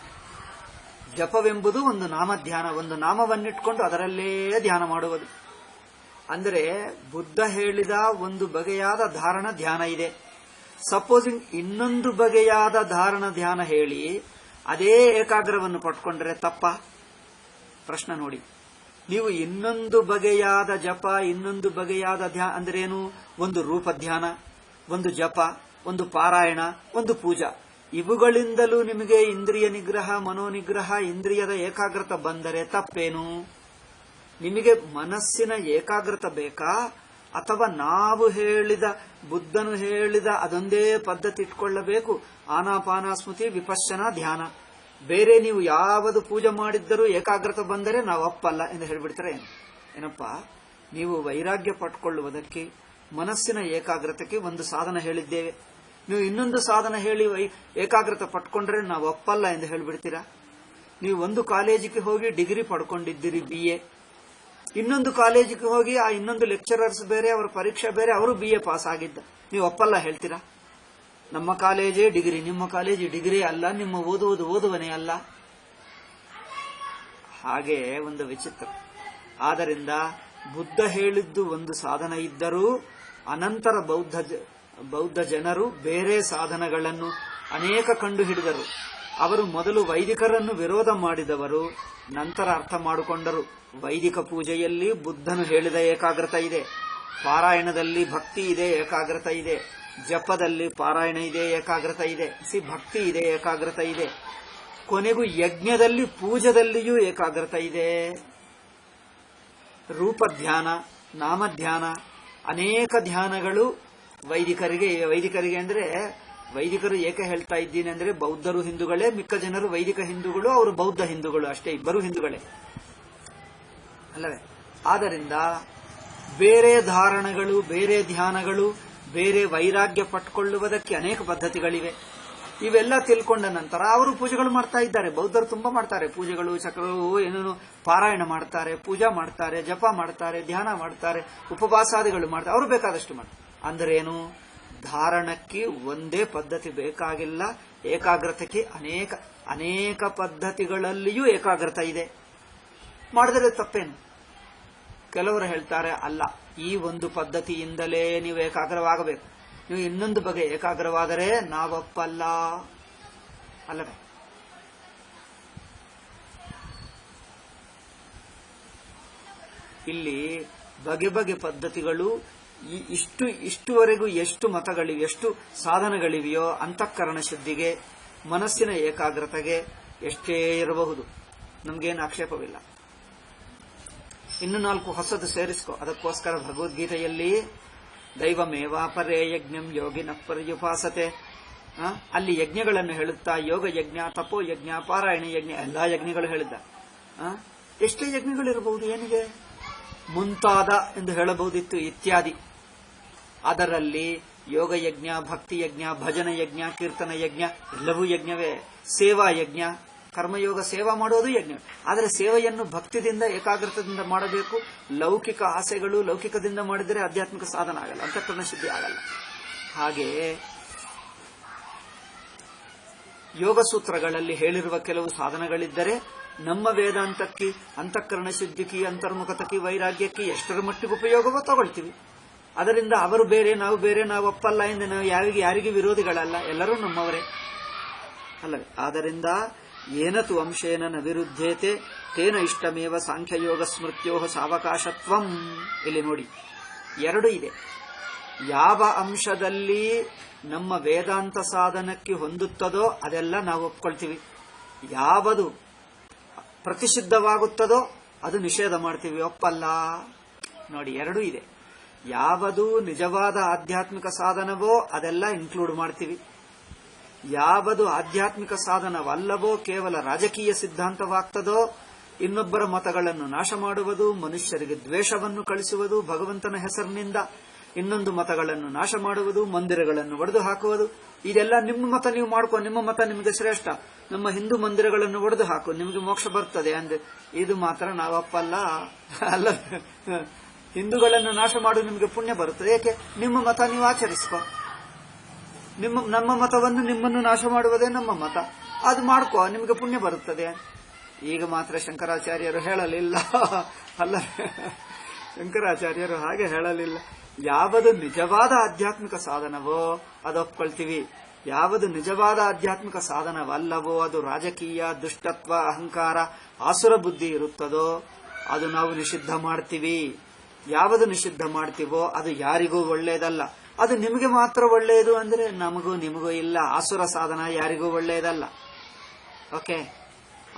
ಜಪವೆಂಬುದು ಒಂದು ನಾಮಧ್ಯಾನ, ಒಂದು ನಾಮವನ್ನಿಟ್ಕೊಂಡು ಅದರಲ್ಲೇ ಧ್ಯಾನ ಮಾಡುವುದು. ಅಂದರೆ ಬುದ್ಧ ಹೇಳಿದ ಒಂದು ಬಗೆಯಾದ ಧಾರಣ ಧ್ಯಾನ ಇದೆ. ಸಪೋಸಿಂಗ್ ಇನ್ನೊಂದು ಬಗೆಯಾದ ಧಾರಣ ಧ್ಯಾನ ಹೇಳಿ ಅದೇ ಏಕಾಗ್ರವನ್ನು ಪಟ್ಕೊಂಡ್ರೆ ತಪ್ಪ? ಪ್ರಶ್ನೆ ನೋಡಿ. ನೀವು ಇನ್ನೊಂದು ಬಗೆಯಾದ ಜಪ, ಇನ್ನೊಂದು ಬಗೆಯಾದ ಧ್ಯಾನ ಅಂದ್ರೇನು? ಒಂದು ರೂಪ ಧ್ಯಾನ, ಒಂದು ಜಪ, ಒಂದು ಪಾರಾಯಣ, ಒಂದು ಪೂಜಾ. ಇವುಗಳಿಂದಲೂ ನಿಮಗೆ ಇಂದ್ರಿಯ ನಿಗ್ರಹ, ಮನೋನಿಗ್ರಹ, ಇಂದ್ರಿಯದ ಏಕಾಗ್ರತೆ ಬಂದರೆ ತಪ್ಪೇನು? ನಿಮಗೆ ಮನಸ್ಸಿನ ಏಕಾಗ್ರತೆ ಬೇಕಾ, ಅಥವಾ ನಾವು ಹೇಳಿದ, ಬುದ್ಧನು ಹೇಳಿದ ಅದೊಂದೇ ಪದ್ಧತಿ ಇಟ್ಕೊಳ್ಳಬೇಕು? ಆನಾಪಾನ ಸ್ಮೃತಿ, ವಿಪಶ್ಯನ, ಧ್ಯಾನ. ಬೇರೆ ನೀವು ಯಾವುದು ಪೂಜೆ ಮಾಡಿದ್ದರೂ ಏಕಾಗ್ರತೆ ಬಂದರೆ ನಾವು ಒಪ್ಪಲ್ಲ ಎಂದು ಹೇಳಿಬಿಡ್ತಾರೆ. ಏನಪ್ಪ, ನೀವು ವೈರಾಗ್ಯ ಪಟ್ಕೊಳ್ಳುವುದಕ್ಕೆ, ಮನಸ್ಸಿನ ಏಕಾಗ್ರತೆಗೆ ಒಂದು ಸಾಧನ ಹೇಳಿದ್ದೇವೆ, ನೀವು ಇನ್ನೊಂದು ಸಾಧನ ಹೇಳಿ ಏಕಾಗ್ರತೆ ಪಟ್ಕೊಂಡ್ರೆ ನಾವು ಒಪ್ಪಲ್ಲ ಎಂದು ಹೇಳಿಬಿಡ್ತೀರಾ? ನೀವು ಒಂದು ಕಾಲೇಜಿಗೆ ಹೋಗಿ ಡಿಗ್ರಿ ಪಡ್ಕೊಂಡಿದ್ದೀರಿ, BA. ಇನ್ನೊಂದು ಕಾಲೇಜಿಗೆ ಹೋಗಿ ಆ ಇನ್ನೊಂದು ಲೆಕ್ಚರರ್ಸ್ ಬೇರೆ, ಅವರ ಪರೀಕ್ಷೆ ಬೇರೆ, ಅವರು BA ಪಾಸ್ ಆಗಿದ್ದ, ನೀವು ಒಪ್ಪಲ್ಲ ಹೇಳ್ತೀರಾ? ನಮ್ಮ ಕಾಲೇಜೇ ಡಿಗ್ರಿ, ನಿಮ್ಮ ಕಾಲೇಜ್ ಡಿಗ್ರಿ ಅಲ್ಲ, ನಿಮ್ಮ ಓದುವನೇ ಅಲ್ಲ. ಹಾಗೆ ಒಂದು ವಿಚಿತ್ರ. ಆದ್ದರಿಂದ ಬುದ್ಧ ಹೇಳಿದ್ದು ಒಂದು ಸಾಧನ ಇದ್ದರೂ ಅನಂತರ ಬೌದ್ಧ ಜನರು ಬೇರೆ ಸಾಧನಗಳನ್ನು ಅನೇಕ ಕಂಡು ಹಿಡಿದರು. ಅವರು ಮೊದಲು ವೈದಿಕರನ್ನು ವಿರೋಧ ಮಾಡಿದವರು, ನಂತರ ಅರ್ಥ ಮಾಡಿಕೊಂಡರು. ವೈದಿಕ ಪೂಜೆಯಲ್ಲಿ ಬುದ್ಧನು ಹೇಳಿದ ಏಕಾಗ್ರತೆ ಇದೆ, ಪಾರಾಯಣದಲ್ಲಿ ಭಕ್ತಿ ಇದೆ, ಏಕಾಗ್ರತೆ ಇದೆ, ಜಪದಲ್ಲಿ ಪಾರಾಯಣ ಇದೆ, ಏಕಾಗ್ರತೆ ಇದೆ, ಭಕ್ತಿ ಇದೆ, ಏಕಾಗ್ರತೆ ಇದೆ. ಕೊನೆಗೂ ಯಜ್ಞದಲ್ಲಿ, ಪೂಜದಲ್ಲಿಯೂ ಏಕಾಗ್ರತೆ ಇದೆ. ರೂಪ ಧ್ಯಾನ, ನಾಮಧ್ಯಾನ, ಅನೇಕ ಧ್ಯಾನಗಳು ವೈದಿಕರಿಗೆ ಅಂದ್ರೆ, ವೈದಿಕರು ಏಕೆ ಹೇಳ್ತಾ ಇದ್ದೀನಿ ಅಂದ್ರೆ, ಬೌದ್ಧರು ಹಿಂದೂಗಳೇ, ಮಿಕ್ಕ ಜನರು ವೈದಿಕ ಹಿಂದೂಗಳು, ಅವರು ಬೌದ್ಧ ಹಿಂದೂಗಳು ಅಷ್ಟೇ, ಇಬ್ಬರು ಹಿಂದೂಗಳೇ ಅಲ್ಲವೇ? ಆದ್ದರಿಂದ ಬೇರೆ ಧಾರಣಗಳು, ಬೇರೆ ಧ್ಯಾನಗಳು, ಬೇರೆ ವೈರಾಗ್ಯ ಪಟ್ಕೊಳ್ಳುವುದಕ್ಕೆ ಅನೇಕ ಪದ್ಧತಿಗಳಿವೆ. ಇವೆಲ್ಲ ತಿಳ್ಕೊಂಡ ನಂತರ ಅವರು ಪೂಜೆಗಳು ಮಾಡ್ತಾ ಇದ್ದಾರೆ. ಬೌದ್ಧರು ತುಂಬಾ ಮಾಡ್ತಾರೆ ಪೂಜೆಗಳು, ಚಕ್ರವು, ಏನೇನು ಪಾರಾಯಣ ಮಾಡ್ತಾರೆ, ಪೂಜಾ ಮಾಡ್ತಾರೆ, ಜಪ ಮಾಡ್ತಾರೆ, ಧ್ಯಾನ ಮಾಡ್ತಾರೆ, ಉಪವಾಸಾದಿಗಳು ಮಾಡ್ತಾರೆ, ಅವರು ಬೇಕಾದಷ್ಟು ಮಾಡ್ತಾರೆ. ಅಂದರೇನು? ಧಾರಣಕ್ಕೆ ಒಂದೇ ಪದ್ಧತಿ ಬೇಕಾಗಿಲ್ಲ, ಏಕಾಗ್ರತೆಗೆ ಅನೇಕ ಪದ್ಧತಿಗಳಲ್ಲಿಯೂ ಏಕಾಗ್ರತೆ ಇದೆ. ಮಾಡಿದರೆ ತಪ್ಪೇನು? ಕೆಲವರು ಹೇಳ್ತಾರೆ, ಅಲ್ಲ, ಈ ಒಂದು ಪದ್ಧತಿಯಿಂದಲೇ ನೀವು ಏಕಾಗ್ರವಾಗಬೇಕು, ನೀವು ಇನ್ನೊಂದು ಬಗೆ ಏಕಾಗ್ರವಾದರೆ ನಾವೊಪ್ಪಲ್ಲ ಅಲ್ಲವೇ? ಇಲ್ಲಿ ಬಗೆ ಬಗೆ ಪದ್ಧತಿಗಳು, ಇಷ್ಟುವರೆಗೂ ಎಷ್ಟು ಮತಗಳಿವೆ, ಎಷ್ಟು ಸಾಧನಗಳಿವೆಯೋ ಅಂತಃಕರಣ ಶುದ್ಧಿಗೆ, ಮನಸ್ಸಿನ ಏಕಾಗ್ರತೆಗೆ ಎಷ್ಟೇ ಇರಬಹುದು, ನಮಗೇನು ಆಕ್ಷೇಪವಿಲ್ಲ. ಇನ್ನು 4 ಹೊಸದು ಸೇರಿಸ್ಕೊ. ಅದಕ್ಕೋಸ್ಕರ ಭಗವದ್ಗೀತೆಯಲ್ಲಿ ದೈವಮೇವಾಪರೇ ಯಜ್ಞಂ ಯೋಗಿನಃ ಪರ್ಯುಪಾಸತೆ, ಅಲ್ಲಿ ಯಜ್ಞಗಳನ್ನು ಹೇಳುತ್ತಾ ಯೋಗ ಯಜ್ಞ, ತಪೋ ಯಜ್ಞ, ಪಾರಾಯಣ ಯಜ್ಞ, ಎಲ್ಲಾ ಯಜ್ಞಗಳು ಹೇಳಿದ್ದ. ಎಷ್ಟೇ ಯಜ್ಞಗಳಿರಬಹುದು, ಏನಿದೆ? ಮುಂತಾದ ಎಂದು ಹೇಳಬಹುದಿತ್ತು ಇತ್ಯಾದಿ. ಅದರಲ್ಲಿ ಯೋಗಯಜ್ಞ, ಭಕ್ತಿಯಜ್ಞ, ಭಜನ ಯಜ್ಞ, ಕೀರ್ತನ ಯಜ್ಞ ಎಲ್ಲವೂ ಯಜ್ಞವೇ. ಸೇವಾ ಯಜ್ಞ, ಕರ್ಮಯೋಗ ಸೇವಾ ಮಾಡೋದು ಯಜ್ಞ. ಆದರೆ ಸೇವೆಯನ್ನು ಭಕ್ತಿದಿಂದ ಏಕಾಗ್ರತೆಯಿಂದ ಮಾಡಬೇಕು. ಲೌಕಿಕ ಆಸೆಗಳು ಲೌಕಿಕದಿಂದ ಮಾಡಿದರೆ ಆಧ್ಯಾತ್ಮಿಕ ಸಾಧನ ಆಗಲ್ಲ, ಅಂತಃಕರಣ ಶುದ್ಧಿ ಆಗಲ್ಲ. ಹಾಗೆ ಯೋಗ ಸೂತ್ರಗಳಲ್ಲಿ ಹೇಳಿರುವ ಕೆಲವು ಸಾಧನಗಳಿದ್ದರೆ ನಮ್ಮ ವೇದಾಂತಕ್ಕೆ, ಅಂತಃಕರಣ ಶುದ್ಧಿಗೆ, ಅಂತರ್ಮುಖತಕ್ಕೆ, ವೈರಾಗ್ಯಕ್ಕೆ ಎಷ್ಟರ ಮಟ್ಟಿಗೆ ಉಪಯೋಗವೋ ತಗೊಳ್ತೀವಿ. ಅದರಿಂದ ಅವರು ಬೇರೆ, ನಾವು ಬೇರೆ, ನಾವು ಒಪ್ಪಲ್ಲ ಎಂದು ನಾವು ಯಾರಿಗೆ ವಿರೋಧಿಗಳಲ್ಲ, ಎಲ್ಲರೂ ನಮ್ಮವರೇ ಅಲ್ಲವೇ. ಆದ್ದರಿಂದ ಏನತು ಅಂಶೇನ ನ ವಿರುದ್ಧೇತೆ ತೇನ ಇಷ್ಟಮೇವ ಸಾಂಖ್ಯಯೋಗ ಸ್ಮೃತ್ಯೋ ಸಾವಕಾಶತ್ವಂ. ಇಲ್ಲಿ ನೋಡಿ, ಎರಡು ಇದೆ. ಯಾವ ಅಂಶದಲ್ಲಿ ನಮ್ಮ ವೇದಾಂತ ಸಾಧನಕ್ಕೆ ಹೊಂದುತ್ತದೋ ಅದೆಲ್ಲ ನಾವು ಒಪ್ಕೊಳ್ತೀವಿ. ಯಾವುದು ಪ್ರತಿಷಿದ್ಧವಾಗುತ್ತದೋ ಅದು ನಿಷೇಧ ಮಾಡ್ತೀವಿ, ಒಪ್ಪಲ್ಲ. ನೋಡಿ, ಎರಡೂ ಇದೆ. ಯಾವುದು ನಿಜವಾದ ಆಧ್ಯಾತ್ಮಿಕ ಸಾಧನವೋ ಅದೆಲ್ಲ ಇನ್ಕ್ಲೂಡ್ ಮಾಡ್ತೀವಿ. ಯಾವುದು ಆಧ್ಯಾತ್ಮಿಕ ಸಾಧನವಲ್ಲವೋ, ಕೇವಲ ರಾಜಕೀಯ ಸಿದ್ಧಾಂತವಾಗ್ತದೋ, ಇನ್ನೊಬ್ಬರ ಮತಗಳನ್ನು ನಾಶ ಮಾಡುವುದು, ಮನುಷ್ಯರಿಗೆ ದ್ವೇಷವನ್ನು ಕಳಿಸುವುದು, ಭಗವಂತನ ಹೆಸರಿನಿಂದ ಇನ್ನೊಂದು ಮತಗಳನ್ನು ನಾಶ ಮಾಡುವುದು, ಮಂದಿರಗಳನ್ನು ಒಡೆದು ಹಾಕುವುದು, ಇದೆಲ್ಲ ನಿಮ್ಮ ಮತ ನೀವು ಮಾಡ್ಕೊ, ನಿಮ್ಮ ಮತ ನಿಮಗೆ ಶ್ರೇಷ್ಠ, ನಮ್ಮ ಹಿಂದೂ ಮಂದಿರಗಳನ್ನು ಒಡೆದು ಹಾಕು, ನಿಮಗೆ ಮೋಕ್ಷ ಬರ್ತದೆ ಅಂದ್ರೆ ಇದು ಮಾತ್ರ ನಾವಪ್ಪಲ್ಲ. ಅಲ್ಲ, ಹಿಂದೂಗಳನ್ನು ನಾಶ ಮಾಡು, ನಿಮಗೆ ಪುಣ್ಯ ಬರುತ್ತದೆ. ಏಕೆ? ನಿಮ್ಮ ಮತ ನೀವು ಆಚರಿಸ್ಕೊ. ನಮ್ಮ ಮತವನ್ನು ನಿಮ್ಮನ್ನು ನಾಶ ಮಾಡುವುದೇ ನಮ್ಮ ಮತ, ಅದು ಮಾಡ್ಕೋ, ನಿಮಗೆ ಪುಣ್ಯ ಬರುತ್ತದೆ. ಈಗ ಮಾತ್ರ ಶಂಕರಾಚಾರ್ಯರು ಹೇಳಲಿಲ್ಲ ಅಲ್ಲ, ಶಂಕರಾಚಾರ್ಯರು ಹಾಗೆ ಹೇಳಲಿಲ್ಲ. ಯಾವುದು ನಿಜವಾದ ಆಧ್ಯಾತ್ಮಿಕ ಸಾಧನವೋ ಅದು ಒಪ್ಕೊಳ್ತೀವಿ, ಯಾವುದು ನಿಜವಾದ ಆಧ್ಯಾತ್ಮಿಕ ಸಾಧನವಲ್ಲವೋ, ಅದು ರಾಜಕೀಯ, ದುಷ್ಟತ್ವ, ಅಹಂಕಾರ, ಆಸುರ ಬುದ್ಧಿ ಇರುತ್ತದೋ ಅದು ನಾವು ನಿಷಿದ್ಧ ಮಾಡ್ತೀವಿ. ಯಾವುದು ನಿಷಿದ್ಧ ಮಾಡ್ತೀವೋ ಅದು ಯಾರಿಗೂ ಒಳ್ಳೆಯದಲ್ಲ. ಅದು ನಿಮಗೆ ಮಾತ್ರ ಒಳ್ಳೆಯದು ಅಂದ್ರೆ ನಮಗೂ ನಿಮಗೂ ಇಲ್ಲ. ಆಸುರ ಸಾಧನ ಯಾರಿಗೂ ಒಳ್ಳೆಯದಲ್ಲ. ಓಕೆ,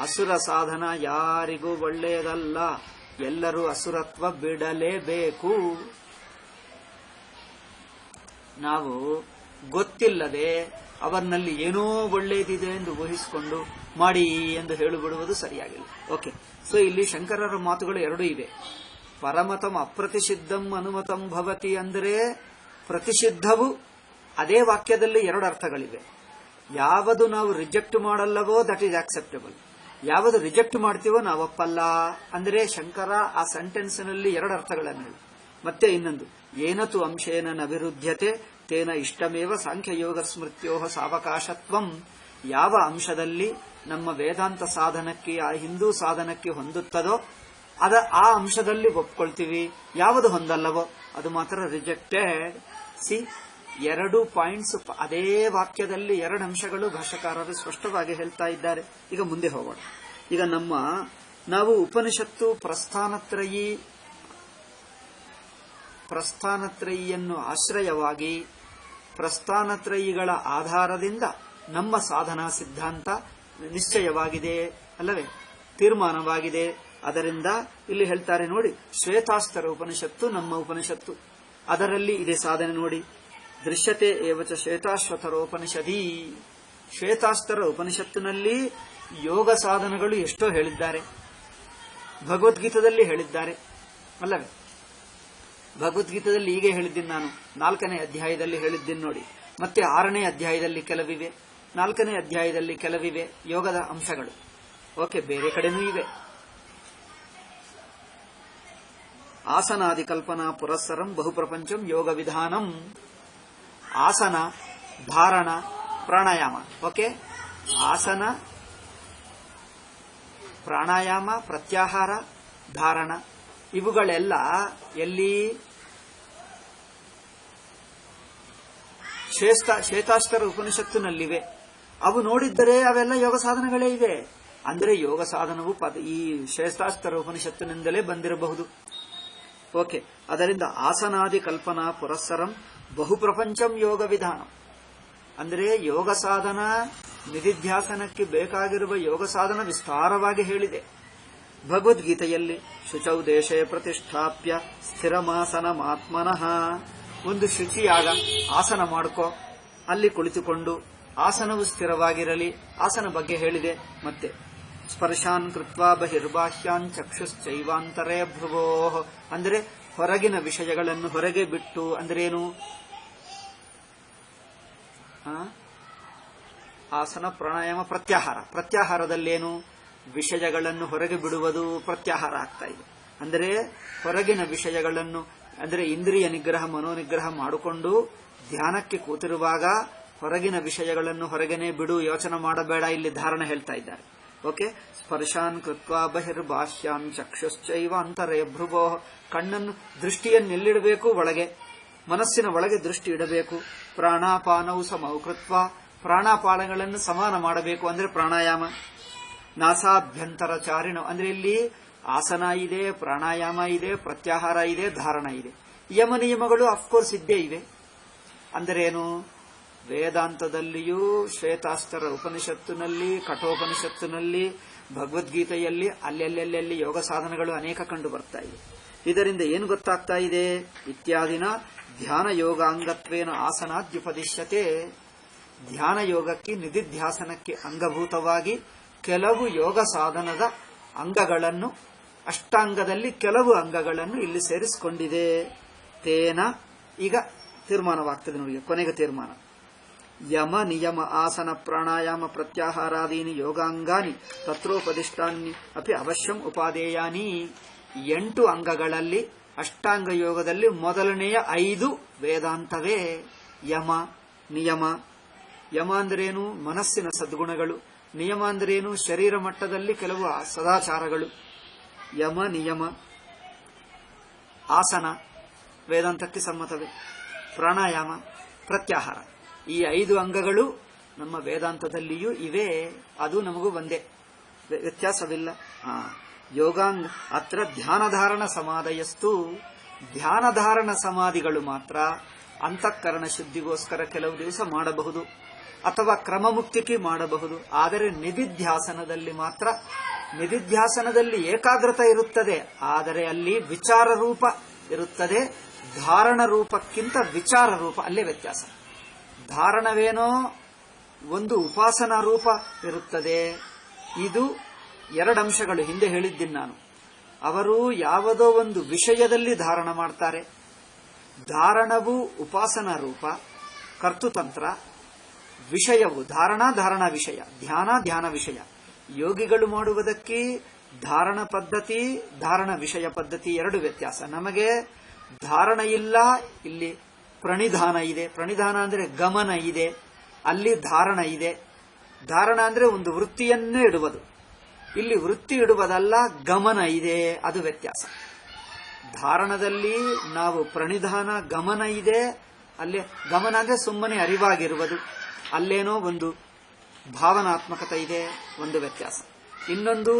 ಅಸುರ ಸಾಧನ ಯಾರಿಗೂ ಒಳ್ಳೆಯದಲ್ಲ. ಎಲ್ಲರೂ ಅಸುರತ್ವ ಬಿಡಲೇಬೇಕು. ನಾವು ಗೊತ್ತಿಲ್ಲದೆ ಅವರಲ್ಲಿ ಏನೋ ಒಳ್ಳೆಯದಿದೆ ಎಂದು ಊಹಿಸಿಕೊಂಡು ಮಾಡಿ ಎಂದು ಹೇಳಿಬಿಡುವುದು ಸರಿಯಾಗಿಲ್ಲ. ಓಕೆ, ಸೊ ಇಲ್ಲಿ ಶಂಕರರ ಮಾತುಗಳು ಎರಡೂ ಇವೆ. ಪರಮತಂ ಅಪ್ರತಿಷಿದ್ಧಂ ಅನುಮತಂ ಭವತಿ ಅಂದರೆ ಪ್ರತಿಷಿದ್ಧವು ಅದೇ ವಾಕ್ಯದಲ್ಲಿ ಎರಡು ಅರ್ಥಗಳಿವೆ. ಯಾವುದು ನಾವು ರಿಜೆಕ್ಟ್ ಮಾಡಲ್ಲವೋ ದಟ್ ಈಸ್ ಆಕ್ಸೆಪ್ಟಬಲ್, ಯಾವುದು ರಿಜೆಕ್ಟ್ ಮಾಡ್ತೀವೋ ನಾವಪ್ಪಲ್ಲ ಅಂದರೆ ಶಂಕರ ಆ ಸೆಂಟೆನ್ಸ್ನಲ್ಲಿ ಎರಡು ಅರ್ಥಗಳನ್ನು ಹೇಳಿ. ಮತ್ತೆ ಇನ್ನೊಂದು, ಏನತು ಅಂಶೇನ ನ ವಿರುದ್ಧತೆ ತೇನ ಇಷ್ಟಮೇವ ಸಾಂಖ್ಯಯೋಗ ಸ್ಮೃತ್ಯೋ ಸಾವಕಾಶತ್ವಂ. ಯಾವ ಅಂಶದಲ್ಲಿ ನಮ್ಮ ವೇದಾಂತ ಸಾಧನಕ್ಕೆ, ಆ ಹಿಂದೂ ಸಾಧನಕ್ಕೆ ಹೊಂದುತ್ತದೋ ಆ ಅಂಶದಲ್ಲಿ ಒಪ್ಕೊಳ್ತೀವಿ. ಯಾವುದು ಹೊಂದಲ್ಲವೋ ಅದು ಮಾತ್ರ ರಿಜೆಕ್ಟೆಡ್. ಸಿ, ಎರಡು ಪಾಯಿಂಟ್ಸ್ ಅದೇ ವಾಕ್ಯದಲ್ಲಿ ಎರಡು ಅಂಶಗಳು ಭಾಷ್ಯಕಾರರು ಸ್ಪಷ್ಟವಾಗಿ ಹೇಳ್ತಾ ಇದ್ದಾರೆ. ಈಗ ಮುಂದೆ ಹೋಗೋಣ. ಈಗ ನಾವು ಉಪನಿಷತ್ತು ಪ್ರಸ್ಥಾನತ್ರಯಿಯನ್ನು ಆಶ್ರಯವಾಗಿ ಪ್ರಸ್ಥಾನತ್ರಯಿಗಳ ಆಧಾರದಿಂದ ನಮ್ಮ ಸಾಧನಾ ಸಿದ್ಧಾಂತ ನಿಶ್ಚಯವಾಗಿದೆ ಅಲ್ಲವೇ, ತೀರ್ಮಾನವಾಗಿದೆ. ಅದರಿಂದ ಇಲ್ಲಿ ಹೇಳ್ತಾರೆ ನೋಡಿ, ಶ್ವೇತಾಸ್ತರ ಉಪನಿಷತ್ತು ನಮ್ಮ ಉಪನಿಷತ್ತು, ಅದರಲ್ಲಿ ಇದೆ ಸಾಧನೆ ನೋಡಿ. ದೃಶ್ಯತೆ ಏವಚ ಶ್ವೇತಾಶ್ವತರೋಪನಿಷದಿ. ಶ್ವೇತಾಸ್ತರ ಉಪನಿಷತ್ತಿನಲ್ಲಿ ಯೋಗ ಸಾಧನಗಳು ಎಷ್ಟೋ ಹೇಳಿದ್ದಾರೆ, ಭಗವದ್ಗೀತದಲ್ಲಿ ಹೇಳಿದ್ದಾರೆ ಅಲ್ಲವೇ. ಭಗವದ್ಗೀತದಲ್ಲಿ ಹೀಗೆ ಹೇಳಿದ್ದೀನಿ ನಾನು, 4ನೇ ಅಧ್ಯಾಯದಲ್ಲಿ ಹೇಳಿದ್ದೀನಿ ನೋಡಿ. ಮತ್ತೆ 6ನೇ ಅಧ್ಯಾಯದಲ್ಲಿ ಕೆಲವಿವೆ, 4ನೇ ಅಧ್ಯಾಯದಲ್ಲಿ ಕೆಲವಿವೆ ಯೋಗದ ಅಂಶಗಳು. ಓಕೆ, ಬೇರೆ ಕಡೆನೂ ಇವೆ. ಆಸನಾದಿ ಕಲ್ಪನಾ ಪುರಸ್ಸರಂ ಬಹುಪ್ರಪಂಚಂ ಯೋಗ ವಿಧಾನಂ. ಆಸನ, ಧಾರಣ, ಪ್ರಾಣಾಯಾಮ. ಓಕೆ, ಆಸನ, ಪ್ರಾಣಾಯಾಮ, ಪ್ರತ್ಯಾಹಾರ, ಧಾರಣ ಇವುಗಳೆಲ್ಲ ಎಲ್ಲಿ? ಶ್ವೇತಾಸ್ತರ ಉಪನಿಷತ್ತಿನಲ್ಲಿವೆ. ಅವು ನೋಡಿದ್ದರೆ ಅವೆಲ್ಲ ಯೋಗ ಸಾಧನಗಳೇ ಇವೆ. ಅಂದರೆ ಯೋಗ ಸಾಧನವು ಈ ಶ್ವೇತಾಸ್ತರ ಉಪನಿಷತ್ತಿನಿಂದಲೇ ಬಂದಿರಬಹುದು. ಓಕೆ, ಅದರಿಂದ ಆಸನಾದಿ ಕಲ್ಪನಾ ಪುರಸ್ಸರಂ ಬಹುಪ್ರಪಂಚಂ ಯೋಗ ವಿಧಾನ ಅಂದರೆ ಯೋಗ ಸಾಧನ, ನಿಧಿಧ್ಯಾಸನಕ್ಕೆ ಬೇಕಾಗಿರುವ ಯೋಗ ಸಾಧನ ವಿಸ್ತಾರವಾಗಿ ಹೇಳಿದೆ ಭಗವದ್ಗೀತೆಯಲ್ಲಿ. ಶುಚೌ ದೇಶೇ ಪ್ರತಿಷ್ಠಾಪ್ಯ ಸ್ಥಿರಮಾಸನಮಾತ್ಮನಃ. ಒಂದು ಶುಚಿಯಾಗ ಆಸನ ಮಾಡ್ಕೋ, ಅಲ್ಲಿ ಕುಳಿತುಕೊಂಡು ಆಸನವು ಸ್ಥಿರವಾಗಿರಲಿ, ಆಸನ ಬಗ್ಗೆ ಹೇಳಿದೆ. ಮತ್ತೆ ಸ್ಪರ್ಶಾನ್ ಕೃತ್ವಾ ಬಹಿರ್ಬಾಹ್ಯಾನ್ ಚಕ್ಷುಶ್ಚೈವಾಂತರೇ ಭ್ರುವೋಃ. ಅಂದರೆ ಹೊರಗಿನ ವಿಷಯಗಳನ್ನು ಹೊರಗೆ ಬಿಟ್ಟು, ಅಂದ್ರೇನು? ಆಸನ, ಪ್ರಾಣಾಯಾಮ, ಪ್ರತ್ಯಾಹಾರ. ಪ್ರತ್ಯಾಹಾರದಲ್ಲೇನು? ವಿಷಯಗಳನ್ನು ಹೊರಗೆ ಬಿಡುವುದು ಪ್ರತ್ಯಾಹಾರ ಆಗ್ತಾ ಇದೆ. ಅಂದರೆ ಹೊರಗಿನ ವಿಷಯಗಳನ್ನು, ಅಂದರೆ ಇಂದ್ರಿಯ ನಿಗ್ರಹ ಮನೋನಿಗ್ರಹ ಮಾಡಿಕೊಂಡು ಧ್ಯಾನಕ್ಕೆ ಕೂತಿರುವಾಗ ಹೊರಗಿನ ವಿಷಯಗಳನ್ನು ಹೊರಗನೆ ಬಿಡು, ಯೋಚನೆ ಮಾಡಬೇಡ, ಇಲ್ಲಿ ಧಾರಣ ಹೇಳ್ತಾ ಇದ್ದಾರೆ. ಓಕೆ. ಸ್ಪರ್ಶಾನ್ ಕೃತ್ವಾ ಬಹಿರ್ಬಾಹ್ಯಾನ್ ಚಕ್ಷುಶ್ಚೈವ ಅಂತರೇ ಭ್ರುವೋಃ. ಕಣ್ಣನ್ನು, ದೃಷ್ಟಿಯನ್ನೆಲ್ಲಿಡಬೇಕು? ಒಳಗೆ, ಮನಸ್ಸಿನ ಒಳಗೆ ದೃಷ್ಟಿ ಇಡಬೇಕು. ಪ್ರಾಣಾಪಾನವು ಸಮೌ ಕೃತ್ವಾ. ಪ್ರಾಣಾಪಾನಗಳನ್ನು ಸಮಾನ ಮಾಡಬೇಕು, ಅಂದ್ರೆ ಪ್ರಾಣಾಯಾಮ. ನಾಸಾಭ್ಯಂತರ ಚಾರಿಣ, ಅಂದ್ರೆ ಇಲ್ಲಿ ಆಸನ ಇದೆ, ಪ್ರಾಣಾಯಾಮ ಇದೆ, ಪ್ರತ್ಯಾಹಾರ ಇದೆ, ಧಾರಣ ಇದೆ. ಯಮ ನಿಯಮಗಳು ಅಫ್ಕೋರ್ಸ್ ಇದ್ದೇ ಇವೆ. ಅಂದರೇನು? ವೇದಾಂತದಲ್ಲಿಯೂ, ಶ್ವೇತಾಸ್ತರ ಉಪನಿಷತ್ತಿನಲ್ಲಿ, ಕಠೋಪನಿಷತ್ತಿನಲ್ಲಿ, ಭಗವದ್ಗೀತೆಯಲ್ಲಿ ಅಲ್ಲೆಲ್ಲೆಲ್ಲಿ ಯೋಗ ಸಾಧನಗಳು ಅನೇಕ ಕಂಡು ಬರ್ತಾ ಇವೆ. ಇದರಿಂದ ಏನು ಗೊತ್ತಾಗ್ತಾ ಇದೆ? ಇತ್ಯಾದಿನ ಧ್ಯಾನ ಯೋಗಾಂಗತ್ವೇನ ಆಸನಾದ್ಯುಪದಿಶ್ಯತೆ. ಧ್ಯಾನ ಯೋಗಕ್ಕೆ, ನಿಧಿಧ್ಯಾಸನಕ್ಕೆ ಅಂಗಭೂತವಾಗಿ ಕೆಲವು ಯೋಗ ಸಾಧನದ ಅಂಗಗಳನ್ನು, ಅಷ್ಟಾಂಗದಲ್ಲಿ ಕೆಲವು ಅಂಗಗಳನ್ನು ಇಲ್ಲಿ ಸೇರಿಸಿಕೊಂಡಿದೆ. ತೇನ, ಈಗ ತೀರ್ಮಾನವಾಗ್ತದೆ ನೋಡಿ, ಕೊನೆಗೆ ತೀರ್ಮಾನ. ಯಮ ನಿಯಮ ಆಸನ ಪ್ರಾಣಾಯಾಮ ಪ್ರತ್ಯಾಹಾರಾದೀನಿ ಯೋಗಾಂಗಾನಿ ತತ್ರೋಪದಿಷ್ಟಾನಿ ಅಪಿ ಅವಶ್ಯಂ ಉಪಾದೇಯಾನಿ. 8 ಅಂಗಗಳಲ್ಲಿ ಅಷ್ಟಾಂಗ ಯೋಗದಲ್ಲಿ ಮೊದಲನೆಯ 5 ವೇದಾಂತವೇ. ಯಮ, ನಿಯಮ. ಯಮ ಅಂದ್ರೇನು? ಮನಸ್ಸಿನ ಸದ್ಗುಣಗಳು. ನಿಯಮ ಅಂದ್ರೇನು? ಶರೀರ ಮಟ್ಟದಲ್ಲಿ ಕೆಲವು ಸದಾಚಾರಗಳು. ಯಮ ನಿಯಮ. ಆಸನ ವೇದಾಂತಕ್ಕೆ ಸಮ್ಮತವೇ. ಪ್ರಾಣಾಯಾಮ, ಪ್ರತ್ಯಾಹಾರ, ಈ 5 ಅಂಗಗಳು ನಮ್ಮ ವೇದಾಂತದಲ್ಲಿಯೂ ಇವೆ. ಅದು ನಮಗೂ ಒಂದೇ, ವ್ಯತ್ಯಾಸವಿಲ್ಲ. ಯೋಗಾಂಗ ಅತ್ರ ಧ್ಯಾನಧಾರಣ ಸಮಾಧಯಸ್ತು. ಧ್ಯಾನಧಾರಣ ಸಮಾಧಿಗಳು ಮಾತ್ರ ಅಂತಃಕರಣ ಶುದ್ಧಿಗೋಸ್ಕರ ಕೆಲವು ದಿವಸ ಮಾಡಬಹುದು, ಅಥವಾ ಕ್ರಮಮುಕ್ತಿಗೆ ಮಾಡಬಹುದು. ಆದರೆ ನಿಧಿಧ್ಯಾಸನದಲ್ಲಿ ಮಾತ್ರ, ನಿಧಿಧ್ಯಾಸನದಲ್ಲಿ ಏಕಾಗ್ರತೆ ಇರುತ್ತದೆ, ಆದರೆ ಅಲ್ಲಿ ವಿಚಾರ ರೂಪ ಇರುತ್ತದೆ. ಧಾರಣ ರೂಪಕ್ಕಿಂತ ವಿಚಾರ ರೂಪ, ಅಲ್ಲೇ ವ್ಯತ್ಯಾಸ. ಧಾರಣವೇನೋ ಒಂದು ಉಪಾಸನಾ ರೂಪ ಇರುತ್ತದೆ. ಇದು 2 ಅಂಶಗಳು ಹಿಂದೆ ಹೇಳಿದ್ದೀನಿ ನಾನು. ಅವರು ಯಾವುದೋ ಒಂದು ವಿಷಯದಲ್ಲಿ ಧಾರಣ ಮಾಡ್ತಾರೆ. ಧಾರಣವು ಉಪಾಸನಾ ರೂಪ, ಕರ್ತೃತಂತ್ರ. ವಿಷಯವು ಧಾರಣ ವಿಷಯ, ಧ್ಯಾನ ವಿಷಯ. ಯೋಗಿಗಳು ಮಾಡುವುದಕ್ಕೆ ಧಾರಣ ಪದ್ಧತಿ, ಧಾರಣ ವಿಷಯ ಪದ್ಧತಿ 2 ವ್ಯತ್ಯಾಸ. ನಮಗೆ ಧಾರಣ ಇಲ್ಲ, ಇಲ್ಲಿ ಪ್ರಣಿಧಾನ ಇದೆ. ಪ್ರಣಿಧಾನ ಅಂದ್ರೆ ಗಮನ ಇದೆ, ಅಲ್ಲಿ ಧಾರಣ ಇದೆ. ಧಾರಣ ಅಂದ್ರೆ ಒಂದು ವೃತ್ತಿಯನ್ನೇ ಇಡುವುದು, ಇಲ್ಲಿ ವೃತ್ತಿ ಇಡುವುದಲ್ಲ, ಗಮನ ಇದೆ. ಅದು ವ್ಯತ್ಯಾಸ. ಧಾರಣದಲ್ಲಿ ನಾವು ಪ್ರಣಿಧಾನ, ಗಮನ ಇದೆ. ಅಲ್ಲೇ ಗಮನ ಅಂದ್ರೆ ಸುಮ್ಮನೆ ಅರಿವಾಗಿರುವುದು, ಅಲ್ಲೇನೋ ಒಂದು ಭಾವನಾತ್ಮಕತೆ ಇದೆ, ಒಂದು ವ್ಯತ್ಯಾಸ. ಇನ್ನೊಂದು,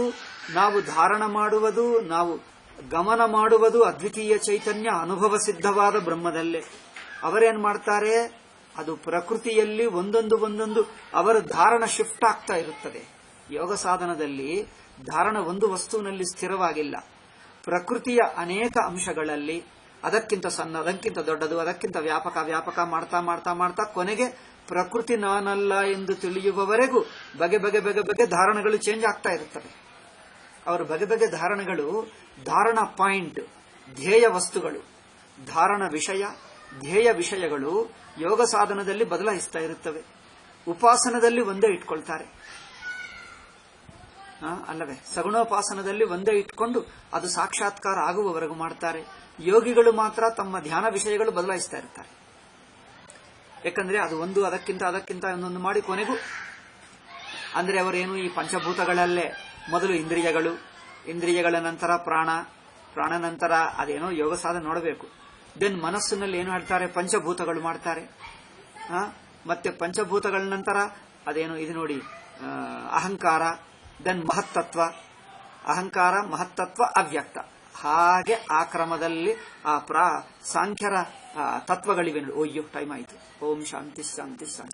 ನಾವು ಧಾರಣ ಮಾಡುವುದು, ನಾವು ಗಮನ ಮಾಡುವುದು ಅದ್ವಿತೀಯ ಚೈತನ್ಯ ಅನುಭವ ಸಿದ್ಧವಾದ ಬ್ರಹ್ಮದಲ್ಲೇ. ಅವರೇನ್ ಮಾಡ್ತಾರೆ? ಅದು ಪ್ರಕೃತಿಯಲ್ಲಿ ಒಂದೊಂದು ಅವರ ಧಾರಣ ಶಿಫ್ಟ್ ಆಗ್ತಾ ಇರುತ್ತದೆ. ಯೋಗ ಸಾಧನದಲ್ಲಿ ಧಾರಣ ಒಂದು ವಸ್ತುವಿನಲ್ಲಿ ಸ್ಥಿರವಾಗಿಲ್ಲ. ಪ್ರಕೃತಿಯ ಅನೇಕ ಅಂಶಗಳಲ್ಲಿ ಅದಕ್ಕಿಂತ ಸಣ್ಣ, ಅದಕ್ಕಿಂತ ದೊಡ್ಡದು, ಅದಕ್ಕಿಂತ ವ್ಯಾಪಕ ಮಾಡ್ತಾ ಕೊನೆಗೆ ಪ್ರಕೃತಿ ನಾನಲ್ಲ ಎಂದು ತಿಳಿಯುವವರೆಗೂ ಬಗೆ ಧಾರಣಗಳು ಚೇಂಜ್ ಆಗ್ತಾ ಇರುತ್ತವೆ. ಅವರು ಬಗೆ ಧಾರಣಗಳು, ಧಾರಣ ಪಾಯಿಂಟ್, ಧ್ಯೇಯ ವಸ್ತುಗಳು, ಧಾರಣ ವಿಷಯ, ಧ್ಯೇಯ ವಿಷಯಗಳು ಯೋಗ ಸಾಧನದಲ್ಲಿ ಬದಲಾಯಿಸ್ತಾ ಇರುತ್ತವೆ. ಉಪಾಸನದಲ್ಲಿ ಒಂದೇ ಇಟ್ಕೊಳ್ತಾರೆ ಅಲ್ಲವೇ? ಸಗುಣೋಪಾಸನದಲ್ಲಿ ಒಂದೇ ಇಟ್ಕೊಂಡು ಅದು ಸಾಕ್ಷಾತ್ಕಾರ ಆಗುವವರೆಗೂ ಮಾಡ್ತಾರೆ. ಯೋಗಿಗಳು ಮಾತ್ರ ತಮ್ಮ ಧ್ಯಾನ ವಿಷಯಗಳು ಬದಲಾಯಿಸ್ತಾ ಇರ್ತಾರೆ. ಯಾಕಂದ್ರೆ ಅದು ಒಂದು ಅದಕ್ಕಿಂತ ಒಂದೊಂದು ಮಾಡಿ ಕೊನೆಗೂ, ಅಂದ್ರೆ ಅವರೇನು ಈ ಪಂಚಭೂತಗಳಲ್ಲೇ ಮೊದಲು ಇಂದ್ರಿಯಗಳ ನಂತರ ಪ್ರಾಣ ನಂತರ ಅದೇನೋ ಯೋಗ ಸಾಧನೆ ನೋಡಬೇಕು. ದೆನ್ ಮನಸ್ಸಿನಲ್ಲಿ ಏನು ಹೇಳ್ತಾರೆ? ಪಂಚಭೂತಗಳು ಮಾಡ್ತಾರೆ. ಮತ್ತೆ ಪಂಚಭೂತಗಳ ನಂತರ ಅದೇನು ಇದು ನೋಡಿ, ಅಹಂಕಾರ, ದೆನ್ ಮಹತ್ತತ್ವ, ಅಹಂಕಾರ, ಮಹತ್ತತ್ವ, ಅವ್ಯಕ್ತ. ಹಾಗೆ ಆ ಕ್ರಮದಲ್ಲಿ ಆ ಸಾಂಖ್ಯರ ತತ್ವಗಳಿವೆ ನೋಡಿ. ಓಯ್ಯೋ, ಟೈಮ್ ಆಯಿತು. ಓಂ ಶಾಂತಿ ಶಾಂತಿ ಶಾಂತಿ.